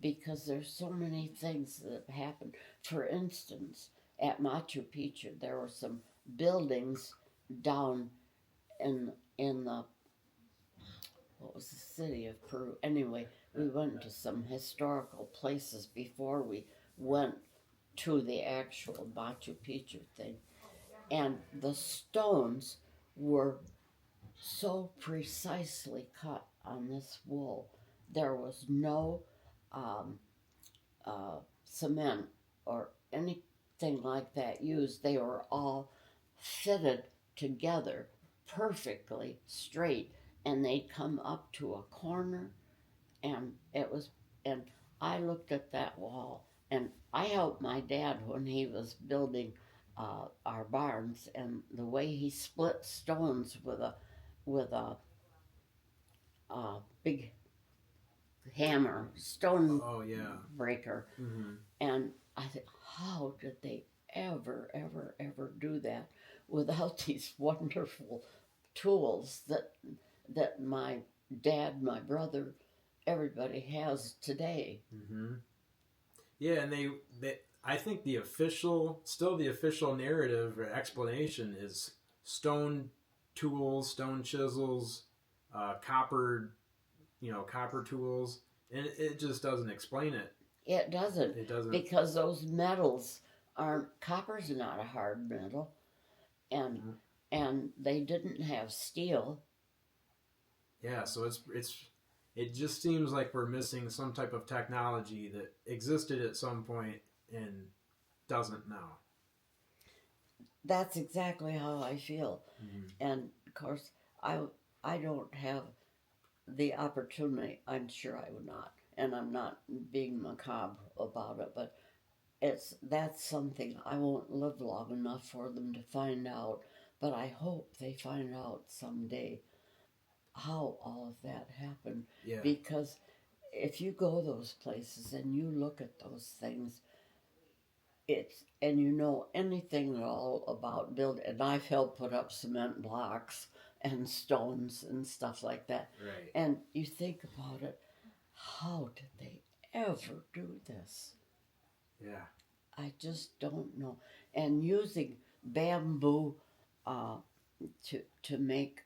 because there's so many things that happen. For instance, at Machu Picchu, there were some buildings down in the, what was the city of Peru? Anyway, we went to some historical places before we went to the actual Machu Picchu thing, and the stones were so precisely cut on this wool. There was no cement or anything like that used. They were all fitted together perfectly straight, and they'd come up to a corner, and it was, and I looked at that wall, and I helped my dad when he was building our barns, and the way he split stones with a big hammer, stone breaker. Mm-hmm. And I think, how did they ever do that without these wonderful tools that my dad, my brother, everybody has today? Mm-hmm. Yeah, and they I think the official narrative or explanation is stone tools, stone chisels, copper tools, and it just doesn't explain it. It doesn't. It doesn't, because those metals aren't. Copper's not a hard metal, and they didn't have steel. Yeah, so it just seems like we're missing some type of technology that existed at some point and doesn't now. That's exactly how I feel. Mm-hmm. And of course, I don't have the opportunity. I'm sure I would not, and I'm not being macabre about it, but that's something I won't live long enough for them to find out. But I hope they find out someday how all of that happened. Yeah. Because if you go those places and you look at those things, and you know anything at all about building, and I've helped put up cement blocks and stones and stuff like that. Right. And you think about it, how did they ever do this? Yeah. I just don't know. And using bamboo to make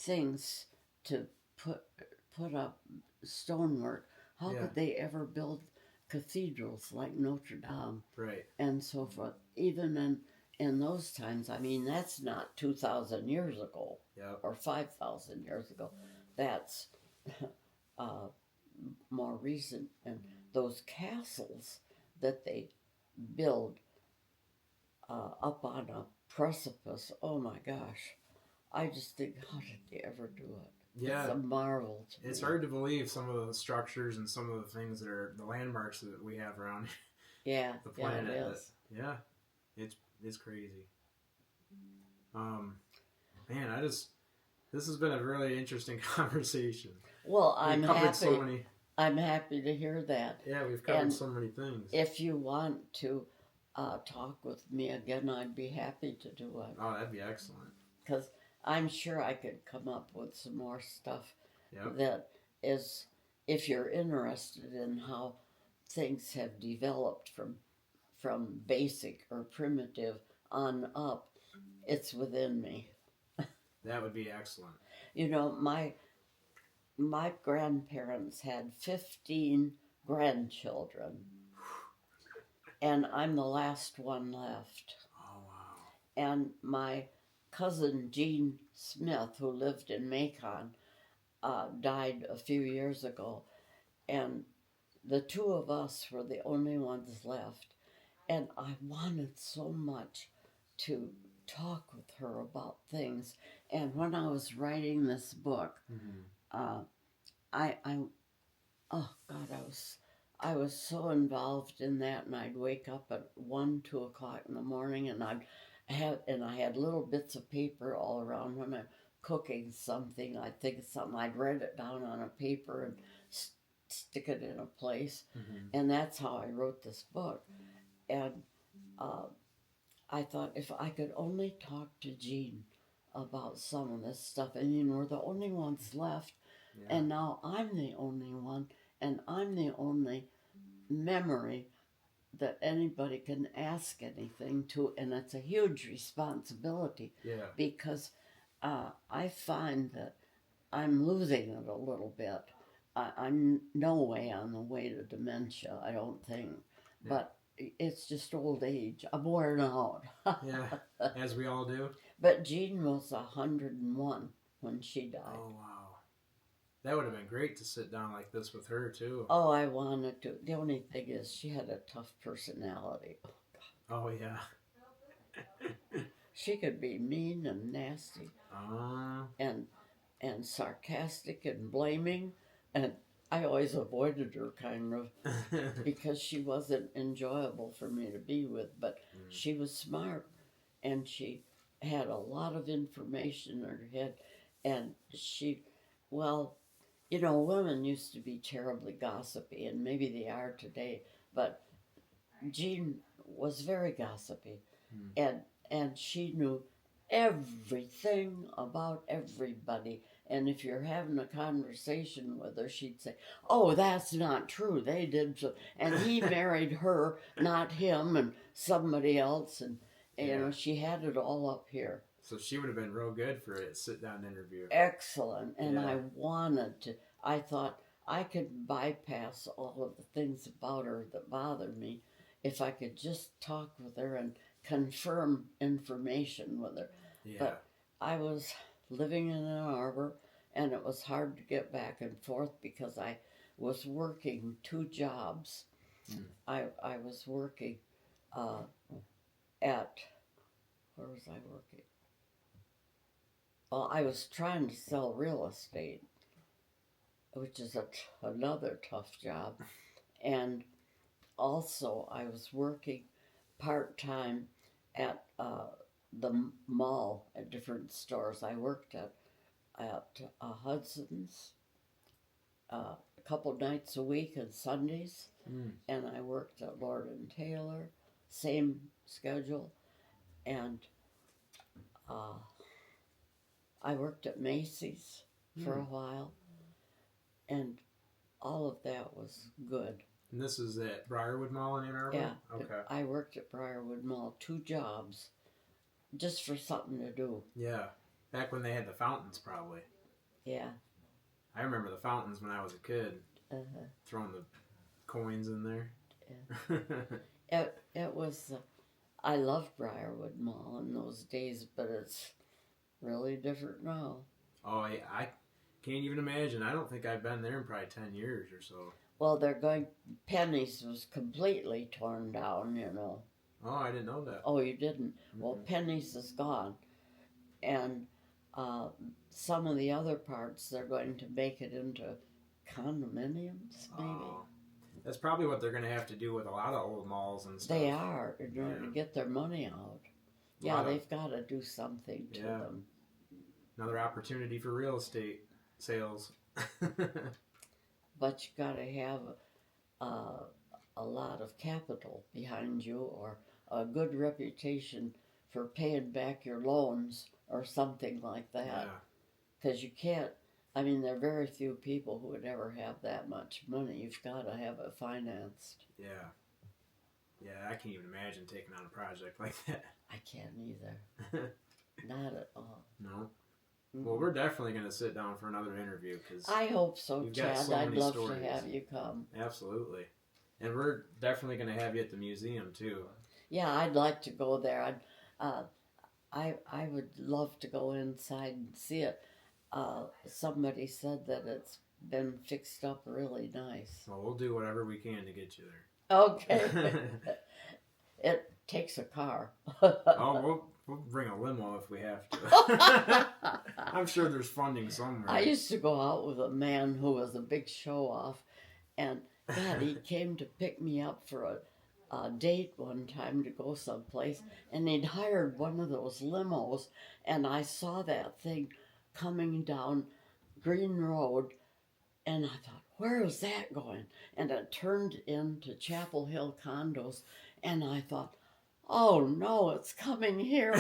things to put up stonework. How could they ever build cathedrals like Notre Dame? Right. And so forth. Even in those times, I mean, that's not 2,000 years ago. Yep. Or 5,000 years ago. That's more recent. And those castles that they build up on a precipice, oh my gosh. I just think, how did they ever do it? Yeah. It's a marvel to It's me. hard to believe some of the structures and some of the things that are the landmarks that we have around Yeah, the planet. yeah, it is. It's crazy. Man, this has been a really interesting conversation. Well, I'm happy. Many, I'm happy to hear that. Yeah, we've covered so many things. If you want to talk with me again, I'd be happy to do it. Oh, that'd be excellent. Because I'm sure I could come up with some more stuff Yep. that is, if you're interested in how things have developed from basic or primitive on up, it's within me. That would be excellent. You know, my grandparents had 15 grandchildren, and I'm the last one left. Oh, wow. And my cousin Jean Smith, who lived in Macon, died a few years ago, and the two of us were the only ones left. And I wanted so much to talk with her about things. And when I was writing this book, I oh God, I was so involved in that, and I'd wake up at 1, 2 o'clock in the morning, and I had little bits of paper all around when I'm cooking something. I'd think of something, I'd write it down on a paper and stick it in a place, and that's how I wrote this book. And I thought if I could only talk to Jean about some of this stuff, and we're the only ones left, and now I'm the only one, and I'm the only memory that anybody can ask anything to, and it's a huge responsibility. Because I find that I'm losing it a little bit. I'm no way on the way to dementia, I don't think, but it's just old age. I'm worn out. As we all do. But Jean was 101 when she died. Oh, wow. That would have been great to sit down like this with her, too. Oh, I wanted to. The only thing is she had a tough personality. Oh, yeah. She could be mean and nasty. And sarcastic and blaming. And I always avoided her, kind of, because she wasn't enjoyable for me to be with. But she was smart, and she had a lot of information in her head. And women used to be terribly gossipy, and maybe they are today. But Jean was very gossipy, and she knew everything about everybody. And if you're having a conversation with her, she'd say, "Oh, that's not true. They did so, and he married her, not him, and somebody else." And she had it all up here. So she would have been real good for a sit-down interview. Excellent. And I wanted to. I thought I could bypass all of the things about her that bothered me if I could just talk with her and confirm information with her. But I was living in Ann Arbor, and it was hard to get back and forth because I was working 2 jobs. I was working where was I working? Well, I was trying to sell real estate, which is another tough job. And also I was working part-time at the mall at different stores. I worked at Hudson's a couple nights a week and Sundays, and I worked at Lord & Taylor, same schedule, and I worked at Macy's for a while, and all of that was good. And this is at Briarwood Mall in Ann Arbor? Yeah. Okay. I worked at Briarwood Mall 2 jobs just for something to do. Yeah. Back when they had the fountains, probably. Yeah. I remember the fountains when I was a kid. Throwing the coins in there. Yeah. It was... I loved Briarwood Mall in those days, but it's really different now. Oh, I can't even imagine. I don't think I've been there in probably 10 years or so. Well, Penny's was completely torn down, Oh, I didn't know that. Oh, you didn't? Well, Penny's is gone. And some of the other parts, they're going to make it into condominiums, maybe. Oh. That's probably what they're going to have to do with a lot of old malls and stuff. They are, in order to get their money out. Yeah, they've got to do something to them. Another opportunity for real estate sales. But you got to have a lot of capital behind you, or a good reputation for paying back your loans or something like that. Because you can't, there are very few people who would ever have that much money. You've got to have it financed. Yeah, I can't even imagine taking on a project like that. I can't either. Not at all. No. Well, we're definitely going to sit down for another interview. Cause I hope so, Chad. So I'd love stories. to have you come. Absolutely. And we're definitely going to have you at the museum, too. Yeah, I'd like to go there. I would love to go inside and see it. Somebody said that it's been fixed up really nice. Well, we'll do whatever we can to get you there. Okay. It takes a car. Oh, we'll bring a limo if we have to. I'm sure there's funding somewhere. I used to go out with a man who was a big show off, and God, he came to pick me up for a date one time to go someplace, and he'd hired one of those limos, and I saw that thing coming down Green Road, and I thought, where is that going? And it turned into Chapel Hill condos, and I thought, oh no, it's coming here.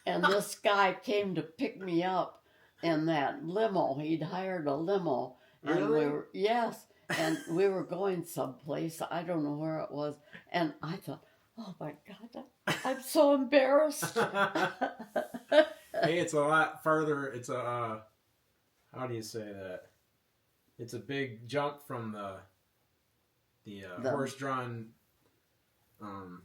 And this guy came to pick me up in that limo. He'd hired a limo. And Really? yes, and we were going someplace. I don't know where it was. And I thought, oh my God, I'm so embarrassed. Hey, it's a lot farther. It's a, how do you say that? It's a big jump from the horse-drawn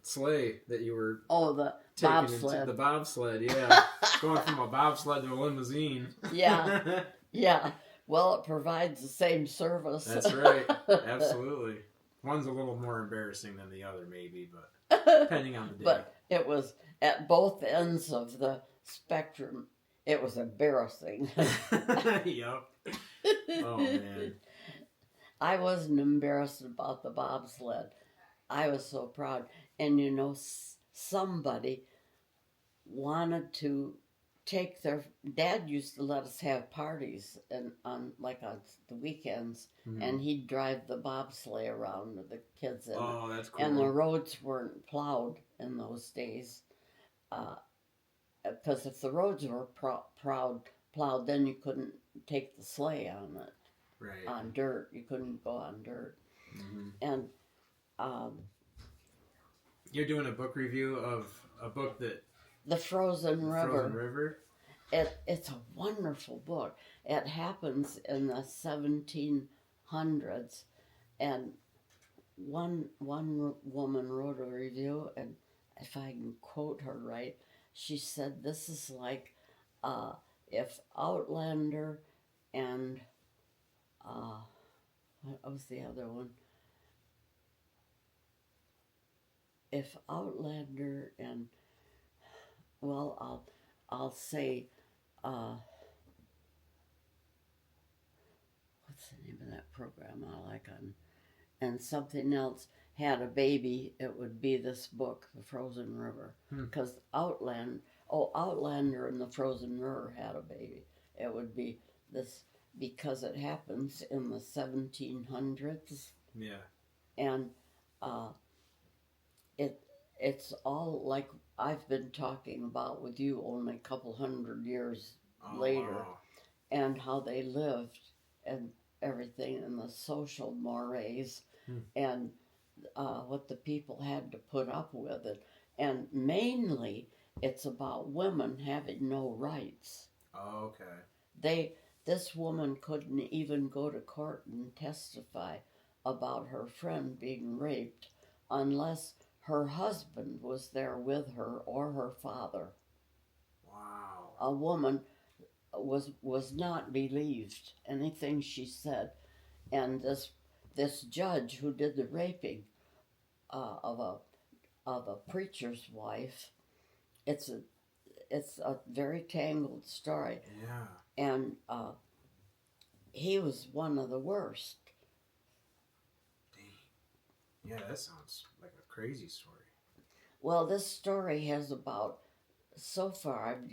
sleigh that you were the taking bobsled. the bobsled, yeah. Going from a bobsled to a limousine. Yeah, yeah. Well, it provides the same service. That's right. Absolutely. One's a little more embarrassing than the other, maybe, but depending on the day. But it was at both ends of the spectrum. It was embarrassing. Yep. Oh, man. I wasn't embarrassed about the bobsled. I was so proud. And you know, somebody wanted to take their dad used to let us have parties and on the weekends, and he'd drive the bobsleigh around with the kids in it. Oh, that's cool. And the roads weren't plowed in those days, because if the roads were plowed, then you couldn't take the sleigh on it. Right. On dirt, you couldn't go on dirt. Mm-hmm. And you're doing a book review of a book that The Frozen River. Frozen River. It's a wonderful book. It happens in the 1700s, and one woman wrote a review, and if I can quote her right, she said this is like if Outlander and what was the other one? If Outlander and I'll say what's the name of that program I like on and something else had a baby, it would be this book, The Frozen River, because Outlander and The Frozen River had a baby. It would be this because it happens in the 1700s. Yeah. And it's all like I've been talking about with you only a couple hundred years later, Wow. and how they lived and everything, and the social mores and what the people had to put up with it. And mainly it's about women having no rights. Oh, okay. This woman couldn't even go to court and testify about her friend being raped unless her husband was there with her or her father. Wow. A woman was not believed anything she said, and this judge who did the raping of a preacher's wife, it's a very tangled story. Yeah. And he was one of the worst. Dang. Yeah, that sounds like a crazy story. Well, this story has about, so far I've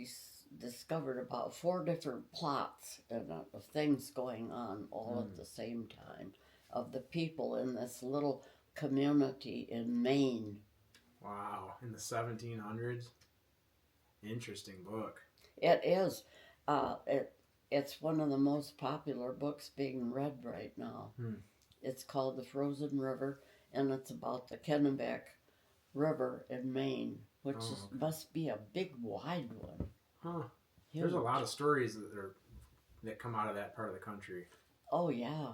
discovered about 4 different plots and of things going on all at the same time, of the people in this little community in Maine. Wow. In the 1700s? Interesting book. It is. It's one of the most popular books being read right now. It's called The Frozen River, and it's about the Kennebec River in Maine, which must be a big, wide one. Huh. Huge. There's a lot of stories that come out of that part of the country. Oh, yeah.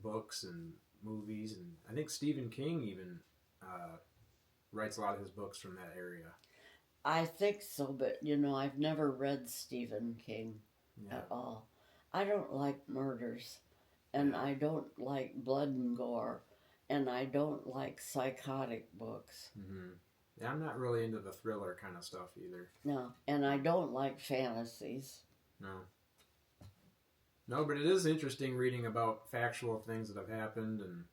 Books and movies, and I think Stephen King even writes a lot of his books from that area. I think so, but I've never read Stephen King Yeah. at all. I don't like murders, and Yeah. I don't like blood and gore, and I don't like psychotic books. Mm-hmm. Yeah, I'm not really into the thriller kind of stuff either. No, and I don't like fantasies. No. No, but it is interesting reading about factual things that have happened and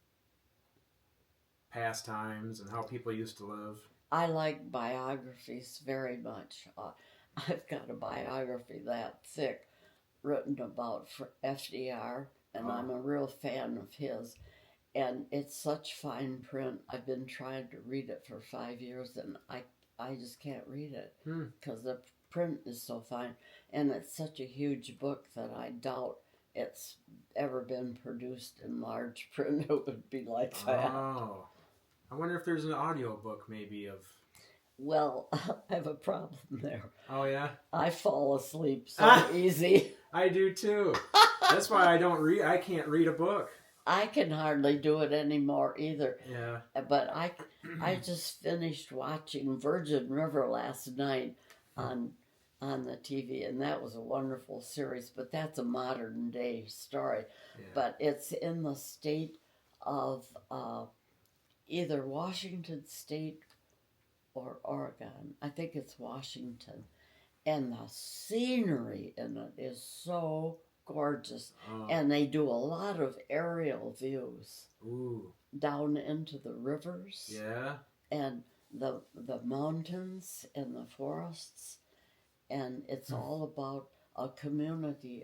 past times and how people used to live. I like biographies very much. I've got a biography that thick written about FDR, and I'm a real fan of his. And it's such fine print. I've been trying to read it for 5 years, and I just can't read it because the print is so fine. And it's such a huge book that I doubt it's ever been produced in large print. It would be like that. Oh. I wonder if there's an audiobook maybe of... Well, I have a problem there. Oh, yeah? I fall asleep so easy. I do too. That's why I don't read. I can't read a book. I can hardly do it anymore either. Yeah. But I just finished watching Virgin River last night on the TV, and that was a wonderful series. But that's a modern day story. Yeah. But it's in the state of either Washington State or Oregon. I think it's Washington. And the scenery in it is so gorgeous. Oh. And they do a lot of aerial views. Ooh. Down into the rivers. Yeah. And the mountains and the forests. And it's all about a community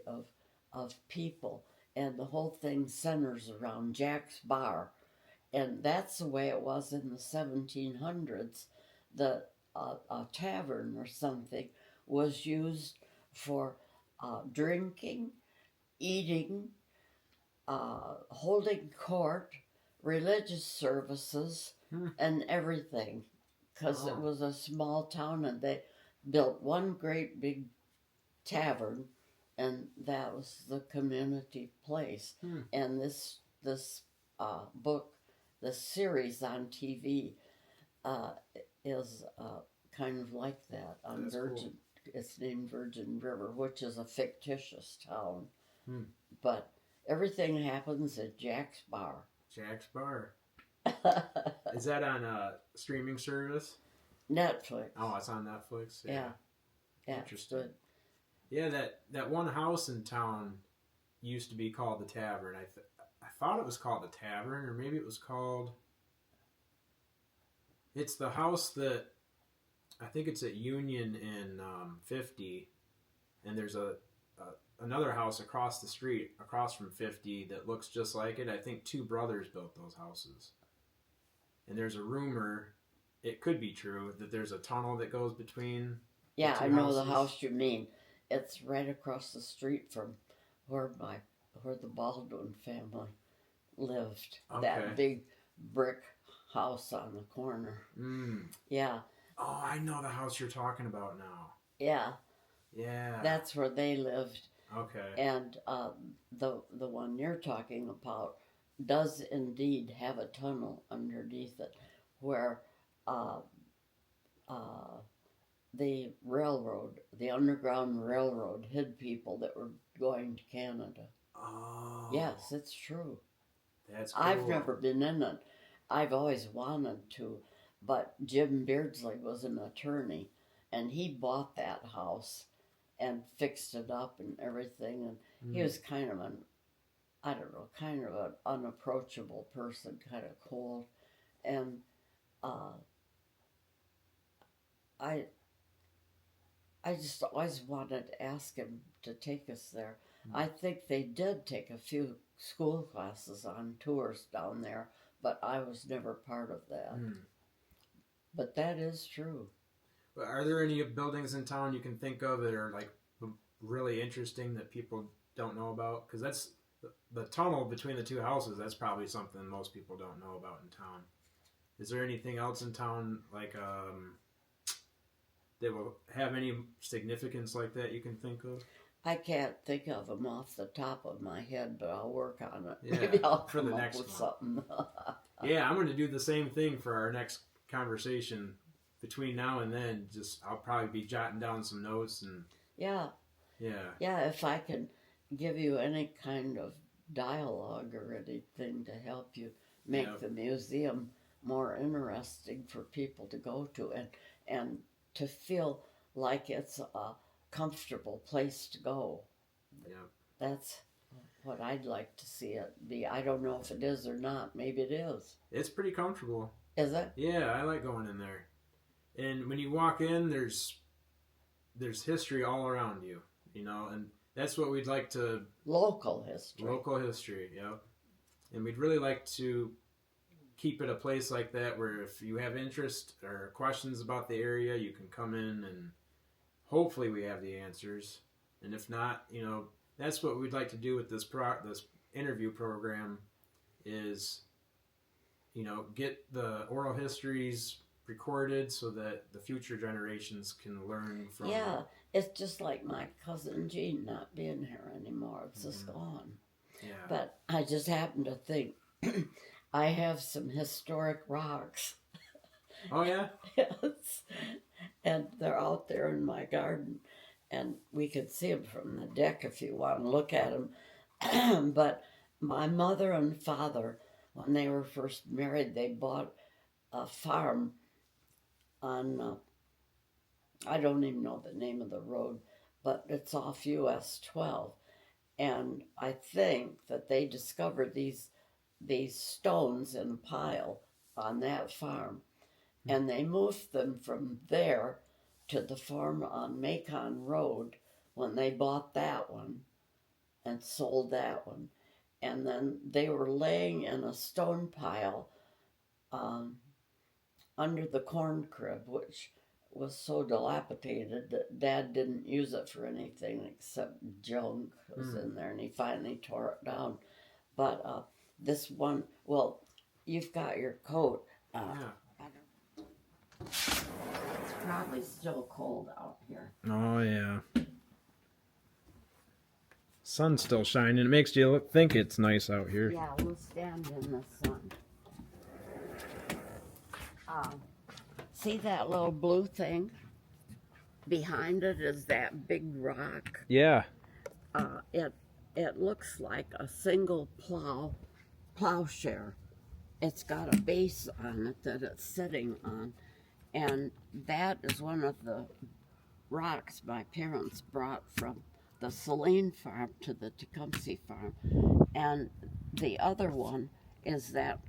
of people. And the whole thing centers around Jack's Bar. And that's the way it was in the 1700s. A tavern or something was used for drinking, eating, holding court, religious services, and everything. Because it was a small town, and they built one great big tavern, and that was the community place. And this book, the series on TV, is kind of like that on That's Virgin. Cool. It's named Virgin River, which is a fictitious town, but everything happens at Jack's Bar. Jack's Bar. Is that on a streaming service? Netflix. Oh, it's on Netflix. Yeah. Interesting. Good. Yeah, that one house in town used to be called the Tavern. I thought it was called the Tavern, or maybe it was called... It's the house that... I think it's at Union in 50, and there's another house across the street, across from 50, that looks just like it. I think two brothers built those houses. And there's a rumor, it could be true, that there's a tunnel that goes between Yeah, the two I know houses. the house you mean. It's right across the street from where the Baldwin family lived. Okay. That big brick house on the corner. Yeah. Oh, I know the house you're talking about now. Yeah. Yeah. That's where they lived. Okay. And the one you're talking about does indeed have a tunnel underneath it where the railroad, the Underground Railroad, hid people that were going to Canada. Oh. Yes, it's true. That's cool. I've never been in it. I've always wanted to, but Jim Beardsley was an attorney, and he bought that house and fixed it up and everything, and he was kind of an unapproachable person, kind of cold, and I just always wanted to ask him to take us there. I think they did take a few school classes on tours down there, but I was never part of that. But that is true. Are there any buildings in town you can think of that are like really interesting that people don't know about? Because that's the tunnel between the two houses. That's probably something most people don't know about in town. Is there anything else in town like that will have any significance like that you can think of? I can't think of them off the top of my head, but I'll work on it. Yeah, Maybe I'll for the come up next with one. something. Yeah, I'm going to do the same thing for our next conversation. between now and then, I'll probably be jotting down some notes and Yeah. If I can give you any kind of dialogue or anything to help you make the museum more interesting for people to go to and to feel like it's a comfortable place to go. Yeah. That's what I'd like to see it be. I don't know if it is or not. Maybe it is. It's pretty comfortable. Is it? Yeah, I like going in there. And when you walk in, there's history all around you, and that's what we'd like to... Local history, yep. And we'd really like to keep it a place like that where if you have interest or questions about the area, you can come in and hopefully we have the answers. And if not, that's what we'd like to do with this interview program is, get the oral histories recorded so that the future generations can learn from... Yeah, it's just like my cousin Jean not being here anymore. It's just gone. Yeah. But I just happen to think I have some historic rocks. Oh, yeah? Yes. And they're out there in my garden. And we could see them from the deck if you want to look at them. But my mother and father, when they were first married, they bought a farm on, I don't even know the name of the road, but it's off US 12. And I think that they discovered these stones in a pile on that farm. And they moved them from there to the farm on Macon Road when they bought that one and sold that one. And then they were laying in a stone pile under the corn crib, which was so dilapidated that Dad didn't use it for anything except junk was in there, and he finally tore it down. But this one, well, you've got your coat. It's probably still cold out here. Oh, yeah. Sun's still shining. It makes you think it's nice out here. Yeah, we'll stand in the sun. See that little blue thing? Behind it is that big rock. Yeah. It looks like a single plowshare. It's got a base on it that it's sitting on. And that is one of the rocks my parents brought from the Saline farm to the Tecumseh farm. And the other one is that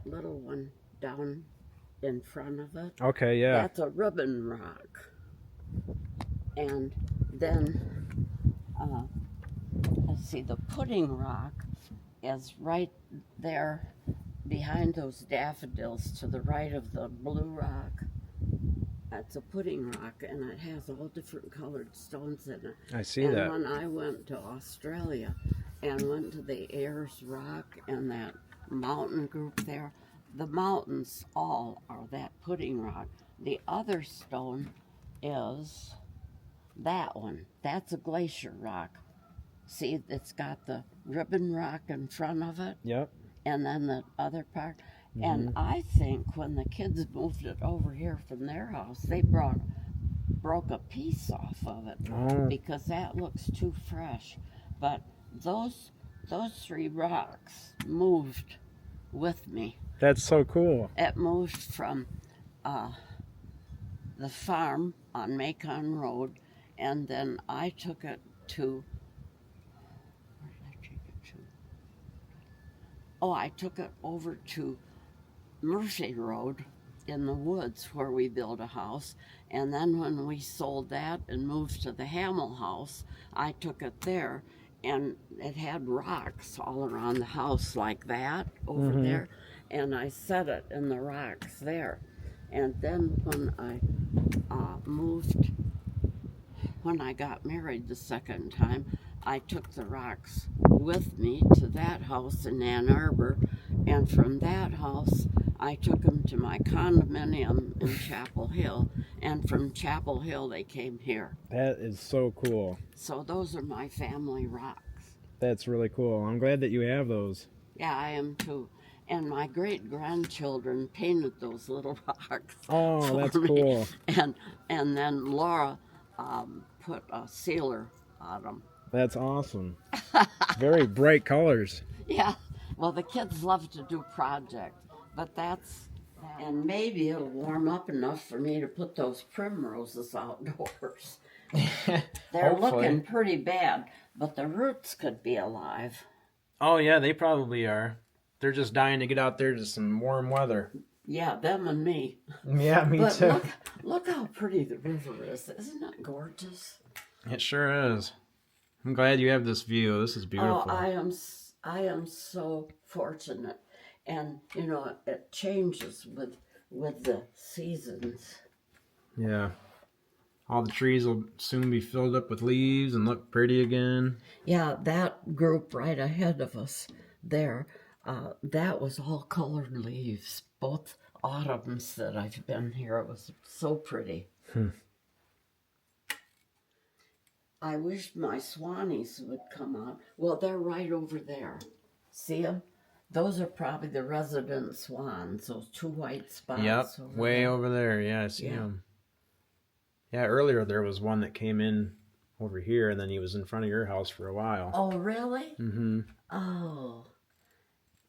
little one down in front of it. Okay, yeah. That's a ribbon rock. And then, let's see, the pudding rock is right there behind those daffodils to the right of the blue rock. That's a pudding rock, and it has all different colored stones in it. I see and that. When I went to Australia and went to the Ayers Rock and that mountain group there, the mountains all are that pudding rock. The other stone is that one. That's a glacier rock. See, it's got the ribbon rock in front of it. Yep. And then the other part. Mm-hmm. And I think when the kids moved it over here from their house, they broke a piece off of it because that looks too fresh. But those three rocks moved with me. That's so cool. It moved from the farm on Macon Road, and then I took it to... Where did I take it to? Oh, I took it over to Murphy Road in the woods where we built a house. And then when we sold that and moved to the Hamill house, I took it there, and it had rocks all around the house like that over there. And I set it in the rocks there. And then when I when I got married the second time, I took the rocks with me to that house in Ann Arbor. And from that house, I took them to my condominium in Chapel Hill. And from Chapel Hill, they came here. That is so cool. So those are my family rocks. That's really cool. I'm glad that you have those. Yeah, I am too. and my great-grandchildren painted those little rocks. Oh, that's for me. cool. And then Laura put a sealer on them. That's awesome. Very bright colors. Yeah, well, the kids love to do projects, but that's, and maybe it'll warm up enough for me to put those primroses outdoors. They're Hopefully. looking pretty bad, but the roots could be alive. Oh, yeah, they probably are. They're just dying to get out there to some warm weather. Yeah, them and me. Yeah, me But too. look how pretty the river is. Isn't that gorgeous? It sure is. I'm glad you have this view. This is beautiful. Oh, I am so fortunate. And, you know, it changes with the seasons. Yeah. All the trees will soon be filled up with leaves and look pretty again. Yeah, that group right ahead of us there, that was all colored leaves. Both autumns that I've been here, it was so pretty. I wish my swannies would come out. Well, they're right over there. See them? Those are probably the resident swans, those two white spots. Yep, over way there. over there. Yeah, I see Yeah. him. Yeah, earlier there was one that came in over here, and then he was in front of your house for a while. Oh, really? Mm-hmm. Oh.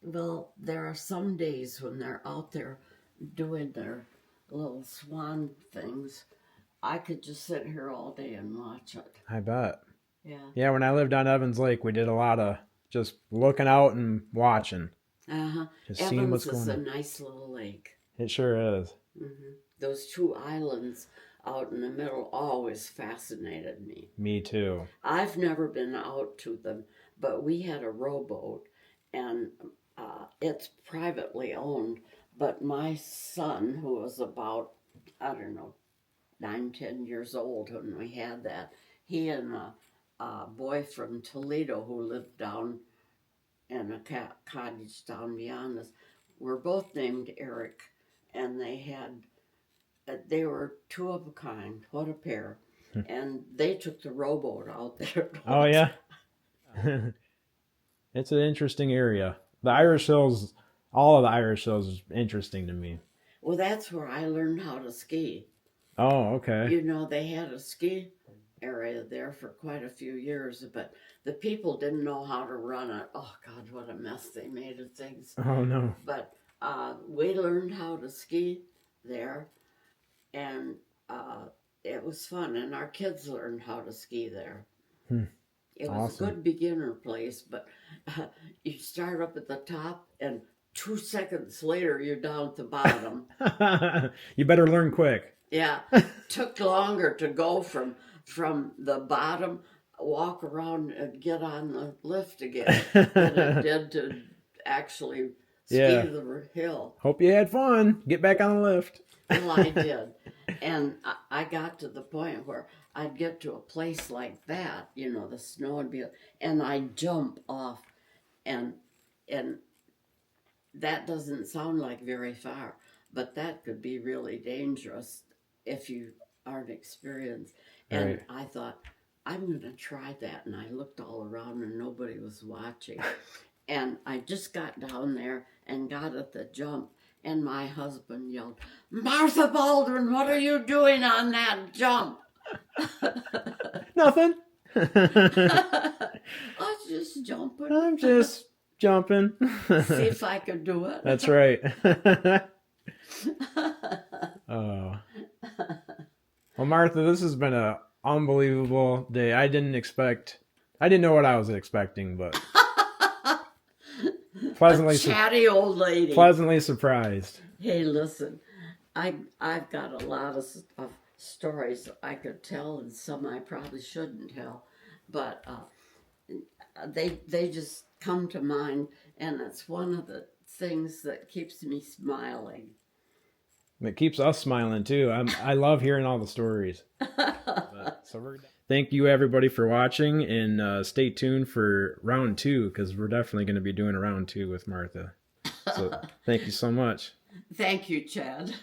Well, there are some days when they're out there doing their little swan things. I could just sit here all day and watch it. I bet. Yeah. Yeah, when I lived on Evans Lake, we did a lot of just looking out and watching. Uh-huh. Just seeing what's Evans is going a on. nice little lake. It sure is. Those two islands out in the middle always fascinated me. Me too. I've never been out to them, but we had a rowboat, and it's privately owned. But my son, who was about, I don't know, 9, 10 years old when we had that, he and a boy from Toledo who lived down in a cottage down beyond us were both named Eric, and they were two of a kind. What a pair. And they took the rowboat out there. Oh, yeah? It's an interesting area. The Irish Hills, all of the Irish Hills is interesting to me. Well, that's where I learned how to ski. Oh, okay. You know, they had a ski area there for quite a few years, but the people didn't know how to run it. Oh, God, what a mess they made of things. Oh, no. But we learned how to ski there, and it was fun. And our kids learned how to ski there. It was Awesome. a good beginner place, but you start up at the top, and 2 seconds later, you're down at the bottom. You better learn quick. Yeah, took longer to go from the bottom, walk around and get on the lift again than it did to actually ski the hill. Hope you had fun. Get back on the lift. Well, I did. And I got to the point where I'd get to a place like that, you know, the snow would be, and I'd jump off, and that doesn't sound like very far, but that could be really dangerous if you aren't experienced. And Right. I thought, I'm going to try that. And I looked all around and nobody was watching. And I just got down there and got at the jump. And my husband yelled, "Martha Baldwin, what are you doing on that jump?" Nothing. I was just jumping. I'm just jumping. See if I could do it. That's right. Oh. Well, Martha, this has been an unbelievable day. I didn't know what I was expecting, but A chatty old lady. pleasantly surprised. Hey, listen, I've got a lot of stories I could tell, and some I probably shouldn't tell, but they just come to mind, and it's one of the things that keeps me smiling. It keeps us smiling too. I love hearing all the stories. Thank you everybody for watching, and stay tuned for round 2, because we're definitely going to be doing a round 2 with Martha. So thank you so much. Thank you, Chad.